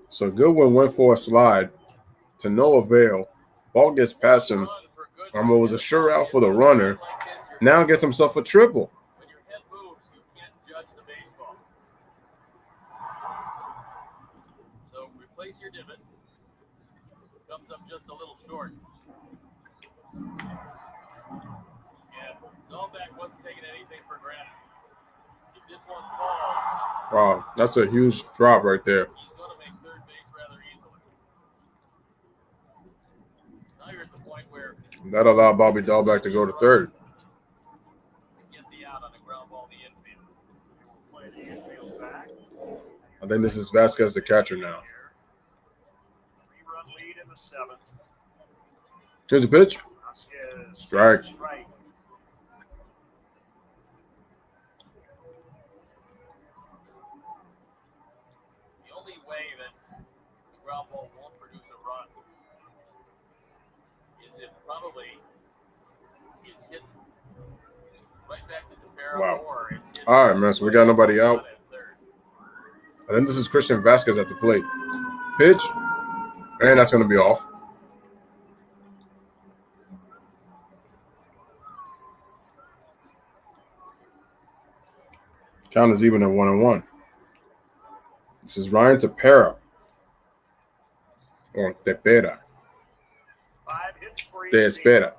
So Goodwin went for a slide to no avail. Ball gets past him. It was a sure out for the runner. Now gets himself a triple. When your head moves, you can't judge the baseball. So replace your divots. Comes up just a little short. And Dahlbeck wasn't taking anything for granted. If this one falls, Wow, that's a huge drop right there. he's going to make third base rather easily. Now you're at the point where That allowed Bobby Dahlbeck to go to third. to get the out on the ground ball in the infield. Play the infield back. I think this is Vasquez, the catcher now. 3-run lead in the 7th. Here's the pitch. Vasquez. Strike. Strike. The only way that the ground ball won't produce a run is if probably it's hit right back to Tapera Wow. or it's hit. All right, man. So we got nobody out. at third. I think this is Christian Vasquez at the plate. Pitch. And that's going to be off. Count is even at 1-1. This is Ryan Tapera. Or Tepera. 5 hits for each Te team. espera.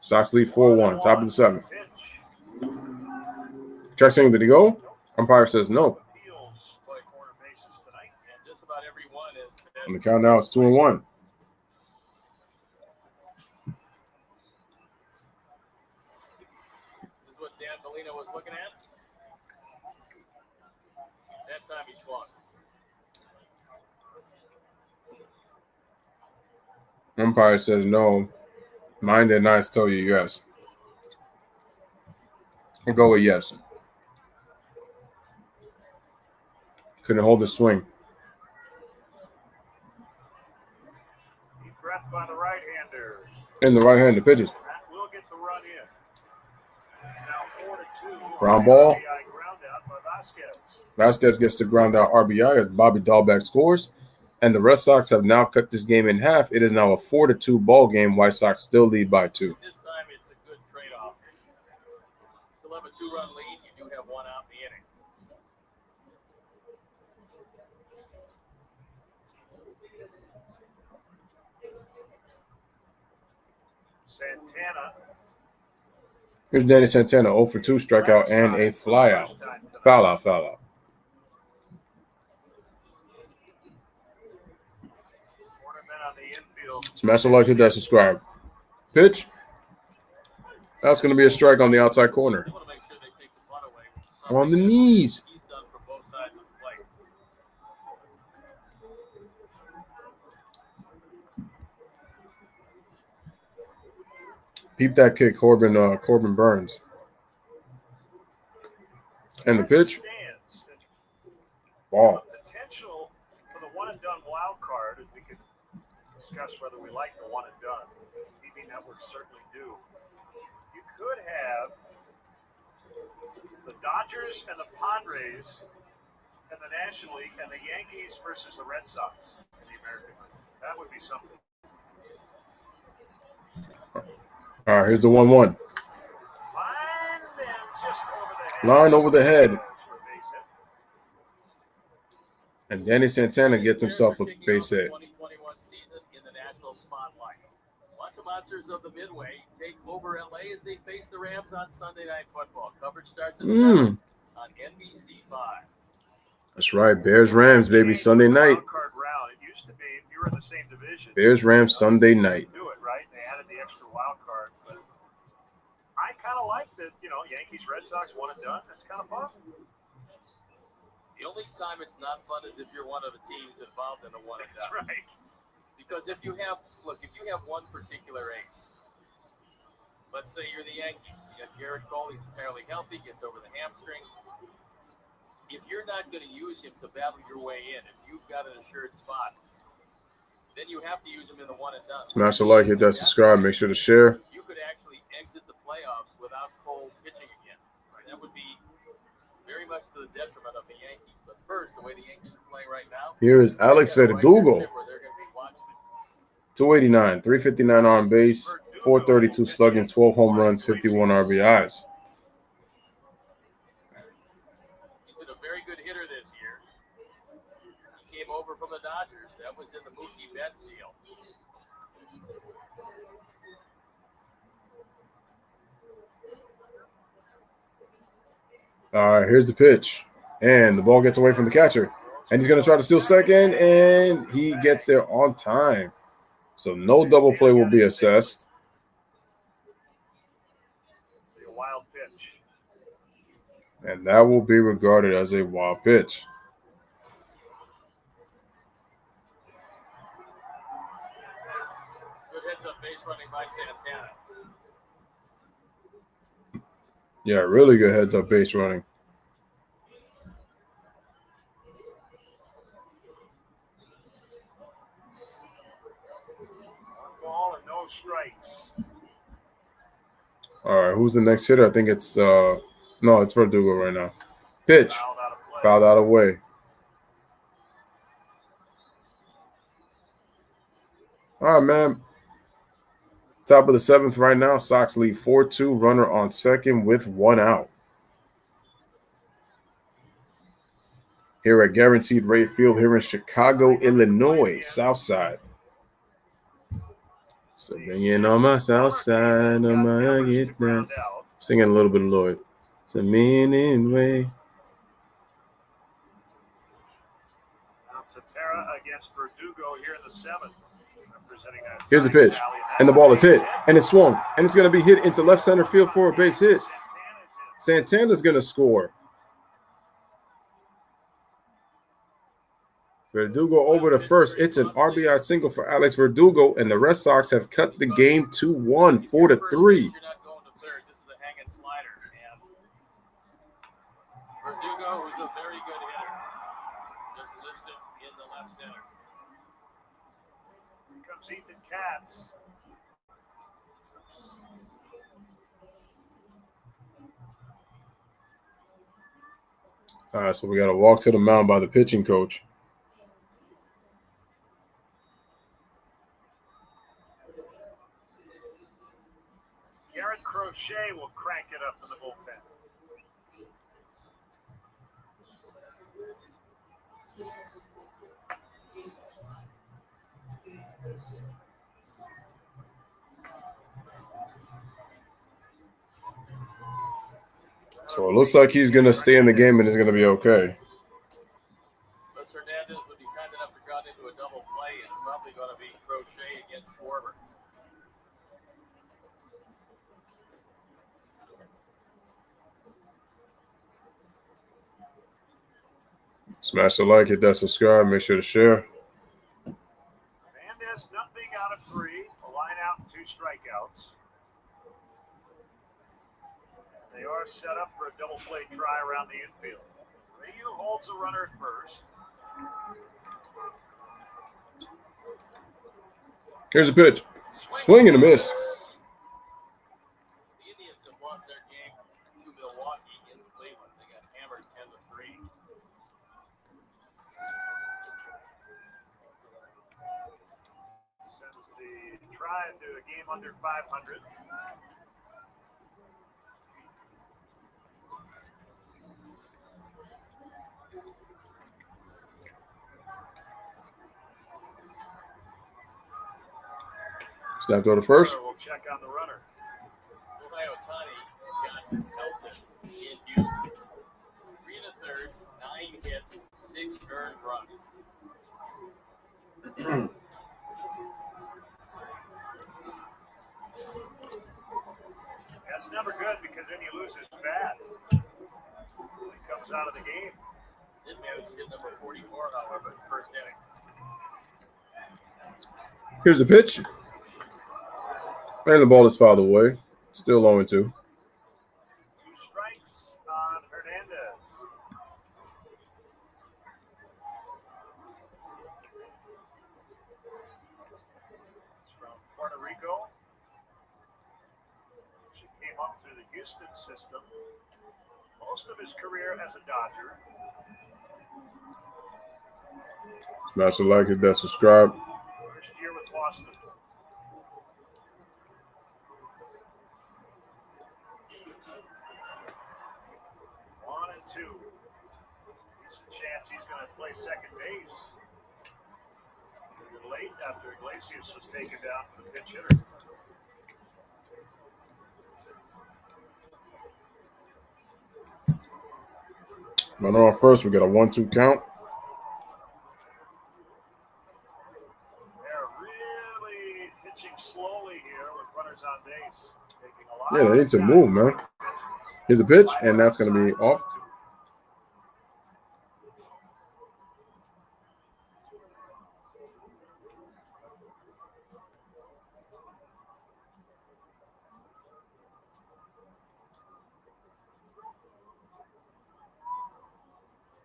Sox lead 4-1. Top of the 7th. Pitch. Check saying, did he go? Umpire says no. Appeals play corner bases tonight. And just about every one is. And the count now is 2-1. This is what Dan Molina was looking at. That time he swung. Umpire says no. Mine did not tell you yes. We'll go with yes. Couldn't hold the swing. Deep breath by the right-hander. In the right hand, the pitches. That will get the run in. It's now 4-2. Ground ball. RBI ground out by Vasquez. Vasquez gets the ground out RBI as Bobby Dahlbeck scores. And the Red Sox have now cut this game in half. It is now a 4-2 ball game. White Sox still lead by 2. This time it's a good trade-off. Still have a 2-run lead. You do have one out in the inning. Santana. Here's Danny Santana, 0 for 2, strikeout and a flyout. Foul out. Cornerman on the infield. Smash the like, hit that subscribe. Pitch. That's going to be a strike on the outside corner. They want to make sure they take the bunt away. which is On the something knees. He's done from both sides of the plate. Peep that kick, Corbin Burns. And the pitch. Stands. Ball. Potential for the one-and-done wild card, and we could discuss whether we like the one-and-done. TV networks certainly do. You could have the Dodgers and the Padres in the National League and the Yankees versus the Red Sox in the American League. That would be something. All right, here's the 1-1. Line and just over the head. Line over the head. For a base hit. And Danny Santana gets himself a Bears are kicking base off the hit. 2021 season in the national spotlight. Lots of monsters of the Midway take over LA as they face the Rams on Sunday Night Football. Coverage starts at 7 on NBC5. That's right. Bears Rams, baby, Sunday night. Wild card round. It used to be if you were in the same division. Bears Rams Sunday night. Do it right. They added the extra wild card, but I kind of like that. Yankees, Red Sox, one and done. That's kind of fun. The only time it's not fun is if you're one of the teams involved in the one and That's done. right. Because if you have one particular ace, let's say you're the Yankees, you got Garrett Cole, he's entirely healthy, gets over the hamstring. If you're not going to use him to battle your way in, if you've got an assured spot, then you have to use him in the one and done. Smash the like, hit that subscribe, make sure to share. You could actually exit the playoffs without Cole pitching again. That would be very much to the detriment of the Yankees. But first, the way the Yankees are playing right now, Here is Alex Verdugo. where they're going to be watching it. 289, 359 on base, 432 slugging, 12 home runs, 51 RBIs. He's been a very good hitter this year. He came over over from the Dodgers. That was in the Mookie Betts deal. All right, here's the pitch. And the ball gets away from the catcher. And he's going to try to steal second, and he gets there on time. So no double play will be assessed. A wild pitch. And that will be regarded as a wild pitch. Good heads up base running by Santana. Yeah, really good heads up base running. One ball and no strikes. All right, who's the next hitter? I think it's no, it's Verdugo right now. Pitch. Fouled out of way. All right, man. Top of the seventh right now. Sox lead 4-2. Runner on second with one out. Here at Guaranteed Rate Field here in Chicago, Illinois, South Side. So bringing on my South Side, I'm gonna get that. Singing a little bit of Lloyd. It's a meaning way. Against Verdugo here in the seventh. Here's the pitch, and the ball is hit, and it's swung, and it's going to be hit into left center field for a base hit. Santana's going to score. Verdugo over to first. It's an RBI single for Alex Verdugo, and the Red Sox have cut the game 2-1, 4-3. You're not going to third. This is a hanging slider. And Verdugo, who's a very good hitter, just lives it in the left center. Here comes Ethan Katz. All right, so we got a walk to the mound by the pitching coach. Garrett Crochet will crank it up in the bullpen. So it looks like he's going to stay in the game and it's going to be okay. Los Hernandez would be kind enough to run into a double play. It's probably going to be Crochet against Schwarber. Smash the like, hit that subscribe, make sure to share. Hernandez, nothing out of three. A line out and 2 strikeouts. They are set up for a double play try around the infield. Ryu holds a runner at first. Here's a pitch. Swing and a miss. The Indians have lost their game to Milwaukee in Cleveland. They got hammered 10-3. Sends the try into a game under 500. Snap go to first. We'll check on the runner. Ohio Ohtani got Elton in Houston. 3 1/3, 9 hits, 6 earned runs. That's never good because then you lose his bat. He comes out of the game. Did manage to hit number 44, however, in the first inning. Here's the pitch. And the ball is fouled away. Still 0-2. 2 strikes on Hernandez. It's from Puerto Rico. She came up through the Houston system. Most of his career as a Dodger. Smash the like, hit that subscribe. First year with Boston. 1-2. There's a chance he's going to play second base. late after Iglesias was taken down for the pinch hitter. Runner on first, we got a 1-2 count. They're really pitching slowly here with runners on base. Taking a lot Yeah, they need to move, man. Here's a pitch, and that's going to be off.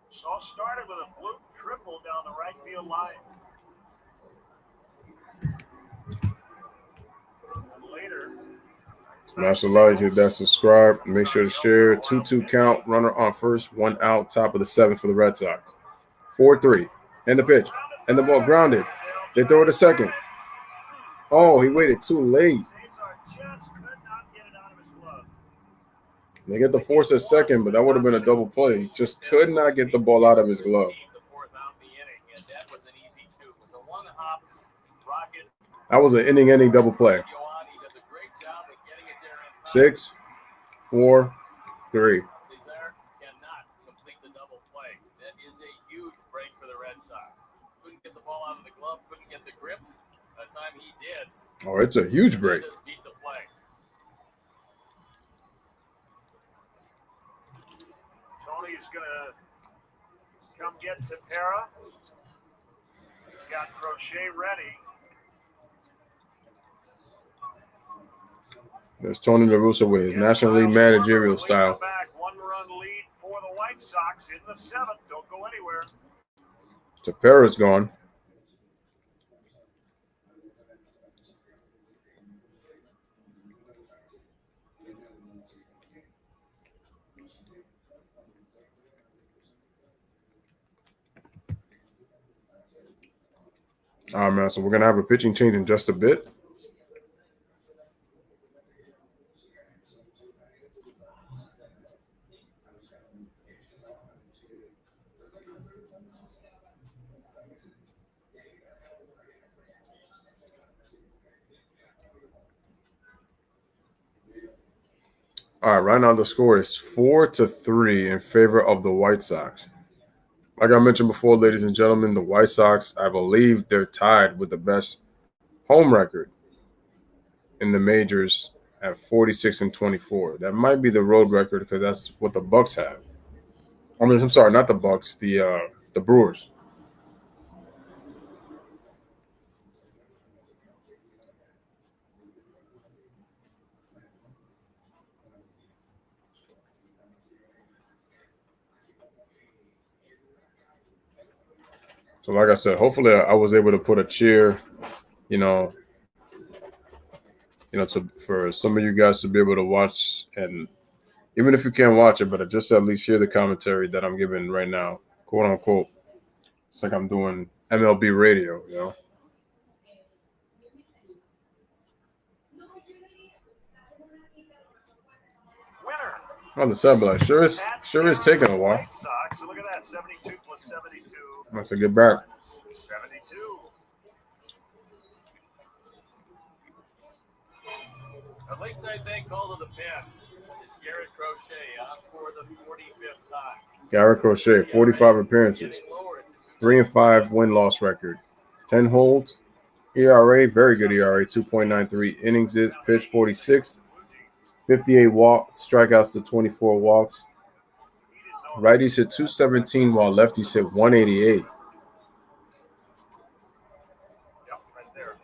So started with a blue triple down the right field line. And later, Smash the like, hit that subscribe, make sure to share. 2-2 count, runner on first, 1 out, top of the 7th for the Red Sox. 4-3, and the pitch, and the ball grounded. They throw it to second. Oh, he waited too late. Cesar just could not get it out of his glove. They get the force at second, but that would have been a double play. He just could not get the ball out of his glove. The fourth out in the inning, and that was an easy two. It was a one-hop rocket. That was an inning-ending double play. He does a great job of getting it there in time. 6, 4, 3. Cesar cannot complete the double play. That is a huge break for the Red Sox. Couldn't get the ball out of the glove, couldn't get the grip. By the time he did, Oh, it's a huge break. just beat the play. Tony's going to come get Tepera. He's got Crochet ready. There's Tony La Russa with his National League managerial style. Back, 1-run lead for the White Sox in the 7th. Don't go anywhere. Tepera's gone. All right, man. So we're going to have a pitching change in just a bit. All right, right now the score is 4-3 in favor of the White Sox. Like I mentioned before, ladies and gentlemen, the White Sox, I believe they're tied with the best home record in the majors at 46-24. That might be the road record because that's what the Bucks have. I mean, I'm sorry, not the Bucks, the Brewers. So like I said, hopefully I was able to put a cheer, for some of you guys to be able to watch, and even if you can't watch it, but just at least hear the commentary that I'm giving right now, quote unquote. It's like I'm doing MLB radio, Winner. On the side, but sure is taking a while. White Sox. So look at that, 72 plus 72. Nice to get back. 72. A Lakeside Bank call to the pen. It's Garrett Crochet on for the 45th time. Garrett Crochet, 45 appearances, 3-5 win-loss record, 10 holds, ERA, very good ERA, 2.93 innings pitched, 46, 58 walks, strikeouts to 24 walks. Righties hit 217 while lefties hit 188. Yep, right there.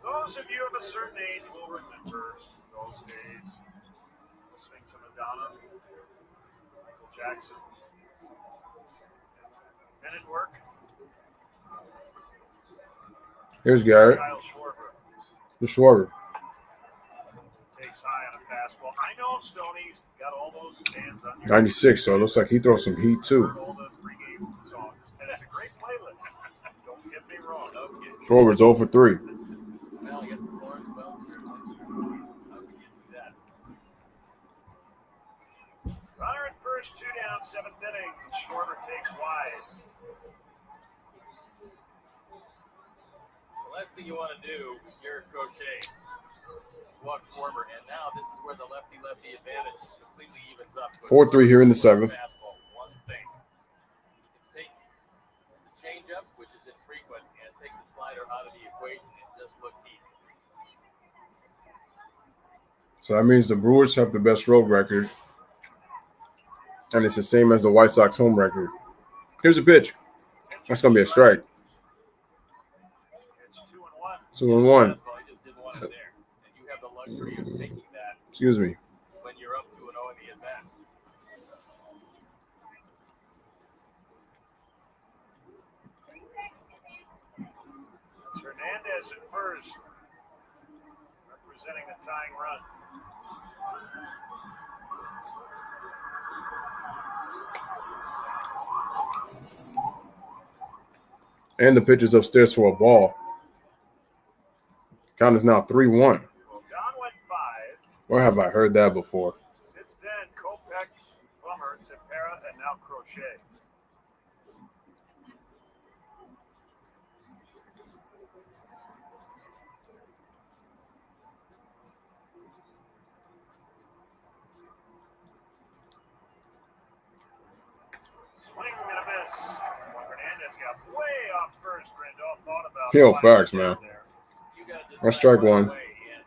Those of you of a certain age will remember those days. Listening to Madonna, Michael Jackson, Men at Work. Here's Garrett. Kyle Schwarber The Schwarber. takes high on a fastball. I know Stoney's got all those fans on here. 96, so it looks like he throws some heat too. All the pregame songs, and it's a great playlist. Don't get me wrong. Okay. Schwarber's 0 for 3. Well, against the Lawrence Welcher. How can you do that? Runner at first, 2 down, 7th inning. Schwarber takes wide. last thing you want to do, you're crochet. Walk forward, and now this is where the lefty-lefty advantage completely evens up. 4-3 here in the seventh. Fastball, one thing. You can take the changeup, which is infrequent, and take the slider out of the equation and just look deep. So that means the Brewers have the best road record, and it's the same as the White Sox home record. Here's a pitch. That's going to be a strike. It's 2-1. 2-1. I just didn't want it there. And you have the luxury of taking that Excuse me. when you're up 2-0 in the at-bat. It's Hernandez at first, representing the tying run. And the pitch is upstairs for a ball. Count is now 3-1. Well, Don went 5. Where have I heard that before? Since then, Kopech, Plummer, Tepera, and now Crochet. Swing and a miss. Hernandez got way off first. Randolph thought about Yo, sliding facts, man. down there. You gotta decide That's strike right one. away, and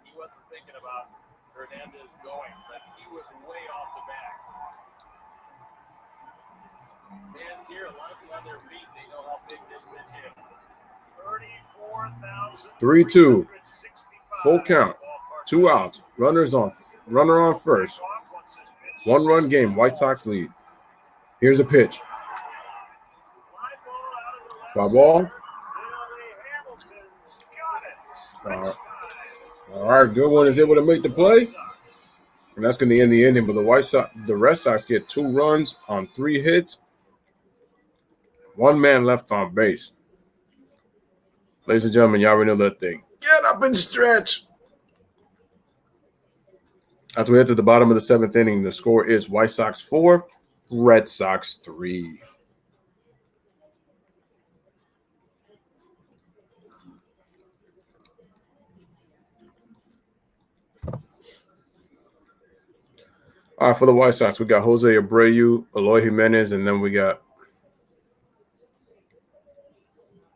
he wasn't thinking about Hernandez going, but he was way off the back. Fans here, a lot of them on their feet. They know how big this pitch is. 3-2. Full count. 2 outs. Runner on first. 1-run game. White Sox lead. Here's a pitch. Fly ball. All right, good one is able to make the play. And that's going to end the inning. But the Red Sox get 2 runs on 3 hits. 1 man left on base. Ladies and gentlemen, y'all already know that thing. Get up and stretch. As we head to the bottom of the 7th inning, the score is White Sox 4, Red Sox 3. All right, for the White Sox, we got Jose Abreu, Eloy Jimenez, and then we got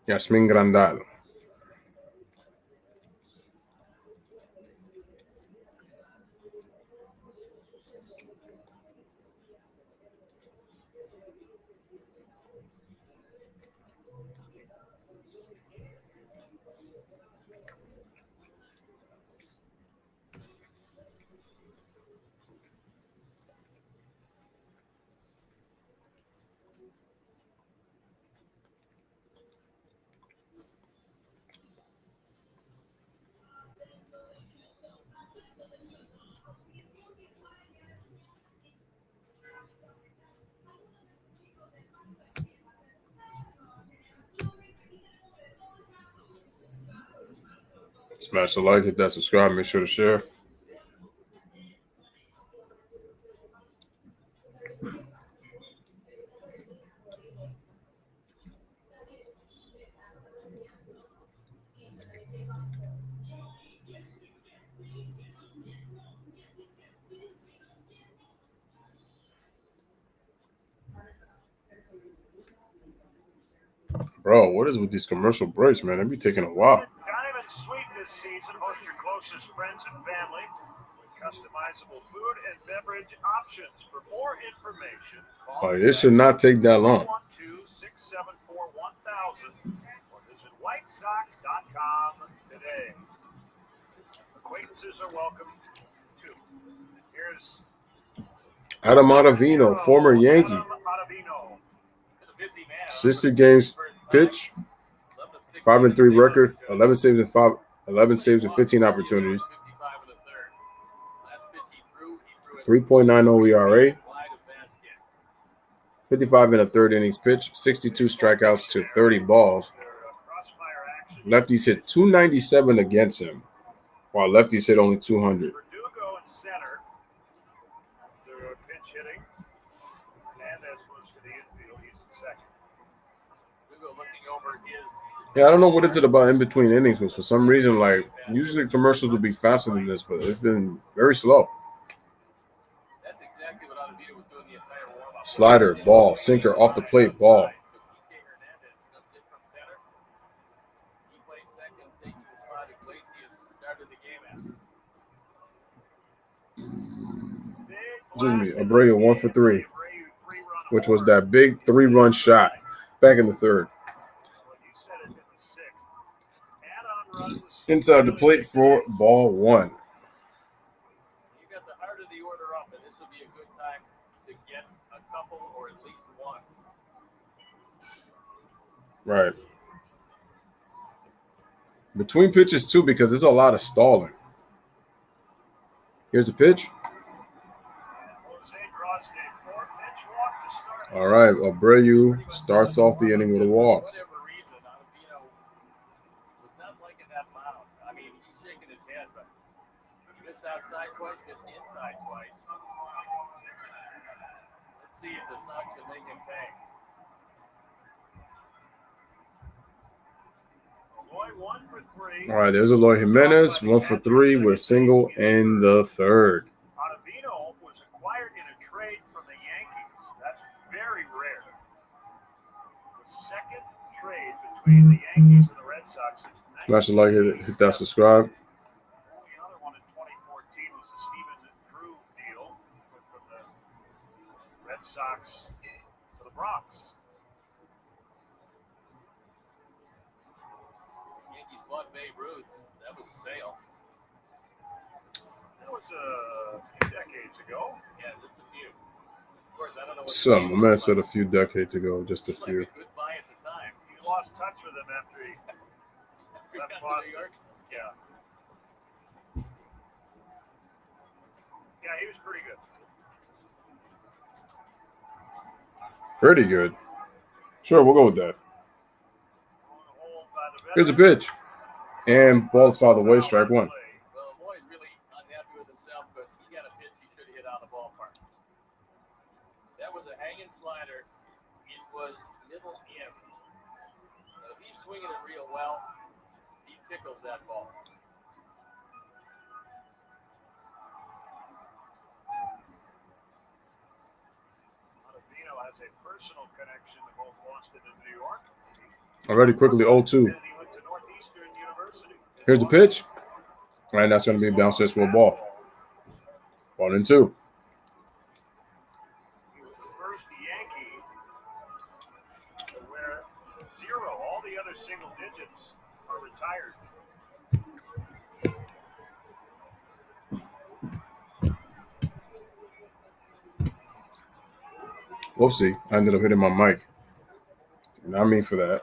Yasmin Grandal. Smash the like, hit that subscribe, make sure to share. Bro, what is with these commercial breaks, man? They be taking a while. Diamond Suite this season. Host your closest friends and family with customizable food and beverage options. For more information, call It should not take that long. 112-674-1000 or visit whitesox.com today. Acquaintances are welcome too. Here's Adam Ottavino, former Yankee. Adam Ottavino. 60 games pitch, 5-3 record, 11 saves and 15 opportunities. 3.90 ERA, 55 in a third innings pitch, 62 strikeouts to 30 balls. Lefties hit 297 against him, while lefties hit only 200. Verdugo in center. They're pinch hitting. Hernandez moves to the infield. He's in second. Verdugo looking over his. Yeah, I don't know what is it about in between innings, but for some reason, like usually commercials would be faster than this, but it's been very slow. That's exactly what Ottavino was doing the entire warm-up. Slider, ball, sinker, off the plate, ball. So Kike Hernandez comes in from center. He plays second, taking the spot Iglesias started the game at. Excuse me, Abreu 1 for 3, which was that big 3-run shot back in the third. Inside the plate for ball 1. You got the heart of the order up, and this would be a good time to get a couple or at least one. Right. Between pitches, too, because there's a lot of stalling. Here's a pitch. All right, Abreu starts off the inning with a walk. For whatever reason, Ottavino was not liking that mound. I mean, he's shaking his head, but he missed outside twice, missed inside twice. Let's see if the Sox can make him pay. All right, there's Eloy Jimenez, 1 for 3 with a single in the third. Ottavino was acquired in a trade from the Yankees. That's very rare. The second trade between the Yankees and the Red Sox since Smash the like, hit that subscribe. The other one in 2014 was the Stephen Drew deal from the Red Sox to the Bronx. Yankees bought Babe Ruth. That was a sale. That was a few decades ago. Yeah, just a few. Of course, I don't know what Some, my man said a few decades ago, just a few. like a good buy at the time. He lost touch with him after he left Got to New Boston. York. Yeah. Yeah, he was pretty good. Pretty good. Sure, we'll go with that. Here's a pitch. And ball's fouled away, strike 1. Well, Lloyd's really unhappy with himself because he got a pitch he should have hit out of the ballpark. That was a hanging slider. It was middle in. If he's swinging it real well, he pickles that ball. Ottavino has a personal connection to both Boston and New York. Already quickly 0-2. And he went to Northeastern University. Here's the pitch. And that's going to be a bounce for a ball. 1 and 2. He was the first Yankee to wear 0. All the other single digits are retired. Whoopsie. I ended up hitting my mic. Not me for that.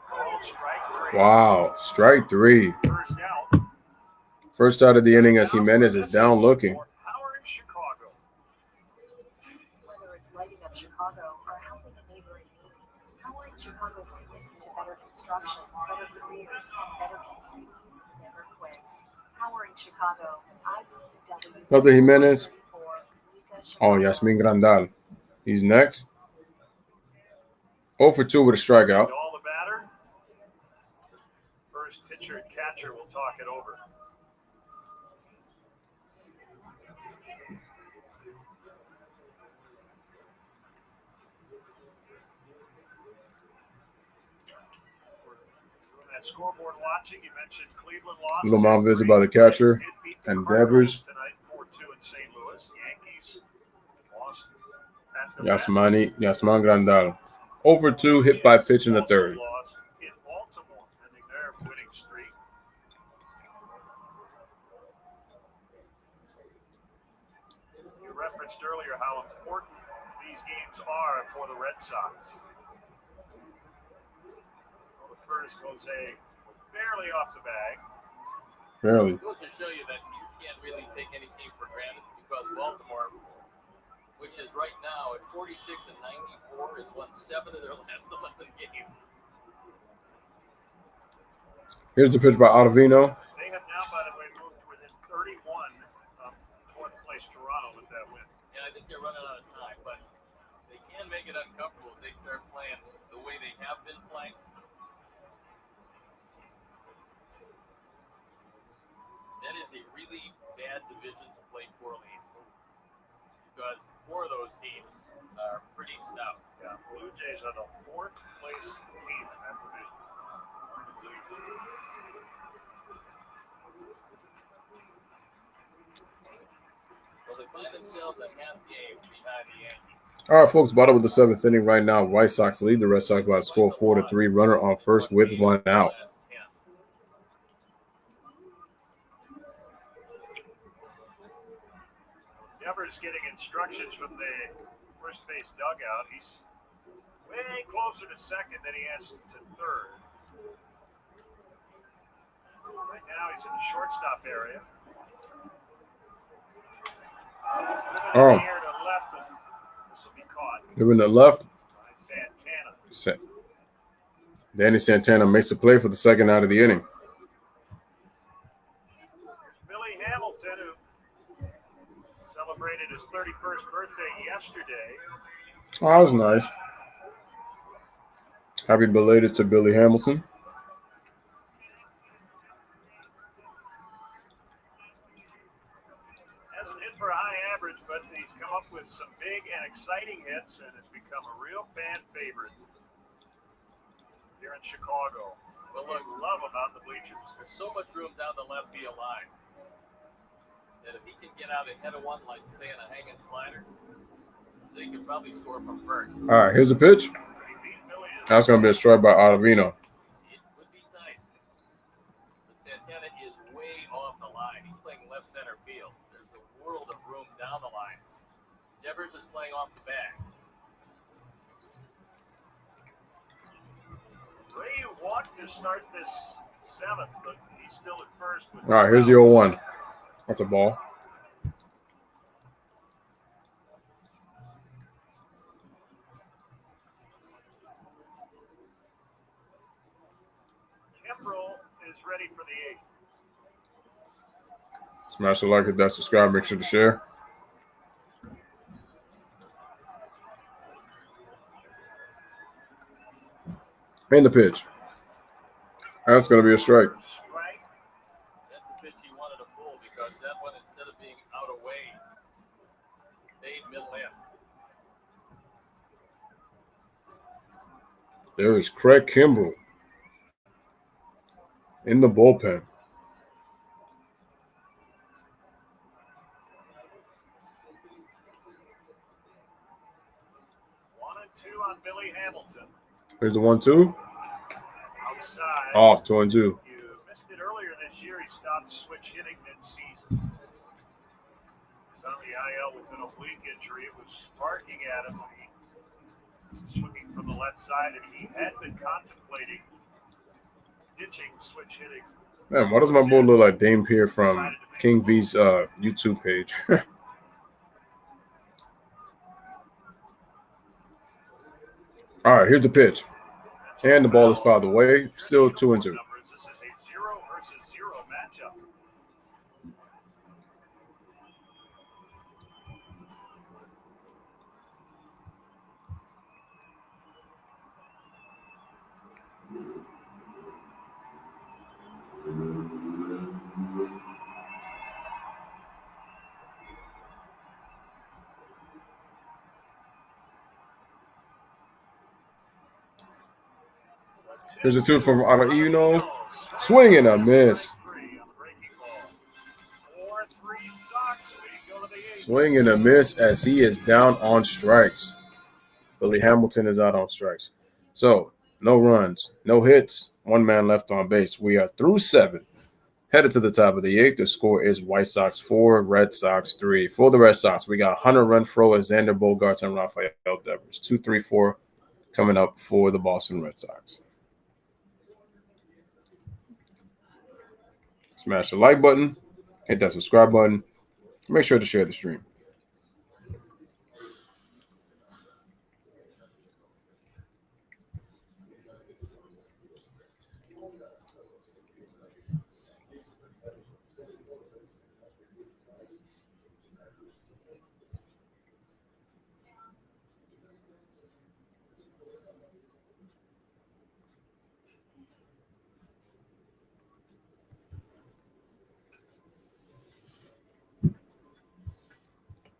Called strike 3. Wow. Strike 3. First out. First out of the inning as Jimenez is down looking. Power in Chicago. Whether it's lighting up Chicago or helping a neighboring need, powering Chicago's commitment to better construction, better careers, and better communities never quits. Powering Chicago, IBEW. Another Jimenez. 34, Oh, Yasmin Grandal. He's next. 0 for 2 with a strikeout. All the batter. First pitcher and catcher will talk it over. That scoreboard watching, you mentioned Cleveland lost. Little mound visit by the catcher and Devers. Tonight, 4-2 in St. Louis. Yankees lost at the Mets. Yasmin Grandal. 0 for 2, hit by pitch in the third. Also lost in Baltimore, ending their winning streak. You referenced earlier how important these games are for the Red Sox. Well, the first Jose barely off the bag. Barely. It goes to show you that you can't really take anything for granted because Baltimore, which is right now at 46 and 94, has won 7 of their last 11 games. Here's the pitch by Ottavino. They have now, by the way, moved within 31 of fourth place Toronto with that win. And I think they're running out of time, but they can make it uncomfortable if they start playing the way they have been playing. That is a really bad division to play poorly in because 4 of those teams are pretty stout. Yeah, Blue Jays are the 4th place team in that division. Well, they find themselves a half game behind the Yankees. All right, folks, bottom of the 7th inning right now. White Sox lead the Red Sox by a score 4-3. Runner on first with 1 out. Devers getting instructions from the first base dugout. He's way closer to second than he is to third. Right now he's in the shortstop area. Oh. Here to left, and this will be caught. They're in the left. By Santana. Danny Santana makes a play for the second out of the inning. Billy Hamilton, who celebrated his 31st birthday yesterday. Oh, that was nice. Happy belated to Billy Hamilton. Hasn't hit for a high average, but he's come up with some big and exciting hits and has become a real fan favorite here in Chicago. Well, look, love him out in the bleachers. There's so much room down the left field line that if he can get out ahead of one, like say in a hanging slider, so he can probably score from first. All right, here's a pitch. That's going to be a strike by Ottavino. It would be tight, but Santana is way off the line. He's playing left center field. There's a world of room down the line. Devers is playing off the bag. Ray wanted to start this 7th, but he's still at first. All right, here's the 0-1. That's a ball. Kimbrel is ready for the 8th. Smash the like, hit that subscribe, make sure to share. And the pitch. That's going to be a strike. That's the pitch he wanted to pull because that one, instead of being out away, stayed middle in. There is Craig Kimbrel in the bullpen. 1-2 on Billy Hamilton. Here's the 1-2. Outside. Off 2-2. You missed it earlier this year. He stopped switch hitting mid-season. He's on the IL with an oblique injury. It was barking at him. He was swinging from the left side, and he had been contemplating ditching switch hitting. Man, why does my boy look like Dame Pierre from King V's YouTube page? All right, here's the pitch. And the ball is fouled away. Still 2-2. This is a 0 versus 0 matchup. Here's a 2 from Ottavino. Swing and a miss. Swing and a miss as he is down on strikes. Billy Hamilton is out on strikes. So, no runs, no hits, 1 man left on base. We are through 7. Headed to the top of the 8th. The score is White Sox 4, Red Sox 3. For the Red Sox, we got Hunter Renfroe, Xander Bogaerts, and Rafael Devers. 2, 3, 4 coming up for the Boston Red Sox. Smash the like button, hit that subscribe button. Make sure to share the stream.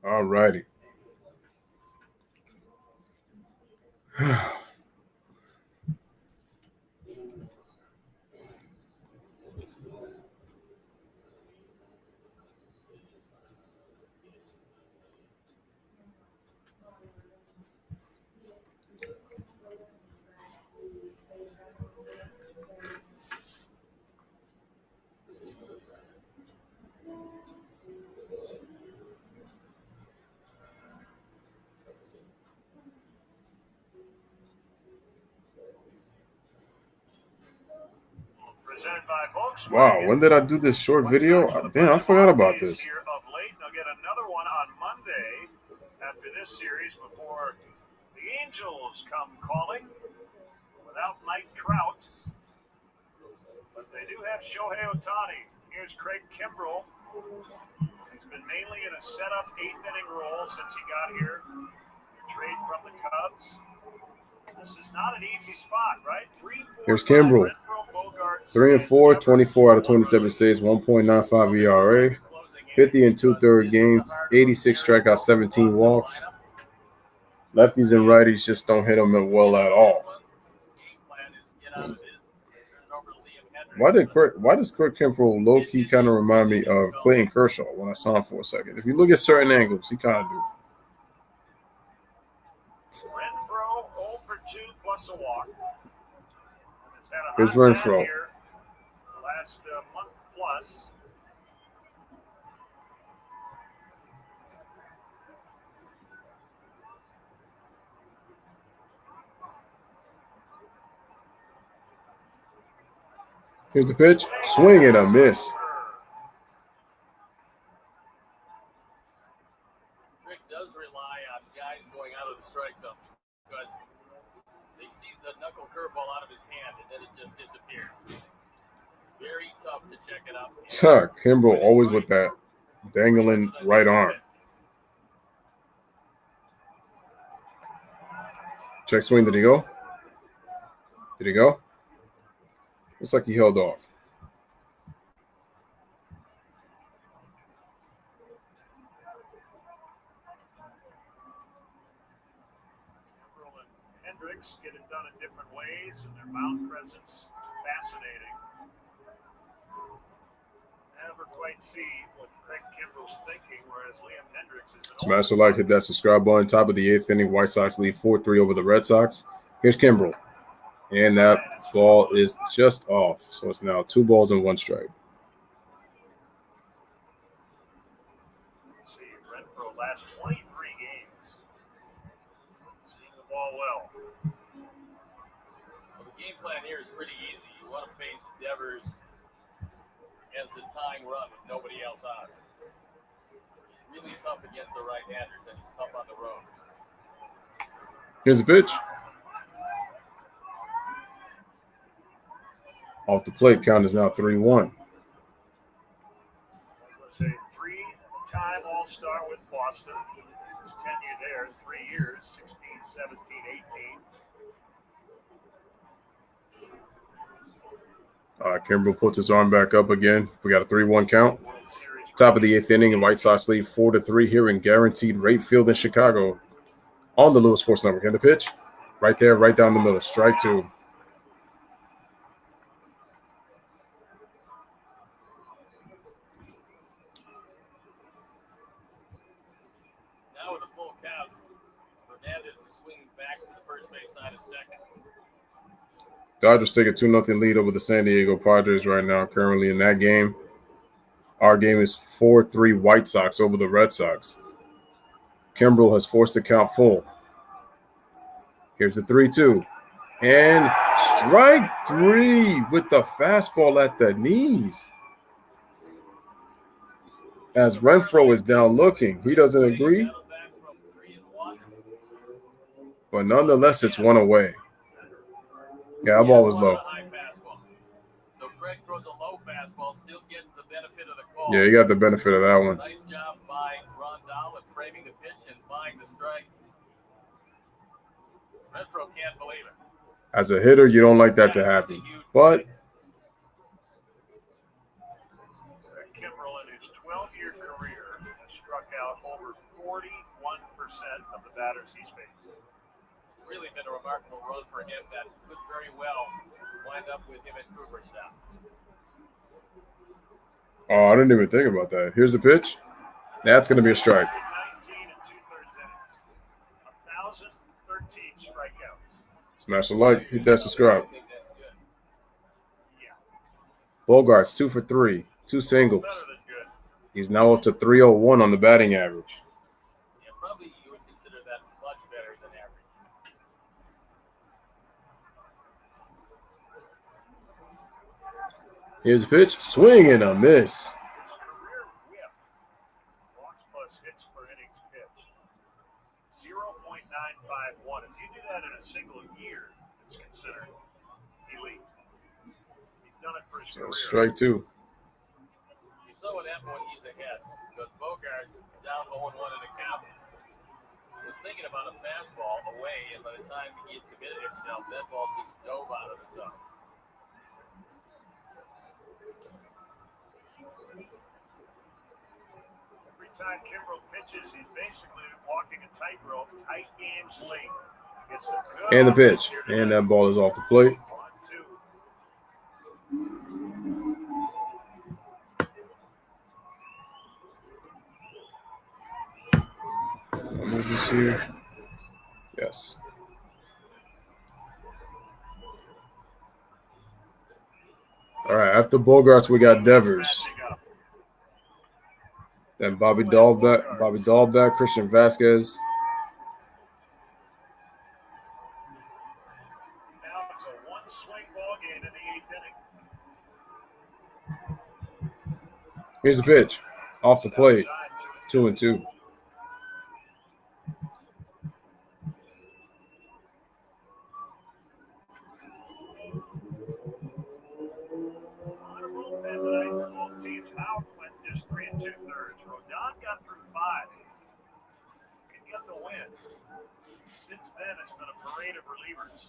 All righty. Presented by Volkswagen. Wow, when did I do this short video? Damn, I forgot about this. Here of late, they'll get another one on Monday after this series before the Angels come calling without Mike Trout. But they do have Shohei Ohtani. Here's Craig Kimbrell. He's been mainly in a setup 8th-inning role since he got here. Trade from the Cubs. This is not an easy spot, right? Here's Kimbrell. 3 and 4, 24 out of 27 saves, 1.95 ERA, 50 and 2/3 games, 86 strikeouts, 17 walks. Lefties and righties just don't hit him well at all. Why does Kurt Kimbrell low-key kind of remind me of Clayton Kershaw when I saw him for a second? If you look at certain angles, he kind of do. Renfroe 0 for 2 plus a walk. Here's Renfroe. Last month plus. Here's the pitch. Swing and a miss. Rick does rely on guys going out of the strike zone because they see the knuckle curveball out of his hand and then it just disappears. Very tough to check it up. Kimbrell always with that dangling right arm. Check swing. Did he go? Did he go? Looks like he held off. Hendricks get it done in different ways, and their mound presence fascinating. Never quite see what Craig Kimbrell's thinking, whereas Liam Hendricks has been. Smash the like, hit that subscribe button. Top of the 8th inning, White Sox lead 4-3 over the Red Sox. Here's Kimbrell, and that ball is just off. So it's now 2 balls and 1 strike. See, Renfroe last 23 games. Seeing the ball well. The game plan here is pretty easy. You want to face Devers as the tying run with nobody else on. He's really tough against the right-handers, and he's tough on the road. Here's the pitch. Off the plate, count is now 3-1. Was a 3-time All-Star with Boston. His tenure there, 3 years, 16, 17, 18. Kimbrell puts his arm back up again. We got a 3-1 count. Top of the 8th inning, and White Sox lead 4-3 here in guaranteed rate field in Chicago on the Lewis Sports Network. And the pitch, right there, right down the middle, strike 2. Now with a full count, Hernandez is swinging back to the first base side of second. Dodgers take a 2-0 lead over the San Diego Padres right now, currently in that game. Our game is 4-3 White Sox over the Red Sox. Kimbrell has forced the count full. Here's the 3-2. And strike 3 with the fastball at the knees. As Renfroe is down looking, he doesn't agree. But nonetheless, it's 1 away. Yeah, that ball was low. So Craig throws a low fastball, still gets the benefit of the call. Yeah, he got the benefit of that one. Nice job by Rondell at framing the pitch and buying the strike. Renfroe can't believe it. As a hitter, you don't like that to happen. But Kimbrell in his 12-year career has struck out over 40 of the batters he's faced. Really been a remarkable run for him that could very well wind up with him at Cooperstown. Oh, I didn't even think about that. Here's the pitch. That's going to be a strike. 19 and 2/3 innings. 1,013 strikeouts. Smash the like. Hit that subscribe. I think that's good. Yeah, Bogarts 2 for 3. 2 singles. better than good. He's now up to 301 on the batting average. Yeah, probably you would consider that much better than average. Here's the pitch. Swing and a miss. His career whip, walks plus hits per innings pitched, 0.951. If you do that in a single year, it's considered elite. He's done it for his So career. strike 2. You saw what happened when he's ahead because Bogart's down 0-1 in the count. Was thinking about a fastball away, and by the time he had committed himself, that ball just dove out of the zone. Every time Kimbrel pitches, he's basically walking a tightrope. Tight games late. Gets a good And the offense pitch. here And tonight. that ball is off the plate. 1-2. I'll move this here. Yes. All right. After Bogarts, we got Devers. Matching up. Then Bobby Dahlbeck, Christian Vasquez. Now it's a one-swing ball game in the 8th inning. Here's the pitch. Off the plate. Outside, 2-2. On a bullpen tonight for both teams. Howard went just 3 2/3. Rodon got through 5. Could get the win. Since then, it's been a parade of relievers.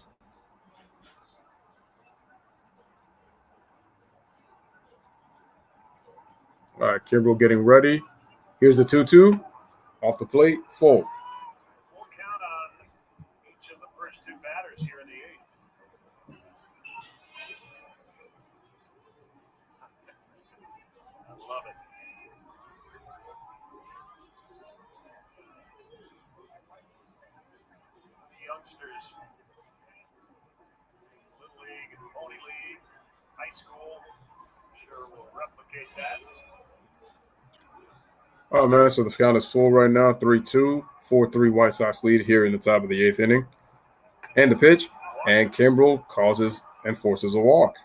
All right. Kimbrel getting ready. Here's the 2-2. Off the plate. Full. We'll count on each of the first 2 batters here in the 8th. I love it. The youngsters, Little League and Pony League, high school, I'm sure will replicate that. All right, man. So the count is full right now. 3-2. 4-3 White Sox lead here in the top of the 8th inning. And the pitch. And Kimbrel causes and forces a walk.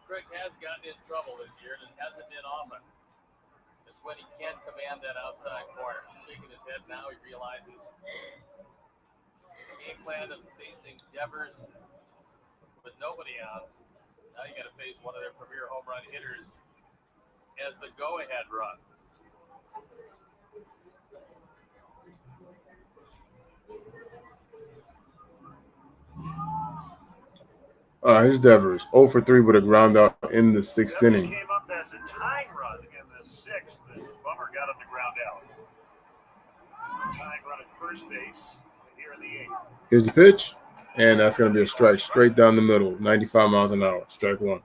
Craig has gotten in trouble this year, and it hasn't been often. It's when he can't command that outside corner. He's shaking his head now. He realizes the game plan of facing Devers with nobody out. Now you got to face one of their premier home run hitters as the go-ahead run. All right, here's Devers. 0 for 3 with a ground out in the 6th Devers inning. came up as a tying run in the 6th, and Bummer got him to ground out. Tying run at first base here in the 8th. Here's the pitch. And that's going to be a strike straight down the middle. 95 miles an hour. Strike 1.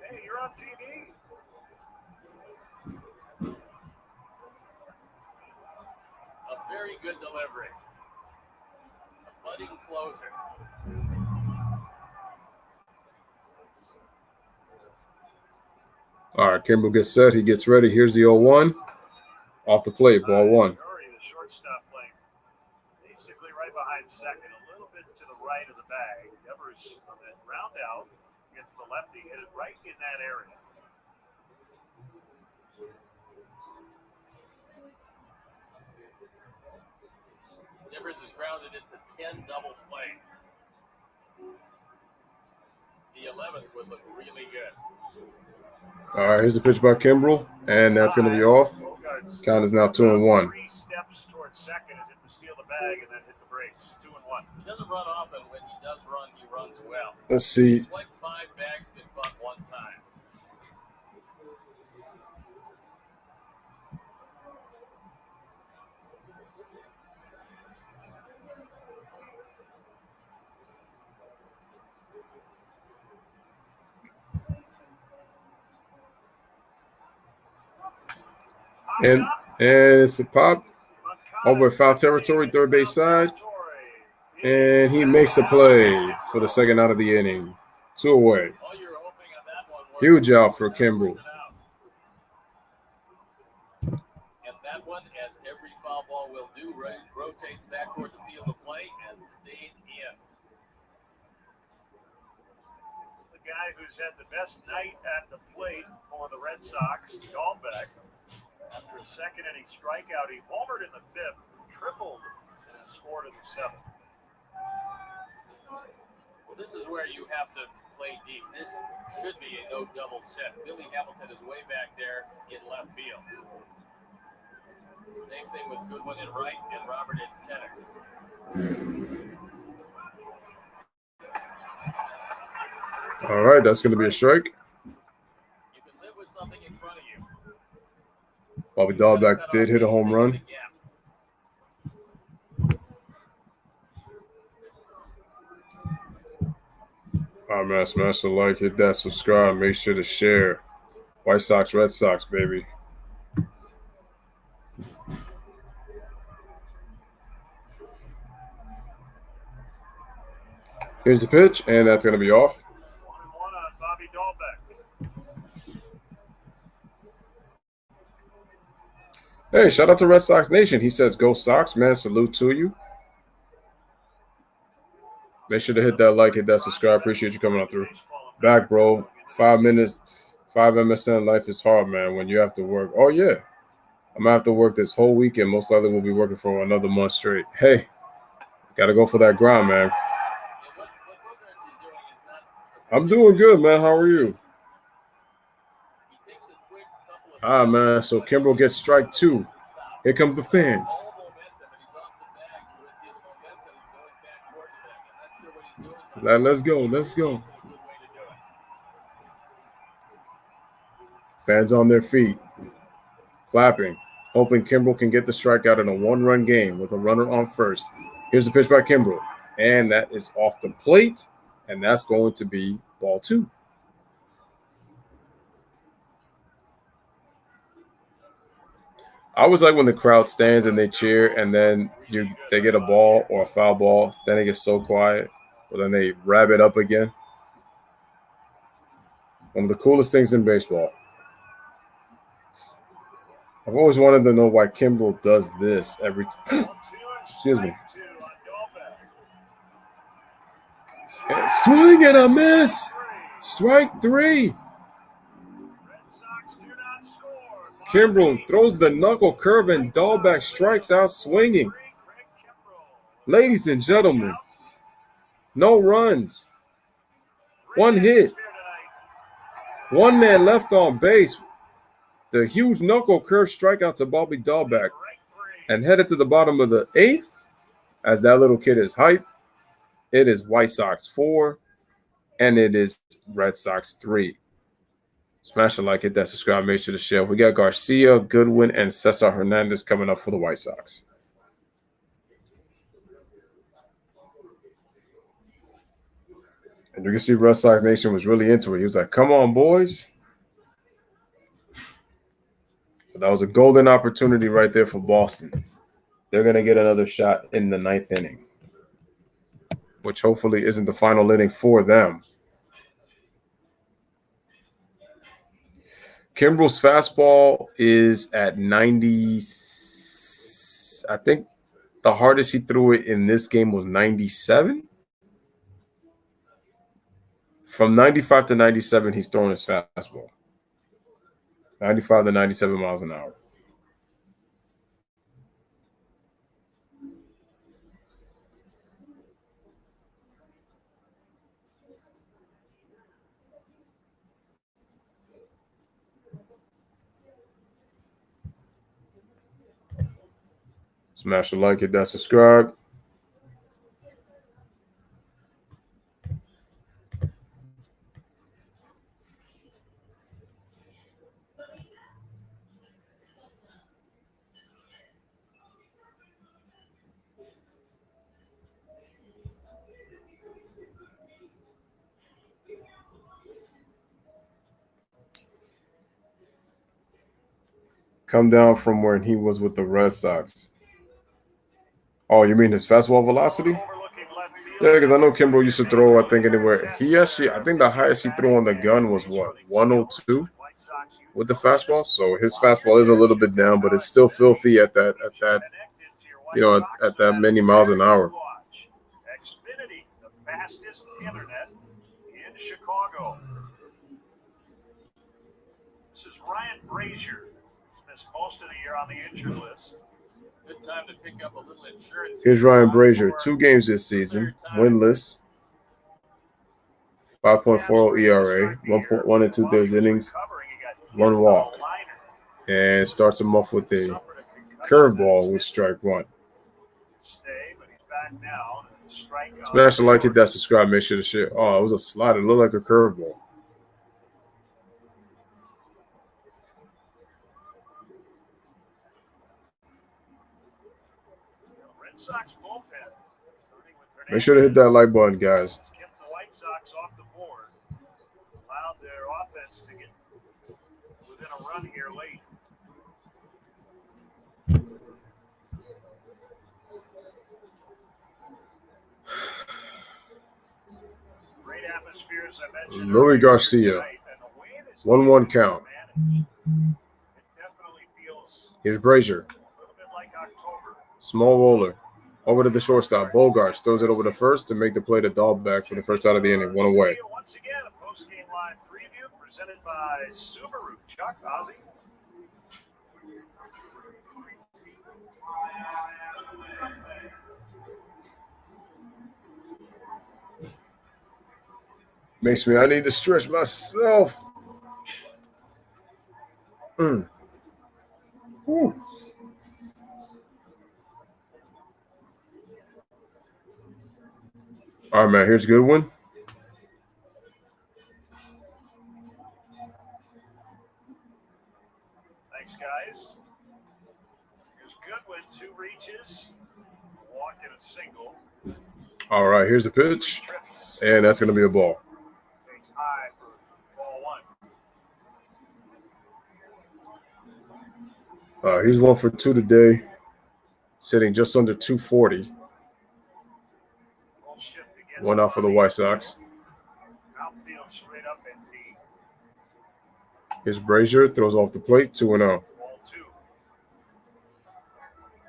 Hey, you're on TV. A very good delivery. A budding closer. All right, Kimbrel gets set. He gets ready. Here's the 0-1. Off the plate. Ball 1. Curry, the shortstop, playing basically right behind second, a little bit to the right of the bag. Devers on that ground out against the lefty, hit it right in that area. Devers is grounded into 10 double plays. The 11th would look really good. All right, here's the pitch by Kimbrel. And that's going to be off. Bogarts Count is now 2-1. 3 steps towards second as if to steal the bag and then hit the brakes. 2-1. He doesn't run often. When he does run, he runs well. Let's see. Swipe 5 bags, get bunt 1 time. And it's a pop over foul territory, third base side. And he makes the play for the second out of the inning. 2 away. Huge out for Kimbrel. And that one, as every foul ball will do, rotates back toward the field of play and stayed in. The guy who's had the best night at the plate for the Red Sox, Dahlbeck, after a second inning strikeout, he homered in the fifth, tripled, and scored in the seventh. Well, this is where you have to play deep. This should be a no double set. Billy Hamilton is way back there in left field. Same thing with Goodwin in right and Robert in center. All right, that's going to be a strike. You can live with something in front of you. Bobby Dahlbeck did hit a home run. All right, man, smash the like, hit that subscribe, make sure to share. White Sox, Red Sox, baby. Here's the pitch, and that's going to be off. 1-1 on Bobby Dahlbeck. Hey, shout out to Red Sox Nation. He says, go Sox, man. Salute to you. Make sure to hit that like, hit that subscribe. Appreciate you coming on through. Back, bro. 5 minutes, 5 MSN. Life is hard, man, when you have to work. Oh, yeah. I'm going to have to work this whole weekend. Most likely we'll be working for another month straight. Hey, got to go for that grind, man. I'm doing good, man. How are you? All right, man. So Kimbrel gets strike 2. Here comes the fans. Let's go. Let's go. Fans on their feet, clapping, hoping Kimbrel can get the strikeout in a 1-run game with a runner on first. Here's the pitch by Kimbrel, and that is off the plate, and that's going to be ball 2. I always like when the crowd stands and they cheer, and then they get a ball or a foul ball, then it gets so quiet, but then they wrap it up again. One of the coolest things in baseball. I've always wanted to know why Kimbrel does this every time. Excuse me. And swing and a miss. Strike 3. Kimbrel throws the knuckle curve and Dahlbeck strikes out swinging. Ladies and gentlemen, no runs. 1 hit. 1 man left on base. The huge knuckle curve strikeout to Bobby Dahlbeck, and headed to the bottom of the 8th, as that little kid is hyped. It is White Sox 4, and it is Red Sox 3. Smash the like, hit that subscribe, make sure to share. We got Garcia, Goodwin, and Cesar Hernandez coming up for the White Sox. And you can see Red Sox Nation was really into it. He was like, come on, boys. But that was a golden opportunity right there for Boston. They're going to get another shot in the 9th inning, which hopefully isn't the final inning for them. Kimbrel's fastball is at 90. I think the hardest he threw it in this game was 97. From 95 to 97, he's throwing his fastball. 95 to 97 miles an hour. Smash the like, hit that subscribe. come down from where he was with the Red Sox. Oh, you mean his fastball velocity? Yeah, because I know Kimbrel used to throw, I think, anywhere. I think the highest he threw on the gun was what, 102 with the fastball. So his fastball is a little bit down, but it's still filthy at that, at that many miles an hour. Xfinity, the fastest internet in Chicago. This is Ryan Brazier. He's missed most of the year on the injured list. Good time to pick up a little insurance. Here's Ryan Brazier, 2 games this season, winless, 5.40 ERA, 1.1 and 2/3 innings, 1 walk, and starts him off with a curveball with strike 1. Smash the like, hit that subscribe, make sure to share. Oh, it was a slider, it looked like a curveball. Redsox bullpen. Make sure to hit that like button, guys. Kept the White Sox off the board. Allowed their offense to get within a run here late. Great atmosphere, as I mentioned. Louis Garcia, 1-1 count. Here's Brazier. Small roller. Over to the shortstop. Bogarts throws it over to first to make the play to Dahlbeck for the first out of the inning. 1 away. Once again, a post-game live preview presented by Subaru. Chuck, Ozzie. I need to stretch myself. Whew. All right, man, here's a good one. Thanks, guys. Here's Goodwin, 2 reaches, walk and a single. All right, here's the pitch, and that's going to be a ball. Takes high for ball 1. He's 1 for 2 today, sitting just under 240. 1 out for the White Sox. Outfield straight up and deep. Here's Brazier, throws off the plate, 2-0. Ball 2.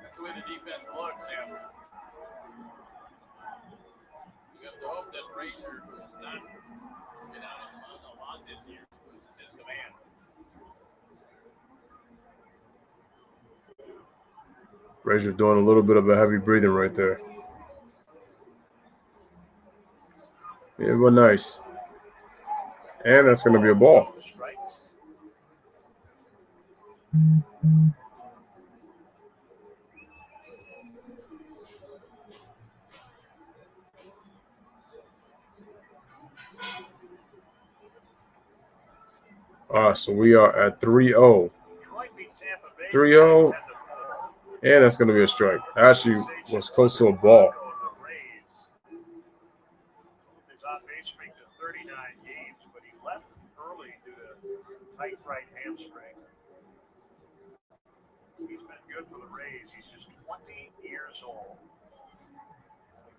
That's the way the defense looks, Sam. You have to hope that Brazier does not get out on a lot this year. Loses his command. Brazier doing a little bit of a heavy breathing right there. Yeah, but nice. And that's going to be a ball. So we are at 3-0. 3-0. And that's going to be a strike. Actually was close to a ball. His on-base streak to 39 games, but he left early due to tight right hamstring. He's been good for the Rays. He's just 20 years old.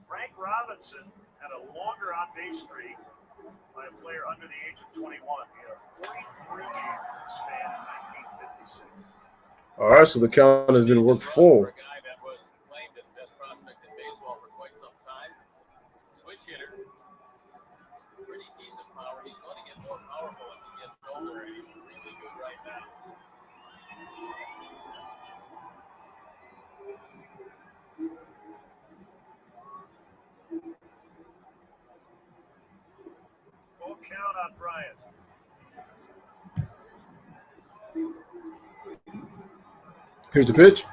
Frank Robinson had a longer on-base streak by a player under the age of 21. He had a 43-game span in 1956. All right, so the count has been worked full. For a guy that was claimed as best prospect in baseball for quite some time. Switch hitter. Pretty decent power. He's going to get more powerful as he gets older, and he's really good right now. Full count on Bryant. Here's the pitch,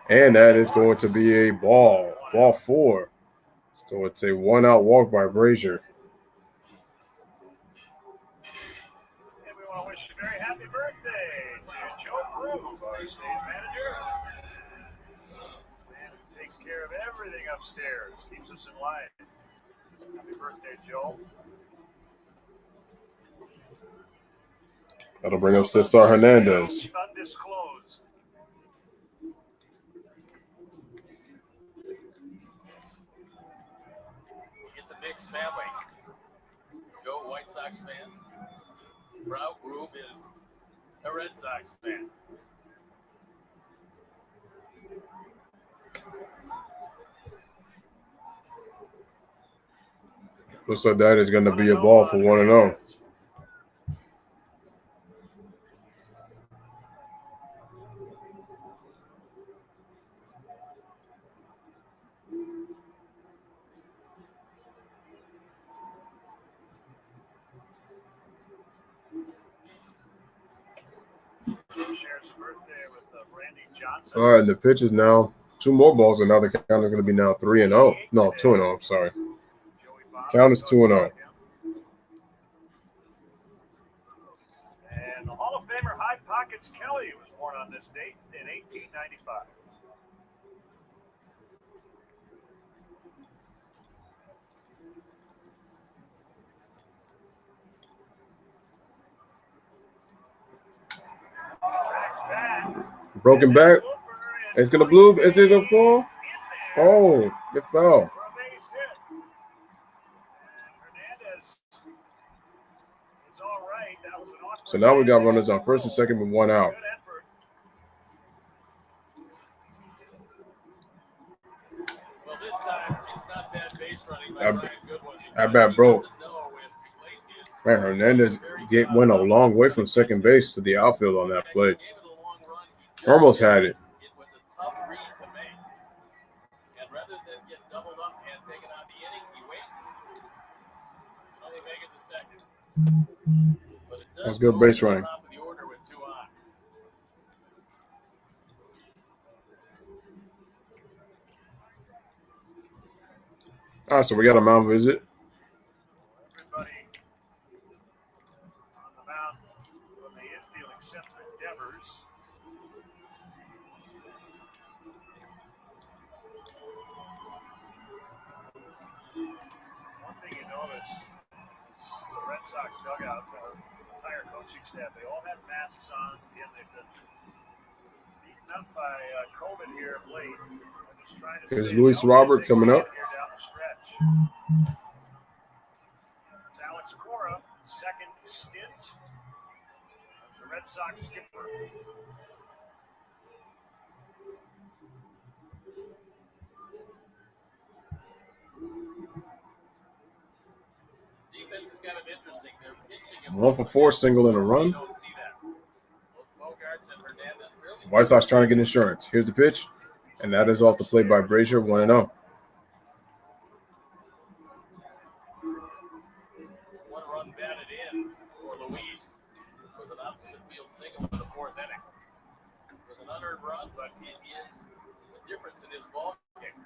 and that is going to be a ball. Ball 4. So it's a 1-out walk by Brazier. And we want to wish a very happy birthday to Joe Prue, our stage manager. Man who takes care of everything upstairs, keeps us in line. Happy birthday, Joe. That'll bring up Cesar Hernandez. Undisclosed. mixed family. Joe, White Sox fan. Frau Grube is a Red Sox fan. Looks like that is going to be a ball for 1-0. All right, and the pitch is now 2 more balls, and now the count is going to be now 3-0. No, 2-0. I'm sorry. Count is 2-0. And the Hall of Famer High Pockets Kelly was born on this date in 1895. Broken back. It's going to bloop. Is it a fall? Oh, it fell. So now we got runners on first and second with 1 out. Well, this time it's not bad base running by Brian Goodwin. That bat broke. Man, Hernandez went a long way from second base to the outfield on that play. Almost had it. It was a tough read to make. And rather than get doubled up and taken out the inning, he waits. Only make it to second. But it does That's good base running. top of the order with 2 on. All right, so we got a mound visit. Everybody on the mound from the infield except for Devers. One thing you notice is the Red Sox dugout, the entire coaching staff, they all have masks on. Again, they've been beaten up by COVID here of late. They're just trying to Here's stay Luis healthy Robert as they coming can up. here down the stretch. It's Alex Cora, second stint as the Red Sox skipper. Defense is kind of interesting. They're pitching and 1 for 4, single and a run. you don't see that. Both Bogarts and Hernandez really White Sox trying to get insurance. Here's the pitch, and that is off the plate by Brazier, 1-0. one run batted in for Luis. It was an opposite field single in the 4th inning. It was an unearned run, but it is the difference in this ball game.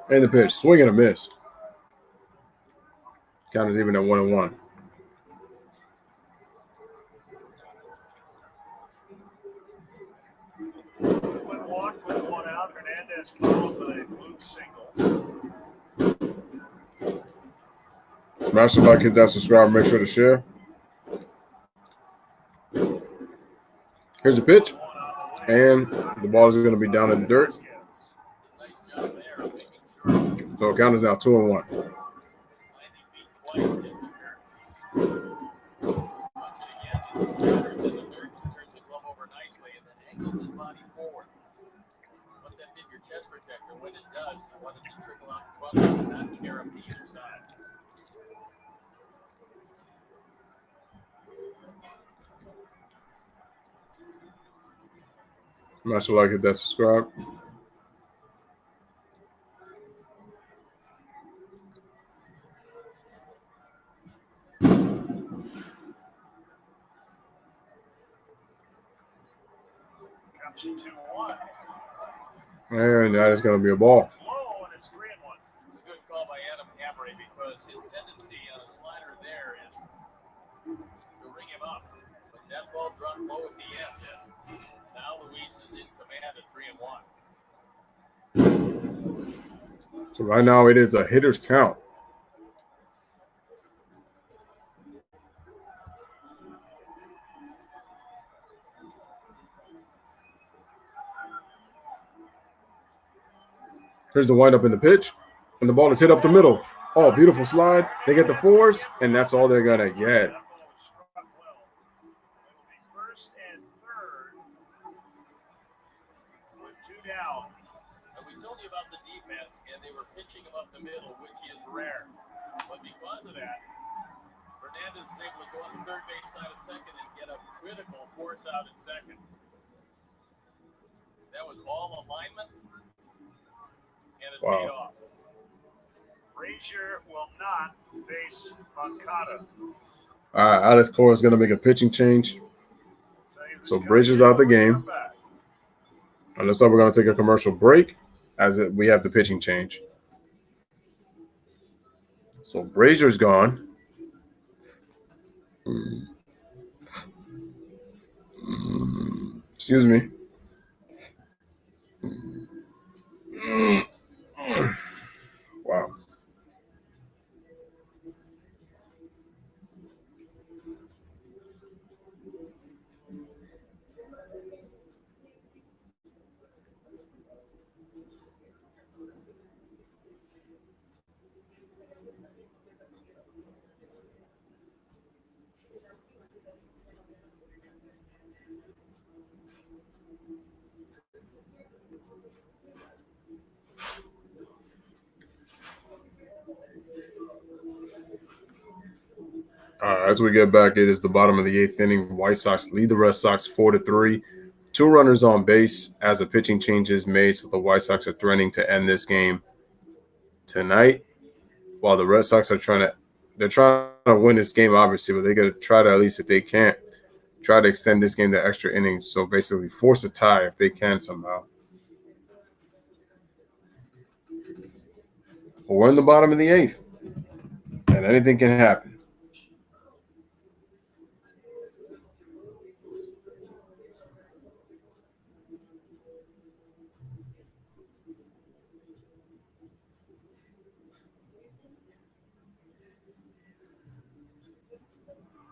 And the pitch, swing and a miss. Count is even at 1-1. One walk with 1 out. Hernandez followed by a blue single. Smash the like, hit that subscribe, make sure to share. Here's the pitch, and the ball is going to be down in the dirt. Nice job there of making sure So count is now 2-1. 90 feet twice in the dirt. Watch it again. It's a slider. It's in the dirt. Turns the glove over nicely and then angles his body forward. Let that hit your chest protector. When it does, I want it to trickle out in front of you and not tear up to either side. Smash the like, hit that subscribe. Caption 2-1. And that is going to be a ball. It's low and it's 3-1. It's a good call by Adam Hamre because his tendency on a slider there is to ring him up. But that ball dropped low at the end. Now Luis is in command at 3-1. So right now it is a hitter's count. Here's the windup in the pitch, and the ball is hit up the middle. Oh, beautiful slide. They get the fours, and that's all they're gonna get. That ball struck well. It'll be first and third with 2 down. And we told you about the defense, and they were pitching him up the middle, which is rare. But because of that, Hernandez is able to go on the third base side of second and get a critical force out at second. That was all alignment, and it paid off. Frazier will not face Moncada. All right, Alex Cora is going to make a pitching change. So Brazier's out the game. And looks like we're going to take a commercial break as we have the pitching change. So Brazier's gone. Excuse me. Wow. All right, as we get back, it is the bottom of the 8th inning. White Sox lead the Red Sox 4-3. 2 runners on base as a pitching change is made, so the White Sox are threatening to end this game tonight. While the Red Sox are trying to win this game, obviously, but they got to try to, at least if they can't, try to extend this game to extra innings. So basically force a tie if they can somehow. But we're in the bottom of the 8th, and anything can happen.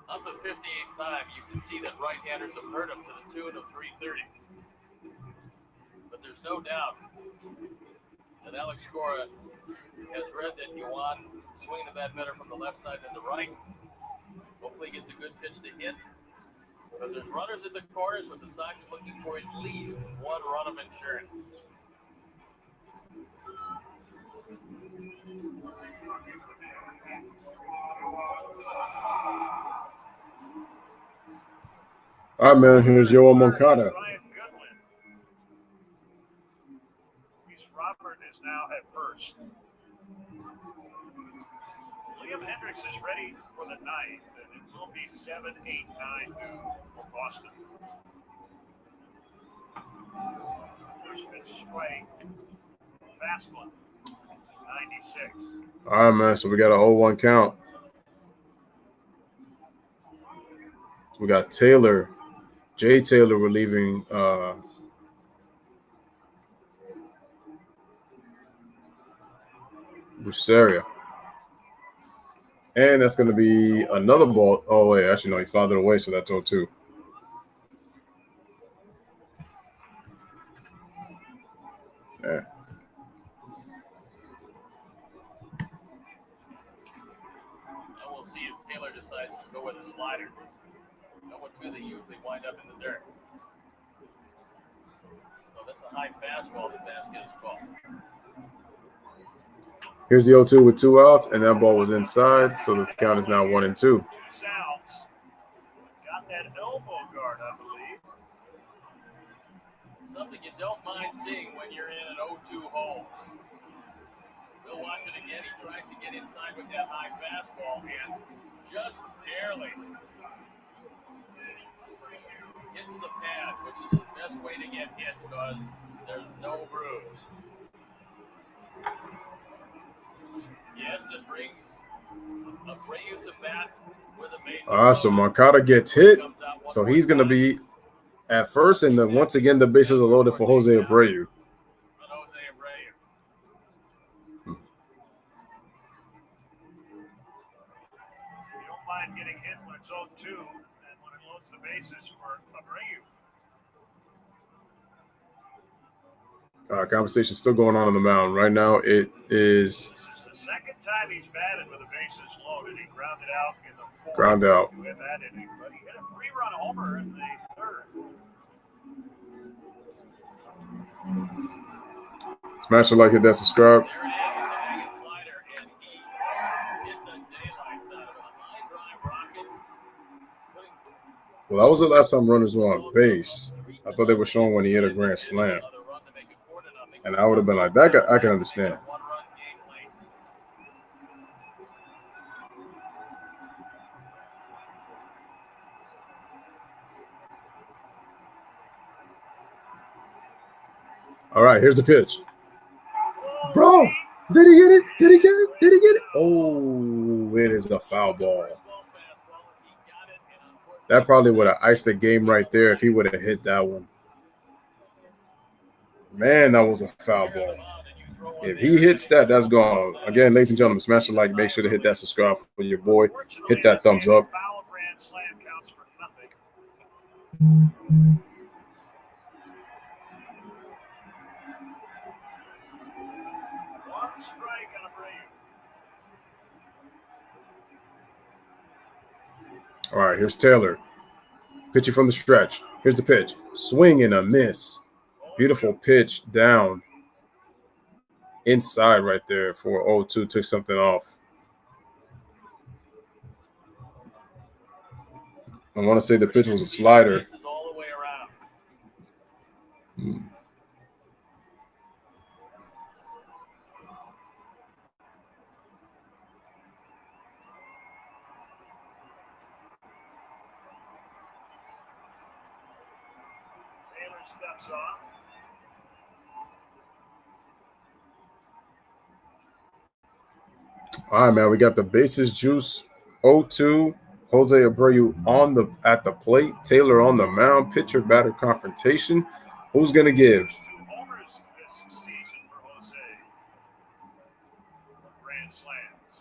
Up the 58th time, you can see that right-handers have hurt him to the tune of 330. But there's no doubt that Alex Cora has read that you want swing the bat better from the left side than the right. Hopefully he gets a good pitch to hit. Because there's runners at the corners with the Sox looking for at least 1 run of insurance. All right, man, here's Yoel Moncada. Ryan Goodwin. Reese Robert is now at first. Liam Hendricks is ready for the 9th, and it will be 7, 8, 9 for Boston. First pitch strike. Fast one. 96. All right, man, so we got an 0-1 count. We got Taylor. Jay Taylor relieving Brusaria. And that's going to be another ball. Oh, wait, actually, no, he fouled it away, so that's 0-2. Yeah. And we'll see if Taylor decides to go with a slider. 0-2, they usually wind up in the dirt. So that's a high fastball that Vasquez called. Here's the 0-2 with 2 outs, and that ball was inside, so the count is now 1-2. 2 sounds. Got that elbow guard, I believe. Something you don't mind seeing when you're in an 0-2 hole. We'll watch it again. He tries to get inside with that high fastball and just barely hits the pad, which is the best way to get hit because there's no bruise. Yes, it brings Abreu to bat with a base. All right, so Moncada gets hit, so he's going to be at first, and then once again the bases are loaded for Jose Abreu. You don't mind getting hit when it's 0-2 and when it loads the bases for Abreu. Conversation still going on the mound. Right now, it is This is the second time he's batted with the bases loaded. He grounded out in the fourth ground out. with that inning, but he hit a 3-run homer in the third. Smash the like, hit that subscribe. There it is. It's a hanging slider, and he hit the daylights out of it. A line drive rocket. Well, that was the last time runners were on base. I thought they were showing when he hit a grand slam. And I would have been like, that guy, I can understand. All right, here's the pitch. Bro, did he get it? Did he get it? Did he get it? Oh, it is a foul ball. That probably would have iced the game right there if he would have hit that one. Man, that was a foul ball. If he hits that, that's gone. Again, ladies and gentlemen, smash the like. Make sure to hit that subscribe for your boy. Hit that thumbs up. Foul grand slam counts for nothing. One strike on a break. All right, here's Taylor. Pitching from the stretch. Here's the pitch. Swing and a miss. Beautiful pitch down. Inside right there for 0-2. Took something off. I want to say the pitch was a slider. Taylor steps off. All right, man. We got the bases juice. 0-2. Jose Abreu at the plate. Taylor on the mound. Pitcher batter confrontation. Who's gonna give? 2 homers this season for Jose. Grand slams.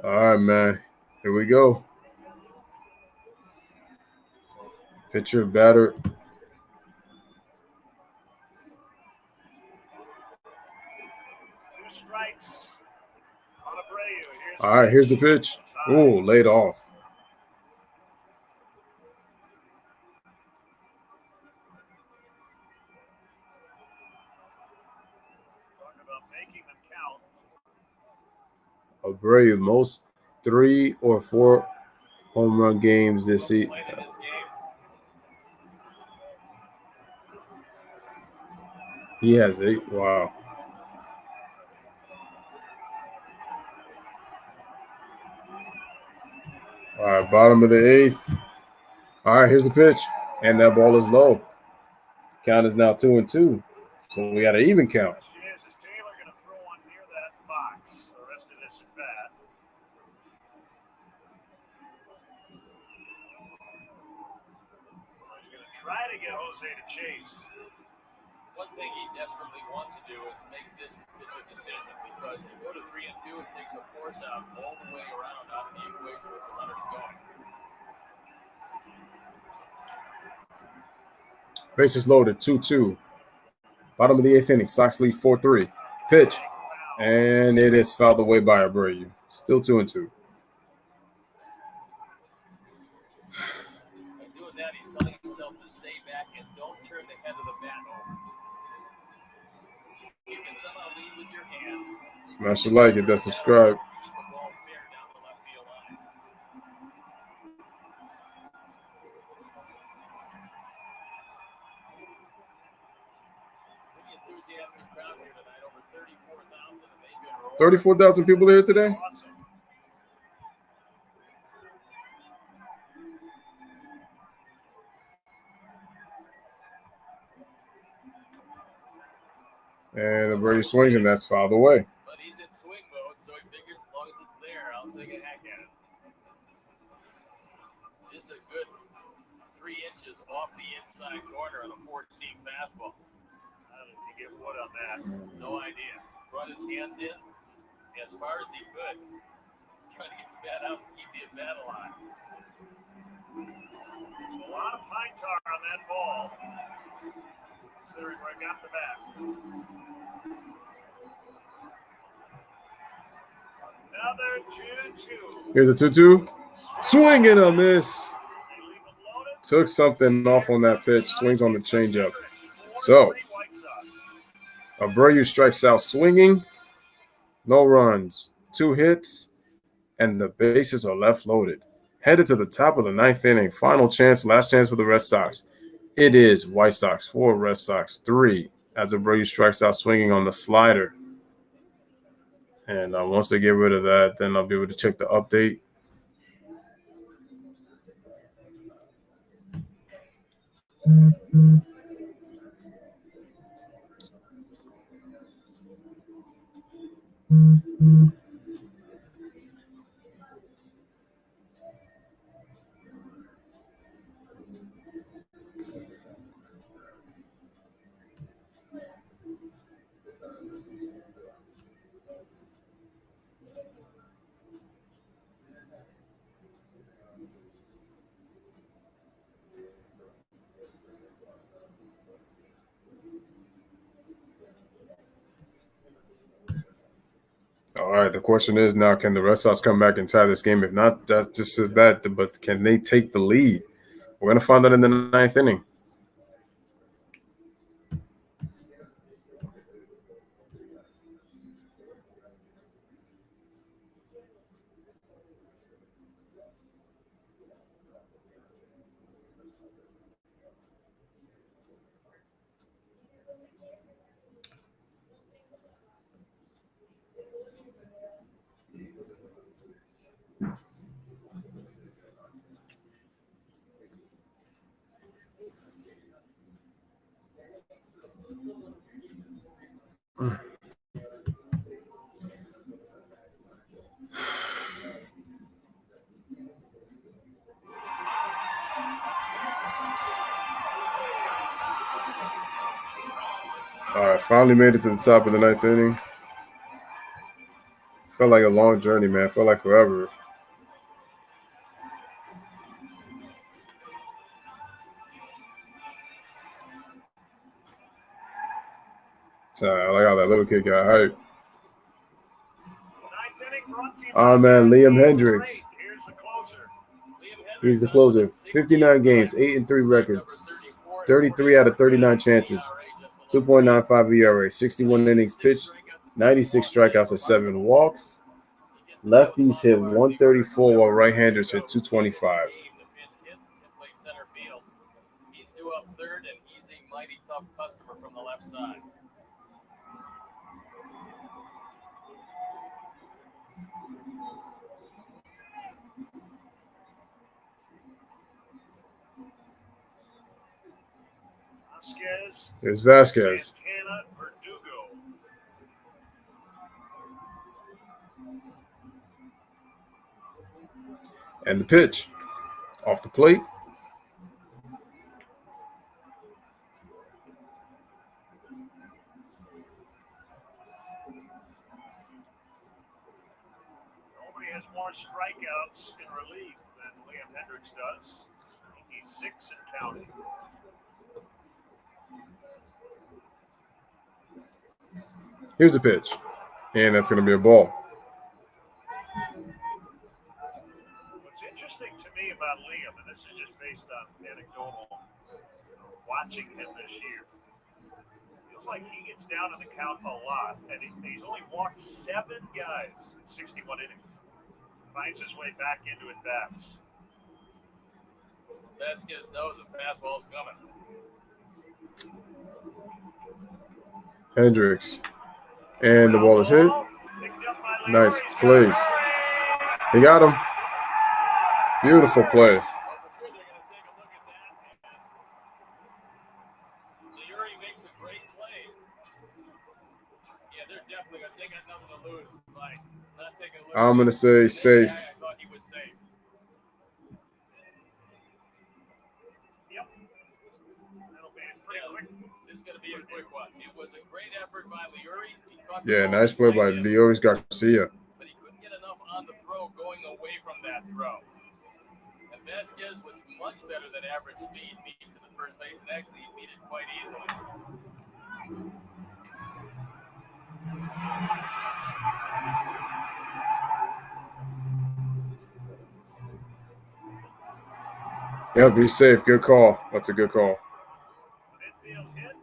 All right, man. Here we go. Pitcher batter. 2 strikes on Abreu. All right, here's the pitch. Ooh, laid off. Talk about making them count. Abreu, most 3 or 4 home run games this season. He has 8. Wow. All right, bottom of the 8th. All right, here's the pitch. And that ball is low. Count is now 2-2. So we got an even count. Question is Taylor going to throw one near that box the rest of this at bat? He's going to try to get Jose to chase. One thing he desperately wants to do is make this pitch a decision, because you go to 3-2, it takes a force out all the way around out of the equation where the runner's going. Bases loaded, 2-2. Bottom of the 8th inning. Sox lead 4-3. Pitch. And it is fouled away by Abreu. Still 2-2. By doing that, he's telling himself to stay back and don't turn the head of the bat over. You can somehow lead with your hands. Smash the like, hit that subscribe. Keep the ball fair down the left field line. Pretty enthusiastic crowd here tonight. Over 34,000, and they've been rolling. 34,000 people here today? Awesome. And Abreu swings, and that's fouled away. But he's in swing mode, so he figures as long as it's there, I'll take a hack at it. This is a good 3 inches off the inside corner of the 4-seam fastball. How did he get wood on that? No idea. Brought his hands in as far as he could. Trying to get the bat out and keep the bat alive. A lot of pine tar on that ball, considering where I got the bat. Another 2-2. Here's a 2-2. Swing and a miss. Took something off on that pitch. Swings on the changeup. So, Abreu strikes out swinging. No runs. 2 hits. And the bases are left loaded. Headed to the top of the 9th inning. Final chance, last chance for the Red Sox. It is White Sox 4, Red Sox 3. As Abreu strikes out swinging on the slider. And once they get rid of that, then I'll be able to check the update. All right, the question is now, can the Red Sox come back and tie this game? If not, that just says that, but can they take the lead? We're going to find out in the 9th inning. All right, finally made it to the top of the 9th inning. Felt like a long journey, man. Felt like forever. I like how that little kid got hyped. Oh, man, Liam Hendricks. He's the closer. 59 games, 8-3 records, 33 out of 39 chances, 2.95 ERA, 61 innings pitched, 96 strikeouts and 7 walks. Lefties hit 134 while right-handers hit 225. He's due up third, and he's a mighty tough customer from the left side. Here's Vasquez. And the pitch. Off the plate. Nobody has more strikeouts in relief than Liam Hendricks does. He's 6 and counting. Here's the pitch. And that's going to be a ball. What's interesting to me about Liam, and this is just based on anecdotal watching him this year, feels like he gets down in the count a lot, and he's only walked 7 guys in 61 innings. Finds his way back into at-bats. Vasquez knows the fastball's coming. Hendricks. And the ball is hit. Nice plays. He got him. Beautiful play. Leary makes a great play. Yeah, they're definitely going to take nothing to lose. Like, not taking a look. I'm going to say safe. I thought he was safe. Yep. That'll be pretty quick. This is going to be a quick one. It was a great effort by Leary. Yeah, nice play by Leoris Garcia. But he couldn't get enough on the throw going Vasquez with much better than average speed meets in the first base, and actually he beat it quite easily. Yeah, be safe. Good call. That's a good call. Midfield hit.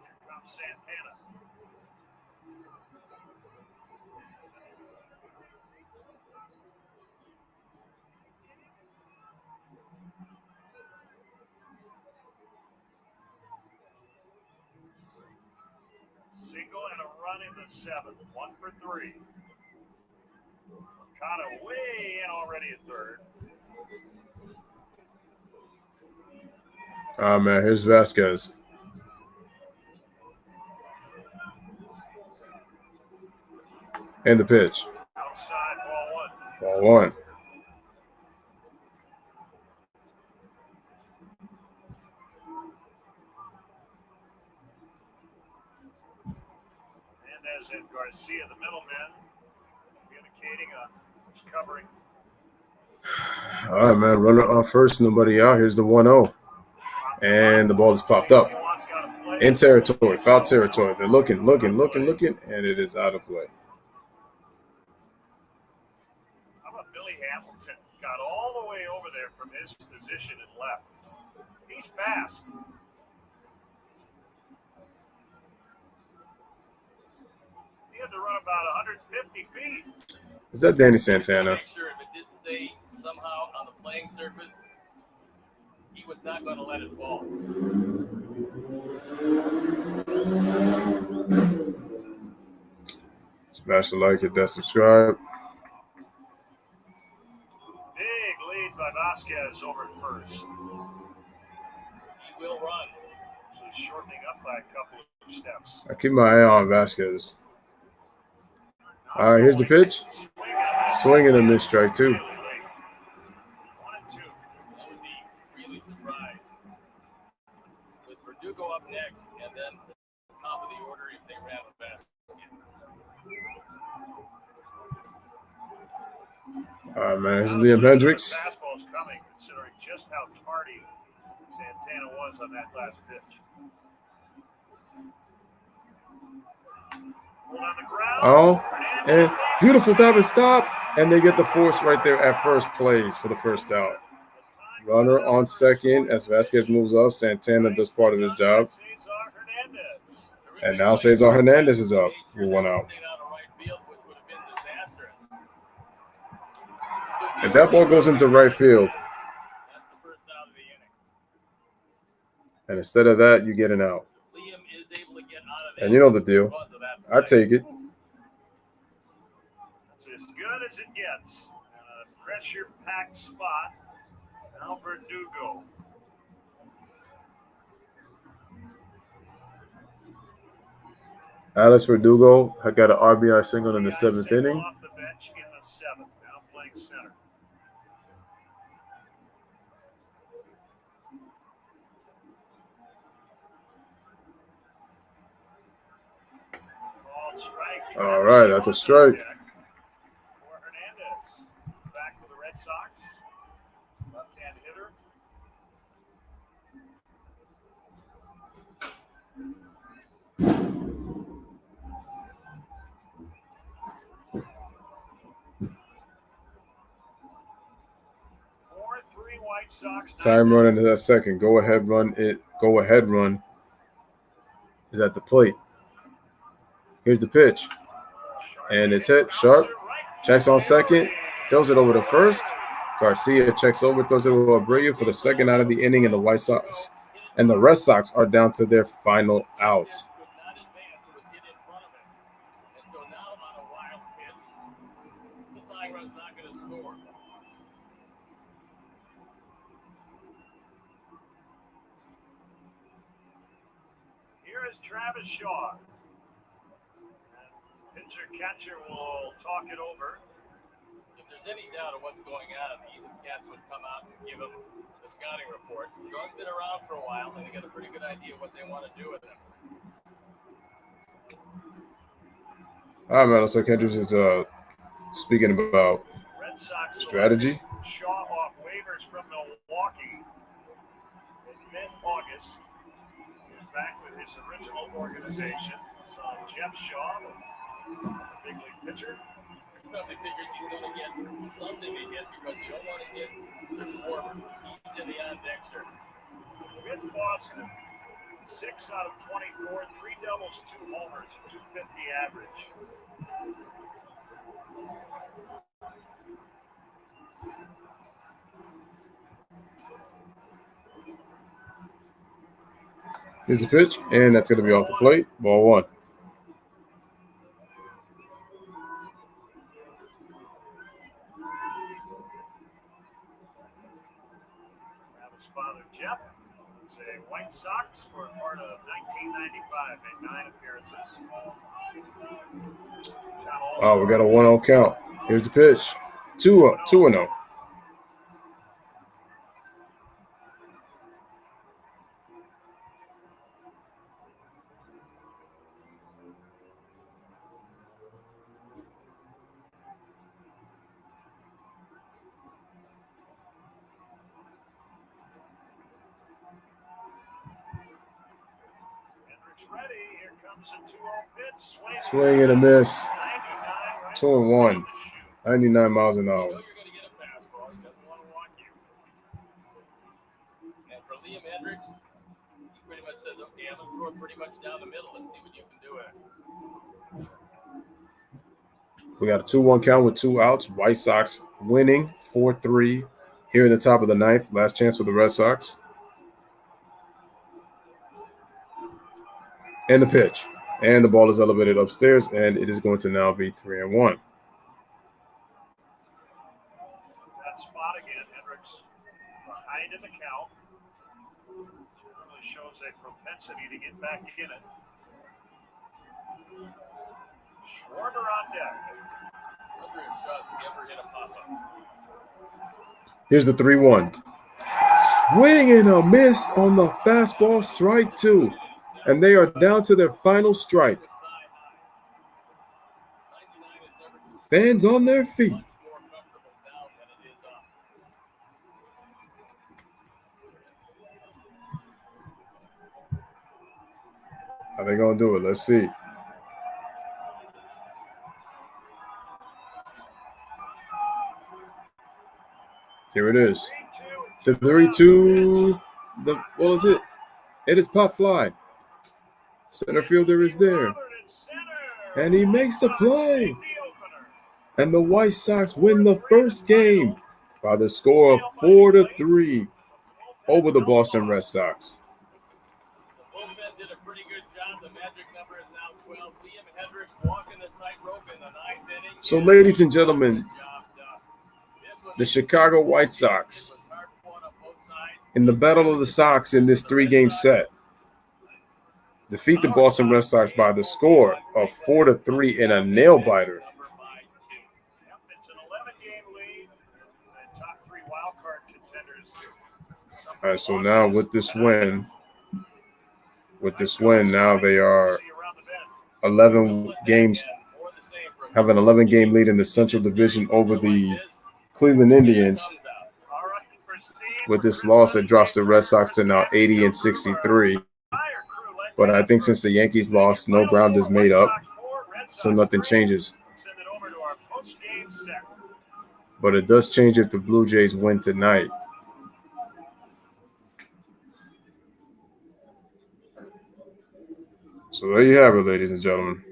Here comes Santana. Single and a run in the seventh. 1 for 3. Mercado way in already at third. Ah, man, here's Vasquez. And the pitch. Outside, ball 1. Ball 1. Hernandez and Garcia, the middleman, communicating on who's covering. All right, man. Runner on first. Nobody out. Here's the 1-0. And the ball has popped up. In territory. Foul territory. They're looking. And it is out of play. How about Billy Hamilton? Got all the way over there from his position and left. He's fast. He had to run about 150 feet. Is that Danny Santana? Make sure if it did stay somehow on the playing surface, he was not going to let it fall. Smash the like, hit that subscribe. Big lead by Vasquez over at first. He will run. So he's shortening up by a couple of steps. I keep my eye on Vasquez. All right, here's the pitch. Swing and a miss, strike 2. 1 and 2. That would be really surprised. With Verdugo up next, and then the top of the order if they ran a basket. All right, man. Here's Liam Hendricks. Fastball's coming, considering just how tardy Santana was on that last pitch. Hold on the ground. Oh, and beautiful time to stop. And they get the force right there at first place for the first out. Runner on second as Vasquez moves up. Santana does part of his job. And now Cesar Hernandez is up for 1 out. If that ball goes into right field, and instead of that, you get an out. And you know the deal. I take it. That's as good as it gets. A pressure-packed spot. Now Verdugo. Alex Verdugo had got an RBI single in the 7th inning. Off the bench in the 7th. Now playing center. All right, that's a strike. For Hernandez. Back for the Red Sox. Left-hand hitter. White Sox. Time run into that second. Go ahead run is at the plate. Here's the pitch. And it's hit. Sharp checks on second. Throws it over to first. Garcia checks over, throws it over to Abreu for the second out of the inning, and the White Sox and the Red Sox are down to their final out. Here is Travis Shaw. Pitcher catcher will talk it over. If there's any doubt of what's going on, the Ethan Cats would come out and give him the scouting report. Shaw's been around for a while, and they got a pretty good idea what they want to do with him. All right, man. Looks like Hendricks is speaking about strategy. Shaw off waivers from Milwaukee in mid-August. He's back with his original organization. So Jeff Shaw, the big league pitcher. Probably figures he's going to get something to hit because you don't want to hit to Schwarber. He's in the on-deck circuit. With Boston, 6 out of 24, 3 doubles, 2 homers, a 250 average. Here's the pitch, and that's going to be off the plate. Ball 1. Travis' father, Jeff, is a White Sox for part of 1995, made 9 appearances. Oh, we got a 1-0 count. Here's the pitch. 2-0. Ready. Here comes a 2-0 pitch. Swing and a miss. 2-1. 99 miles an hour. You're going to get a fastball. He doesn't want to walk you. And for Liam Hendricks, he pretty much says, okay, I'm going to throw it pretty much down the middle and see what you can do it. We got a 2-1 count with 2 outs. White Sox winning 4-3 here in the top of the 9th. Last chance for the Red Sox. And the pitch. And the ball is elevated upstairs, and it is going to now be 3-1. That spot again, Hendricks behind in the count. Really shows a propensity to get back in it. Schwarber on deck. Wonder if Shaw's ever hit a pop-up. Here's the 3-1. Swing and a miss on the fastball, strike 2. And they are down to their final strike. Fans on their feet. How they gonna do it? Let's see. Here it is. The 3-2. What is it? It is pop fly. Center fielder is there. And he makes the play. And the White Sox win the first game by the score of 4-3 over the Boston Red Sox. The bullpen did a pretty good job. The magic number is now 12. Liam Hendricks walking the tightrope in the 9th inning. So, ladies and gentlemen, the Chicago White Sox in the Battle of the Sox in this 3-game set defeat the Boston Red Sox by the score of 4-3 in a nail-biter. All right, so now with this win, now they are 11 games, have an 11-game lead in the Central Division over the Cleveland Indians. With this loss, it drops the Red Sox to now 80-63. But I think since the Yankees lost, no ground is made up, so nothing changes. But it does change if the Blue Jays win tonight. So there you have it, ladies and gentlemen.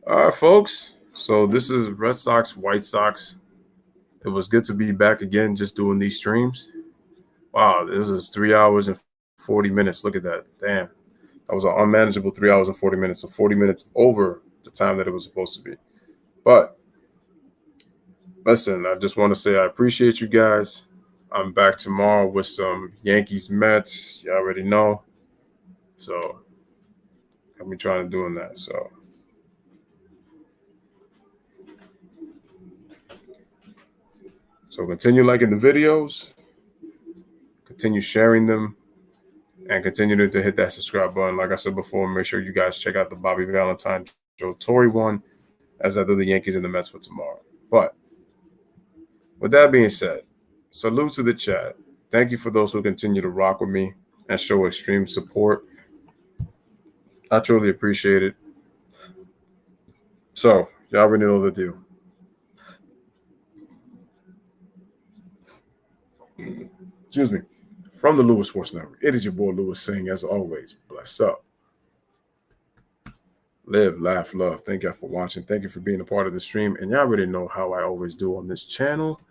All right, folks. So this is Red Sox, White Sox. It was good to be back again just doing these streams. Wow, this is 3 hours and 40 minutes. Look at that. Damn. That was an unmanageable 3 hours and 40 minutes. So 40 minutes over the time that it was supposed to be. But listen, I just want to say I appreciate you guys. I'm back tomorrow with some Yankees Mets. You already know. So I'll be trying to doing that. So continue liking the videos, continue sharing them, and continue to hit that subscribe button. Like I said before, make sure you guys check out the Bobby Valentine Joe Torre won, as I do the Yankees and the Mets for tomorrow. But with that being said, salute to the chat. Thank you for those who continue to rock with me and show extreme support. I truly appreciate it. So, y'all already know the deal. Excuse me. From the Lewis Sports Network, it is your boy Lewis saying, as always, bless up. Live, laugh, love. Thank y'all for watching. Thank you for being a part of the stream. And y'all already know how I always do on this channel.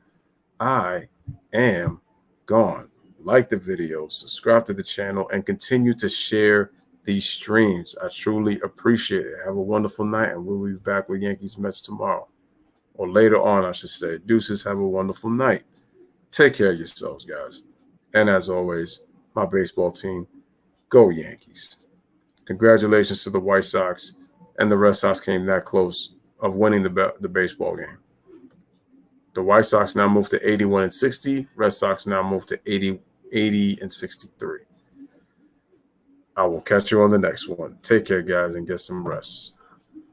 I am gone. Like the video, subscribe to the channel, and continue to share these streams. I truly appreciate it. Have a wonderful night, and we'll be back with Yankees Mets tomorrow. Or later on, I should say. Deuces, have a wonderful night. Take care of yourselves, guys. And as always, my baseball team, go Yankees. Congratulations to the White Sox, and the Red Sox came that close of winning the baseball game. The White Sox now move to 81-60. Red Sox now move to 80-63. I will catch you on the next one. Take care, guys, and get some rest.